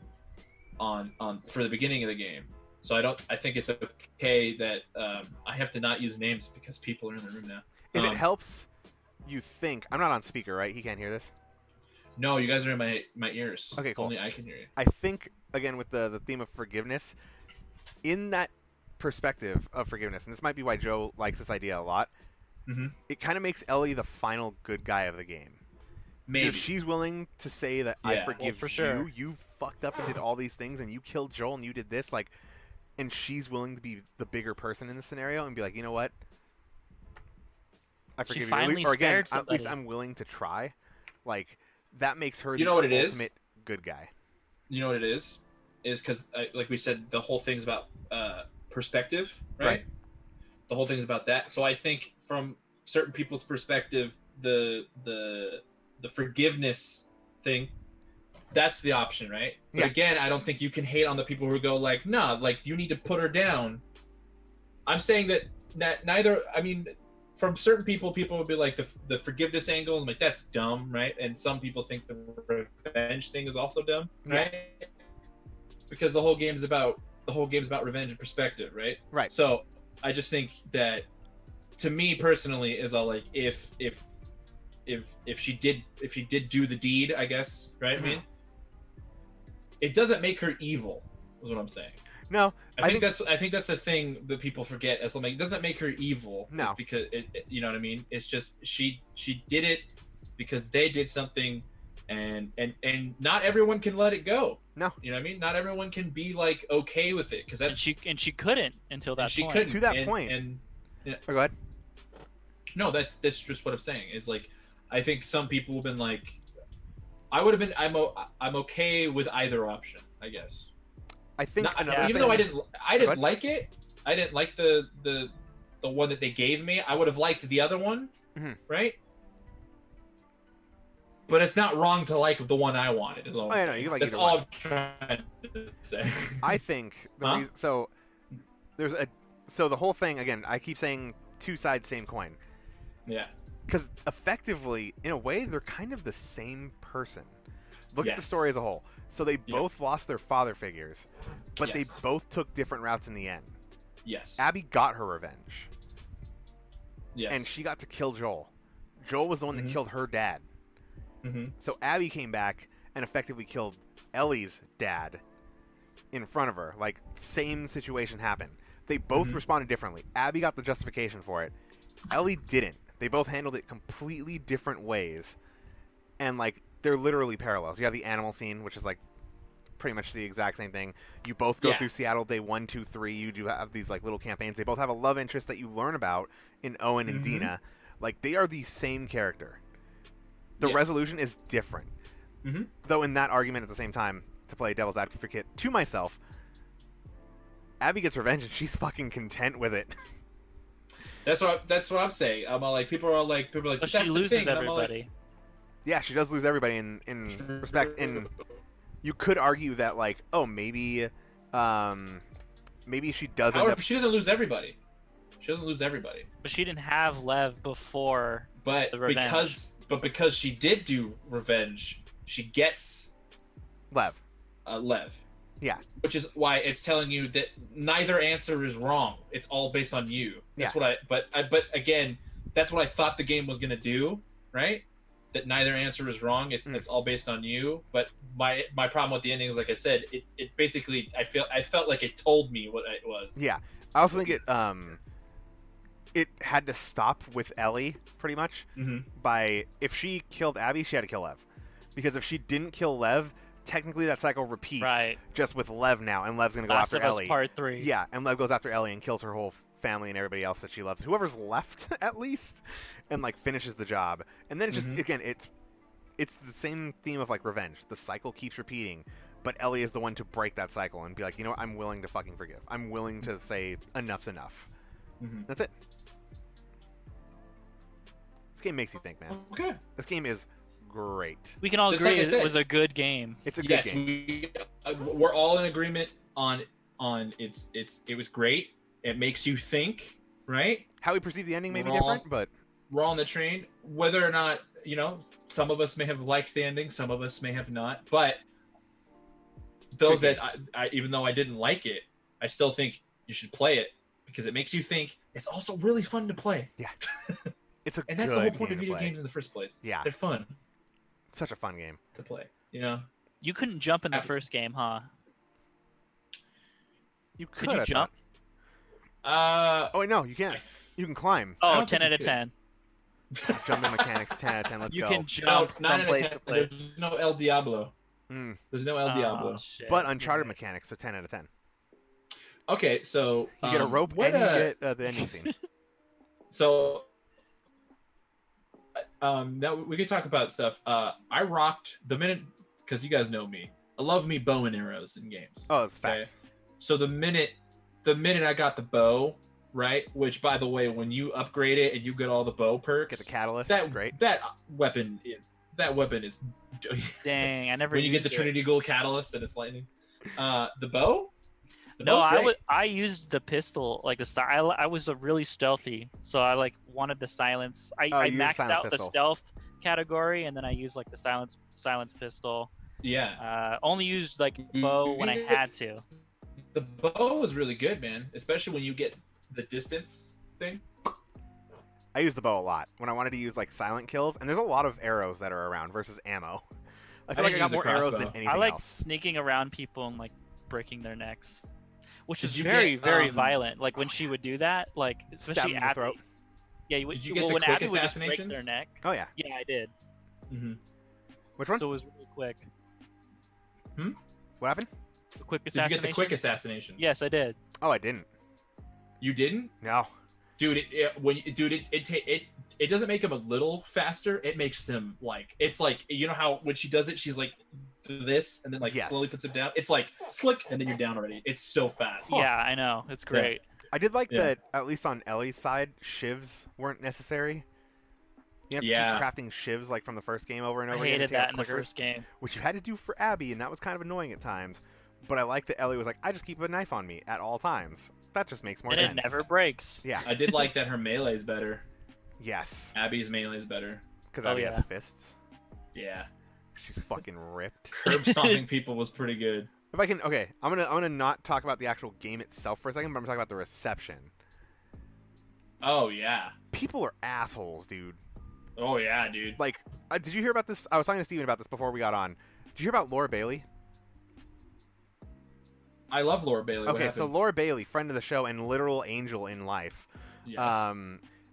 On for the beginning of the game. So I think it's okay that I have to not use names because people are in the room now. If it helps you think... I'm not on speaker, right? He can't hear this? No, you guys are in my ears. Okay, cool. Only I can hear you. I think, again, with the theme of forgiveness, in that perspective of forgiveness, and this might be why Joe likes this idea a lot, it kind of makes Ellie the final good guy of the game. Maybe. If she's willing to say that, I Yeah, forgive for sure. you fucked up and did all these things, and you killed Joel and you did this, like, and she's willing to be the bigger person in the scenario and be like, you know what? I forgive you. finally Or again, spared at least somebody. I'm willing to try. Like, that makes her You the know what it is? ultimate good guy. You know what it is because like we said, the whole thing's about perspective, right? Right. The whole thing's about that. So I think from certain people's perspective, the forgiveness thing, that's the option, right? But Yeah. again, I don't think you can hate on the people who go like, nah, like you need to put her down. I'm saying that neither. I mean, from certain people would be like the forgiveness angle, and like that's dumb, right? And some people think the revenge thing is also dumb, right? Because the whole game's about revenge and perspective, right? Right. So I just think that, to me personally, is all like if she did do the deed, I guess, right? I mean, it doesn't make her evil, is what I'm saying. No, I think that's the thing that people forget. As something, it doesn't make her evil. No. Because it, you know what I mean. It's just she did it because they did something, and not everyone can let it go. No. You know what I mean. Not everyone can be like okay with it because that's and she couldn't until that she point. couldn't To that and, point. And Oh, go ahead. no, that's just what I'm saying. Is like I think some people have been like, I'm okay with either option, I guess. I think Not, another even thing... though I didn't ahead. like it. I didn't like the one that they gave me. I would have liked the other one, right? But it's not wrong to like the one I wanted. Is all I'm Oh, yeah, saying. no, you can like That's either all one. I'm trying to say. I think the Huh? so the whole thing, again, I keep saying two sides, same coin. Yeah. Because effectively, in a way, they're kind of the same person. Look at the Yes. story as a whole. So they both lost their father figures, but they Yes. both took different routes in the end. Yes. Abby got her revenge, Yes. and she got to kill Joel. Joel was the one that killed her dad. Mhm. So Abby came back and effectively killed Ellie's dad in front of her. Like, same situation happened. They both responded differently. Abby got the justification for it. Ellie didn't. They both handled it completely different ways. And, like, they're literally parallels. You have the animal scene, which is, like, pretty much the exact same thing. You both go through Seattle day 1, 2, 3. You do have these, like, little campaigns. They both have a love interest that you learn about in Owen and Dina. Like, they are the same character. The resolution is different. Though in that argument at the same time, to play devil's advocate to myself, Abby gets revenge and she's fucking content with it. That's what I'm saying. I'm all like, people are like, But she loses everybody. Like, yeah, she does lose everybody in respect. And you could argue that, like, oh, maybe she doesn't. However, she doesn't lose everybody. She doesn't lose everybody. But she didn't have Lev before the revenge. Because she did do revenge, she gets Lev. Lev. Yeah. Which is why it's telling you that neither answer is wrong. It's all based on you. That's what but again, that's what I thought the game was gonna do, right? That neither answer is wrong. It's all based on you. But my problem with the ending is, like I said, it basically I felt like it told me what it was. Yeah. I also think it had to stop with Ellie pretty much by, if she killed Abby, she had to kill Lev. Because if she didn't kill Lev, technically that cycle repeats just with Lev now, and Lev's going to go after Ellie. Part 3. Yeah, and Lev goes after Ellie and kills her whole family and everybody else that she loves. Whoever's left, at least, and, like, finishes the job. And then it just, again, it's the same theme of, like, revenge. The cycle keeps repeating, but Ellie is the one to break that cycle and be like, you know what, I'm willing to fucking forgive. I'm willing to say enough's enough. That's it. This game makes you think, man. Okay. This game is great. We can all agree it was a good game. It's a good game. We're all in agreement on it was great. It makes you think, right? How we perceive the ending may be different, but we're all on the train. Whether or not, some of us may have liked the ending, some of us may have not. But those that I even though I didn't like it, I still think you should play it because it makes you think. It's also really fun to play. Yeah. It's and that's the whole point of video games in the first place. Yeah. They're fun. Such a fun game to play. You couldn't jump in the first game, huh? You could. Could you jump? Oh wait, no, you can't. You can climb. Oh, 10 out of 10. Jumping mechanics, 10 out of 10. Let's you go. You can jump no, 9 from out of place 10. to place. There's no El Diablo. There's no El Diablo. Shit. But Uncharted mechanics, so 10 out of 10. Okay, so you get a rope and you get the ending scene. So now we can talk about stuff. I rocked the minute, because you guys know me. I love me bow and arrows in games. Oh, it's facts. Okay? So the minute I got the bow, right? Which, by the way, when you upgrade it and you get all the bow perks, get the catalyst. That's great. That weapon is. Dang, I never. When you get the Trinity Gold catalyst and it's lightning, the bow. No, I used the pistol, like the style. I was really stealthy, so I wanted the silence. I maxed out the stealth category, and then I used like the silence pistol. Yeah. Only used like bow when I had to. The bow was really good, man, especially when you get the distance thing. I use the bow a lot when I wanted to use like silent kills, and there's a lot of arrows that are around versus ammo. I feel like I got more arrows than anything else. I like sneaking around people and like breaking their necks. Which is very, very violent. Like when she would do that, like especially Abby. Throat. Yeah, did you get the quick Abby would just break assassinations? their neck. Oh yeah. Yeah, I did. Which one? So it was really quick. What happened? The quick assassination. Did you get the quick assassination? Yes, I did. Oh, I didn't. You didn't? No. Dude, it doesn't make them a little faster. It makes them like, it's like, you know how when she does it, she's like this and then like slowly puts it down. It's like slick and then you're down already. It's so fast. Yeah, I know. It's great. Yeah. I did like that, at least on Ellie's side, shivs weren't necessary. You have to keep crafting shivs like from the first game over and over again. I hated that in the first game. Which you had to do for Abby, and that was kind of annoying at times. But I like that Ellie was like, I just keep a knife on me at all times. That just makes more sense. And it never breaks. Yeah. I did like that her melee is better. Yes. Abby's melee is better. Because Abby has fists. Yeah. She's fucking ripped. Curb stomping people was pretty good. If I can, okay, I'm gonna not talk about the actual game itself for a second, but I'm gonna talk about the reception. Oh yeah. People are assholes, dude. Oh yeah, dude. Like, did you hear about this? I was talking to Steven about this before we got on. Did you hear about Laura Bailey? I love Laura Bailey. What Okay, so happened? Laura Bailey, friend of the show and literal angel in life. Yes.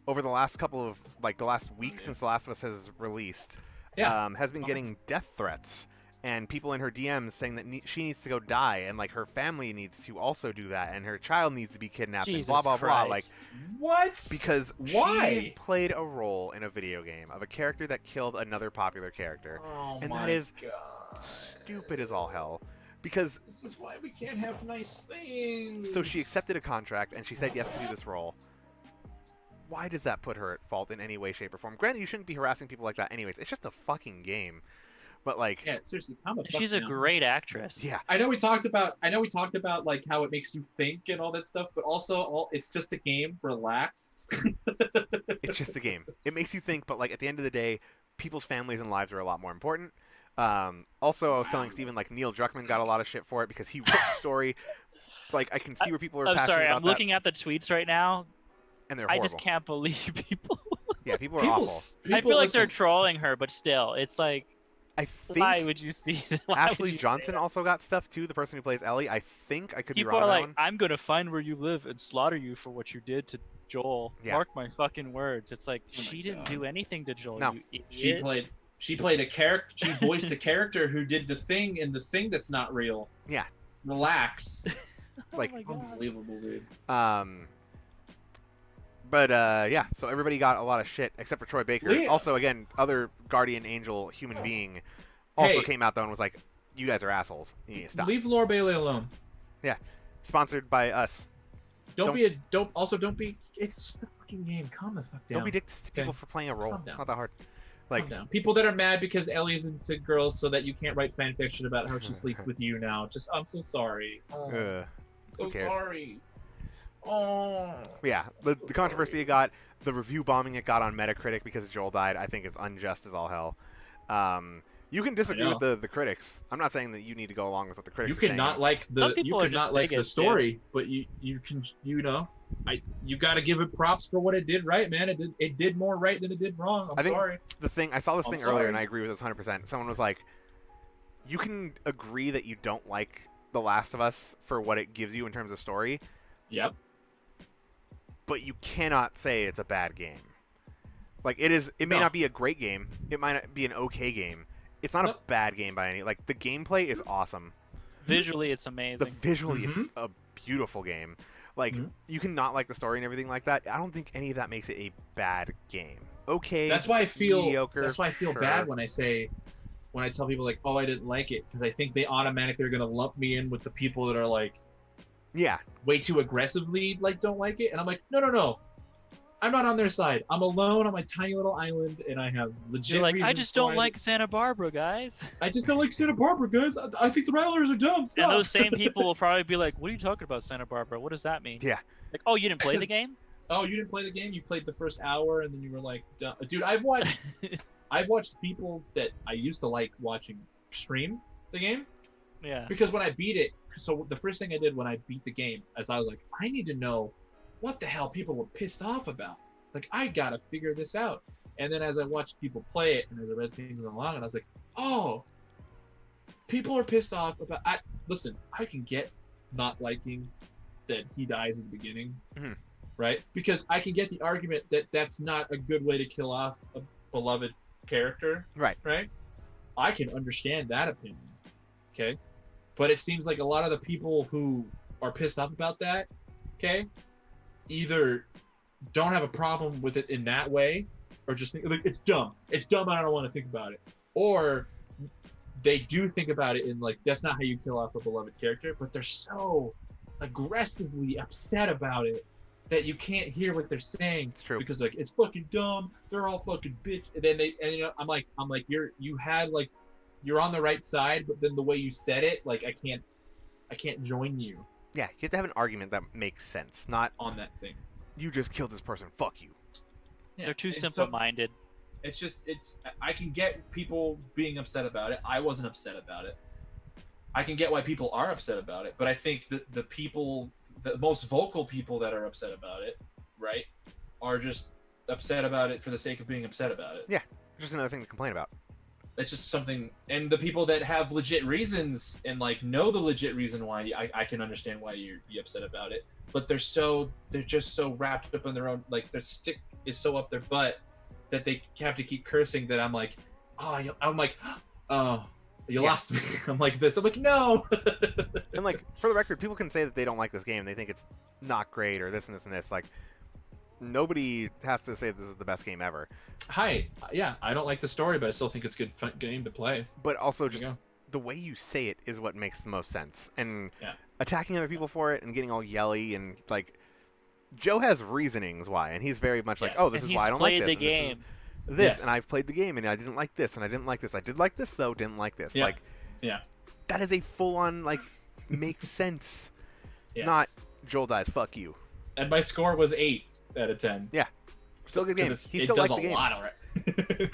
Over the last couple of the last week since The Last of Us has released, Yeah. has been getting death threats and people in her DMs saying that she needs to go die and her family needs to also do that and her child needs to be kidnapped Jesus and blah blah blah. Christ. What? Because Why? she played a role in a video game of a character that killed another popular character, Oh and my that is God. stupid as all hell. Because This is why we can't have nice things. so she accepted a contract and she said yes to do this role. Why does that put her at fault in any way, shape, or form? Granted, you shouldn't be harassing people like that anyways. It's just a fucking game. But Yeah, seriously, calm the fuck She's a down. great actress. yeah, I know we talked about how it makes you think and all that stuff, but also it's just a game. Relax. it's just a game. It makes you think, but at the end of the day, people's families and lives are a lot more important. Also, I was telling Steven, Neil Druckmann got a lot of shit for it because he wrote the story. I can see where people are I'm passionate sorry, about I'm that, looking at the tweets right now. and they're I horrible. just can't believe people. Yeah, people are awful. I feel like they're listen, trolling her, but still, it's like, I why think would you see? Why would Ashley you say Johnson that? also got stuff too, the person who plays Ellie. I think I could be People wrong are on that like, one. I'm gonna find where you live and slaughter you for what you did to Joel. Yeah. Mark my fucking words. It's like Oh my she didn't God. do anything to Joel. No. You She idiot. played a character. She voiced a character who did the thing in the thing that's not real. Yeah. Relax. Oh like- my God. Unbelievable, dude. But yeah, so everybody got a lot of shit except for Troy Baker. Leah. Also, again, other guardian angel human being also Hey. came out though and was like, "You guys are assholes. You need to stop." Leave Laura Bailey alone. Sponsored by us. Don't be. It's just a fucking game. Calm the fuck down. Don't be dicks to people Okay. for playing a role. Calm It's down. not that hard. Calm down. People that are mad because Ellie is into girls, so that you can't write fan fiction about how she sleeps with you now. I'm so sorry. Oh, who so cares? sorry. Oh. Yeah, the controversy it got, the review bombing it got on Metacritic because Joel died, I think it's unjust as all hell. You can disagree with the critics. I'm not saying that you need to go along with what the critics You are saying. cannot like Some the people are just the bigots, story, but you can you got to give it props for what it did right, man. It did more right than it did wrong. I'm I think sorry. I saw this I'm thing earlier and sorry. I agree with this 100%. Someone was like, you can agree that you don't like The Last of Us for what it gives you in terms of story, Yep. but you cannot say it's a bad game. It may No. not be a great game. It might not be an okay game. It's not a Nope. bad game by any. The gameplay is awesome. Visually, it's amazing. Visually, Mhm. it's a beautiful game. Mhm. You can not like the story and everything like that. I don't think any of that makes it a bad game. Okay. That's why I feel. mediocre, That's why I feel sure. bad when I tell people like, oh, I didn't like it, because I think they automatically are gonna lump me in with the people that are like Yeah. way too aggressively don't like it, and I'm like, no. I'm not on their side. I'm alone on my tiny little island, and I have legit. You're like, I reasons just why don't like Santa Barbara, guys. I just don't like Santa Barbara, guys. I think the Rattlers are dumb. Stop. And those same people will probably be like, what are you talking about, Santa Barbara? What does that mean? Yeah. Like, oh, you didn't play the Because- game? Oh, you didn't play the game? You played the first hour, and then you were like, duh. Dude, I've watched people that I used to like watching stream the game, Yeah. because when I beat it, so the first thing I did when I beat the game is I was like, I need to know what the hell people were pissed off about. Like, I gotta figure this out. And then as I watched people play it, and as I read things along, and I was like, oh, people are pissed off about. Listen, I can get not liking that he dies at the beginning, Mhm. right? Because I can get the argument that that's not a good way to kill off a beloved character, Right. right? I can understand that opinion, okay? But it seems like a lot of the people who are pissed off about that, okay, either don't have a problem with it in that way, or just think like it's dumb. It's dumb. I don't want to think about it. Or they do think about it in like, that's not how you kill off a beloved character, but they're so aggressively upset about it that you can't hear what they're saying. It's true. Because like, it's fucking dumb. They're all fucking bitch. And then I'm like, you're on the right side, but then the way you said it, like, I can't join you Yeah, you have to have an argument that makes sense, not on that thing. you just killed this person, fuck you. Yeah. They're too And so- simple-minded. I can get people being upset about it. I wasn't upset about it. I can get why people are upset about it, but I think that the most vocal people that are upset about it, right, are just upset about it for the sake of being upset about it. Just another thing to complain about. it's just something. And the people that have legit reasons and like know the legit reason why, I can understand why you're upset about it. But they're just so wrapped up in their own, like their stick is so up their butt that they have to keep cursing. That I'm like, oh, you lost me. I'm like this. I'm like, no. And like, for the record, people can say that they don't like this game. They think it's not great or this and this and this. Like, nobody has to say this is the best game ever. Hi. Yeah, I don't like the story, but I still think it's a good fun game to play. But also just the way you say it is what makes the most sense. And yeah. Attacking other people for it and getting all yelly and like, Joe has reasonings why, and he's very much like, oh, this is why I don't like this. He's played the game. This and I've played the game and I didn't like this and I didn't like this. I did like this though, didn't like this. Yeah. Like, that is a full-on like makes sense. Yes. Not Joel dies. Fuck you. And my score was 8 out of 10. Yeah, still a good game. He still does liked the game. A lot already.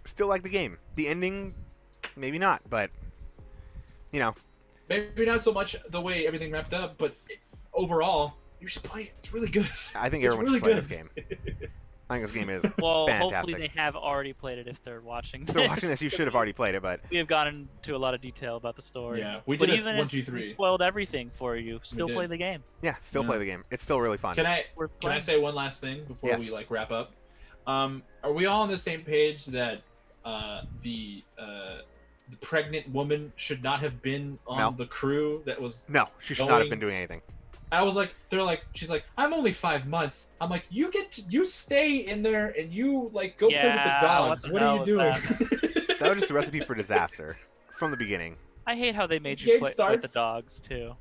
Still like the game. The ending, maybe not, but you know, maybe not so much the way everything wrapped up, but overall, you should play it. It's really good. I think everyone should play this game. I think this game is fantastic. Hopefully they have already played it if they're watching this. If they're watching this, you should have already played it, but... We have gotten into a lot of detail about the story. Yeah, we did even 1, if 2, 3. we spoiled everything for you, still play the game. Yeah, still play the game. It's still really fun. Can I say one last thing before we like wrap up? Are we all on the same page that the pregnant woman should not have been on the crew that was No, she should not have been doing anything. I was like, she's like, I'm only 5 months. I'm like, you stay in there and you like go play with the dogs. What are you doing? That was just a recipe for disaster from the beginning. I hate how they made you play with the dogs too.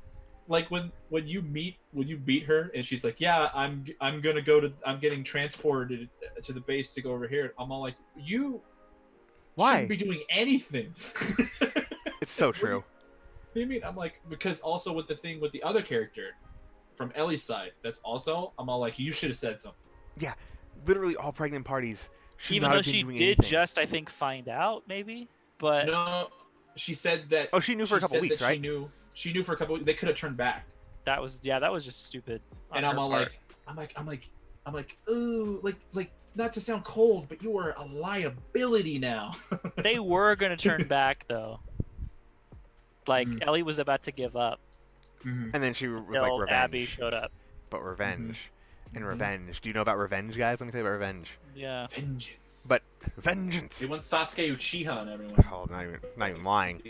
Like when you beat her and she's like, yeah, I'm getting transported to the base to go over here. I'm all like, you shouldn't be doing anything. It's so true. What do you mean? I'm like, because also with the other character from Ellie's side, that's also, I'm all like, you should have said something. Yeah, literally all pregnant parties should even not though have been she doing did anything. just, I think, find out maybe, but no, she said that. Oh, she knew for a couple weeks, right? She knew for a couple. They could have turned back. That was just stupid. And I'm all like, ooh, like not to sound cold, but you are a liability now. They were gonna turn back though. Like Ellie was about to give up. And then she was like, revenge. Abby showed up. But revenge. And revenge. Do you know about revenge, guys? Let me tell you about revenge. Yeah. Vengeance. But vengeance. They went Sasuke Uchiha on everyone. Oh, not even lying.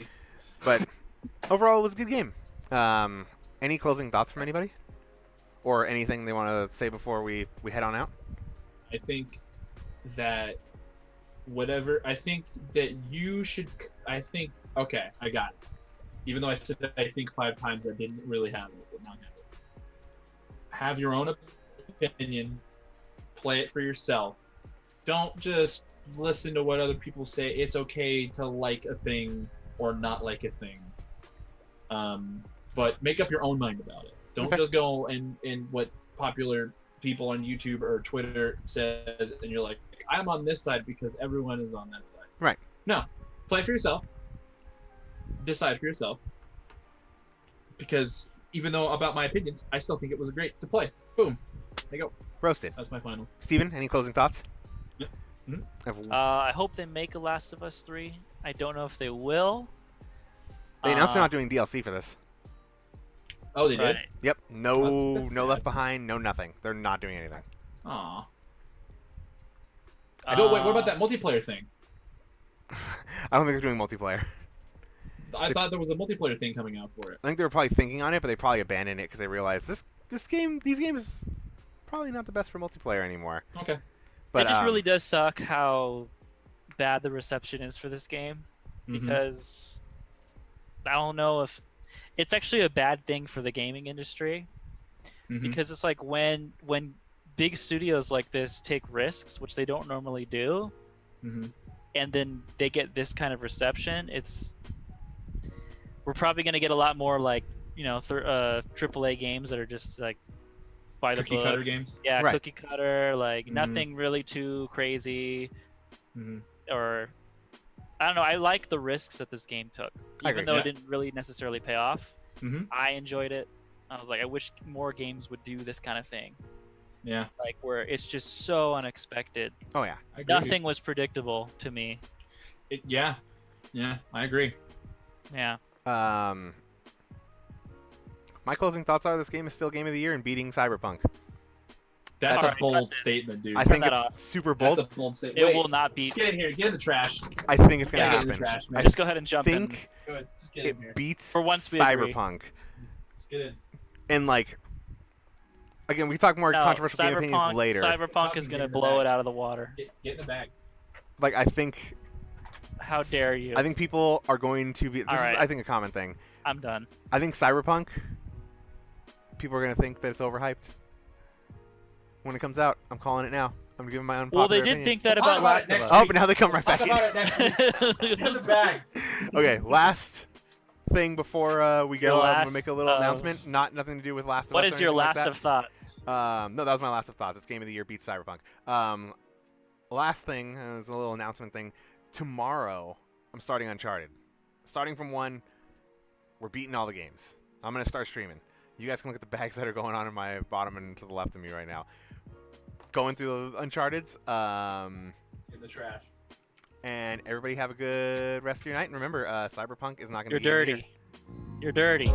But overall, it was a good game. Any closing thoughts from anybody? Or anything they want to say before we head on out? I think that okay, I got it. Even though I said that I think 5 times, I didn't really have it, but now I have it. Have your own opinion. Play it for yourself. Don't just listen to what other people say. It's okay to like a thing or not like a thing. But make up your own mind about it. Don't just go in what popular people on YouTube or Twitter says, and you're like, I'm on this side because everyone is on that side. Right. No. Play for yourself. Decide for yourself. Because even though about my opinions, I still think it was great to play. Boom. There you go. Roasted. That's my final. Steven, any closing thoughts? Yeah. I hope they make a Last of Us 3. I don't know if they will. They announced they're not doing DLC for this. Oh, they did? Yep. No, That's no sad. Left Behind, no nothing. They're not doing anything. Aw. I don't. Wait. What about that multiplayer thing? I don't think they're doing multiplayer. I thought there was a multiplayer thing coming out for it. I think they were probably thinking on it, but they probably abandoned it because they realized these games probably not the best for multiplayer anymore. Okay. But it just really does suck how bad the reception is for this game, because I don't know if it's actually a bad thing for the gaming industry, because it's like when big studios like this take risks, which they don't normally do, and then they get this kind of reception, we're probably going to get a lot more like, AAA games that are just like by the cookie cutter books. games. Yeah, Right. cookie cutter, like nothing really too crazy, or I don't know. I like the risks that this game took, even though it didn't really necessarily pay off. I enjoyed it. I was like, I wish more games would do this kind of thing. Yeah. Like where it's just so unexpected. Oh yeah. I agree. Nothing was predictable to me. Yeah, I agree. Yeah. My closing thoughts are this game is still game of the year and beating Cyberpunk. That's Alright, a bold cut this. statement, dude. I Turn think that it's off. super That's bold. a bold statement. It Wait, will not beat. Get in here. Get in the trash. I think it's gonna Yeah. Get in the happen. trash, I man. Just go ahead and jump in. think Go ahead. Just get in here. it beats For once we agree. Cyberpunk. Just get in. And like, again, we can talk more No, controversial game opinions later. Cyberpunk is gonna blow it out of the water. Get in the bag. Like, I think How dare you? I think people are going to be. This is, Alright. I think, a common thing. I'm done. I think Cyberpunk. People are gonna think that it's overhyped when it comes out. I'm calling it now. I'm gonna give my own. Well, they popular did opinion. think that We'll talk about about Last it of next Us. Oh, but now they come right Talk back about in. it next week. Get in the bag. Okay, last thing before we go, Your I'm gonna last make a little of- announcement. Nothing to do with Last of Us. What or is your anything like last that. of thoughts? No, that was my last of thoughts. It's game of the year beats Cyberpunk. Last thing is a little announcement thing. Tomorrow, I'm starting Uncharted. Starting from 1, we're beating all the games. I'm gonna start streaming. You guys can look at the bags that are going on in my bottom and to the left of me right now. Going through the Uncharted's. In the trash. And everybody have a good rest of your night. And remember, Cyberpunk is not gonna You're be. dirty. You're dirty.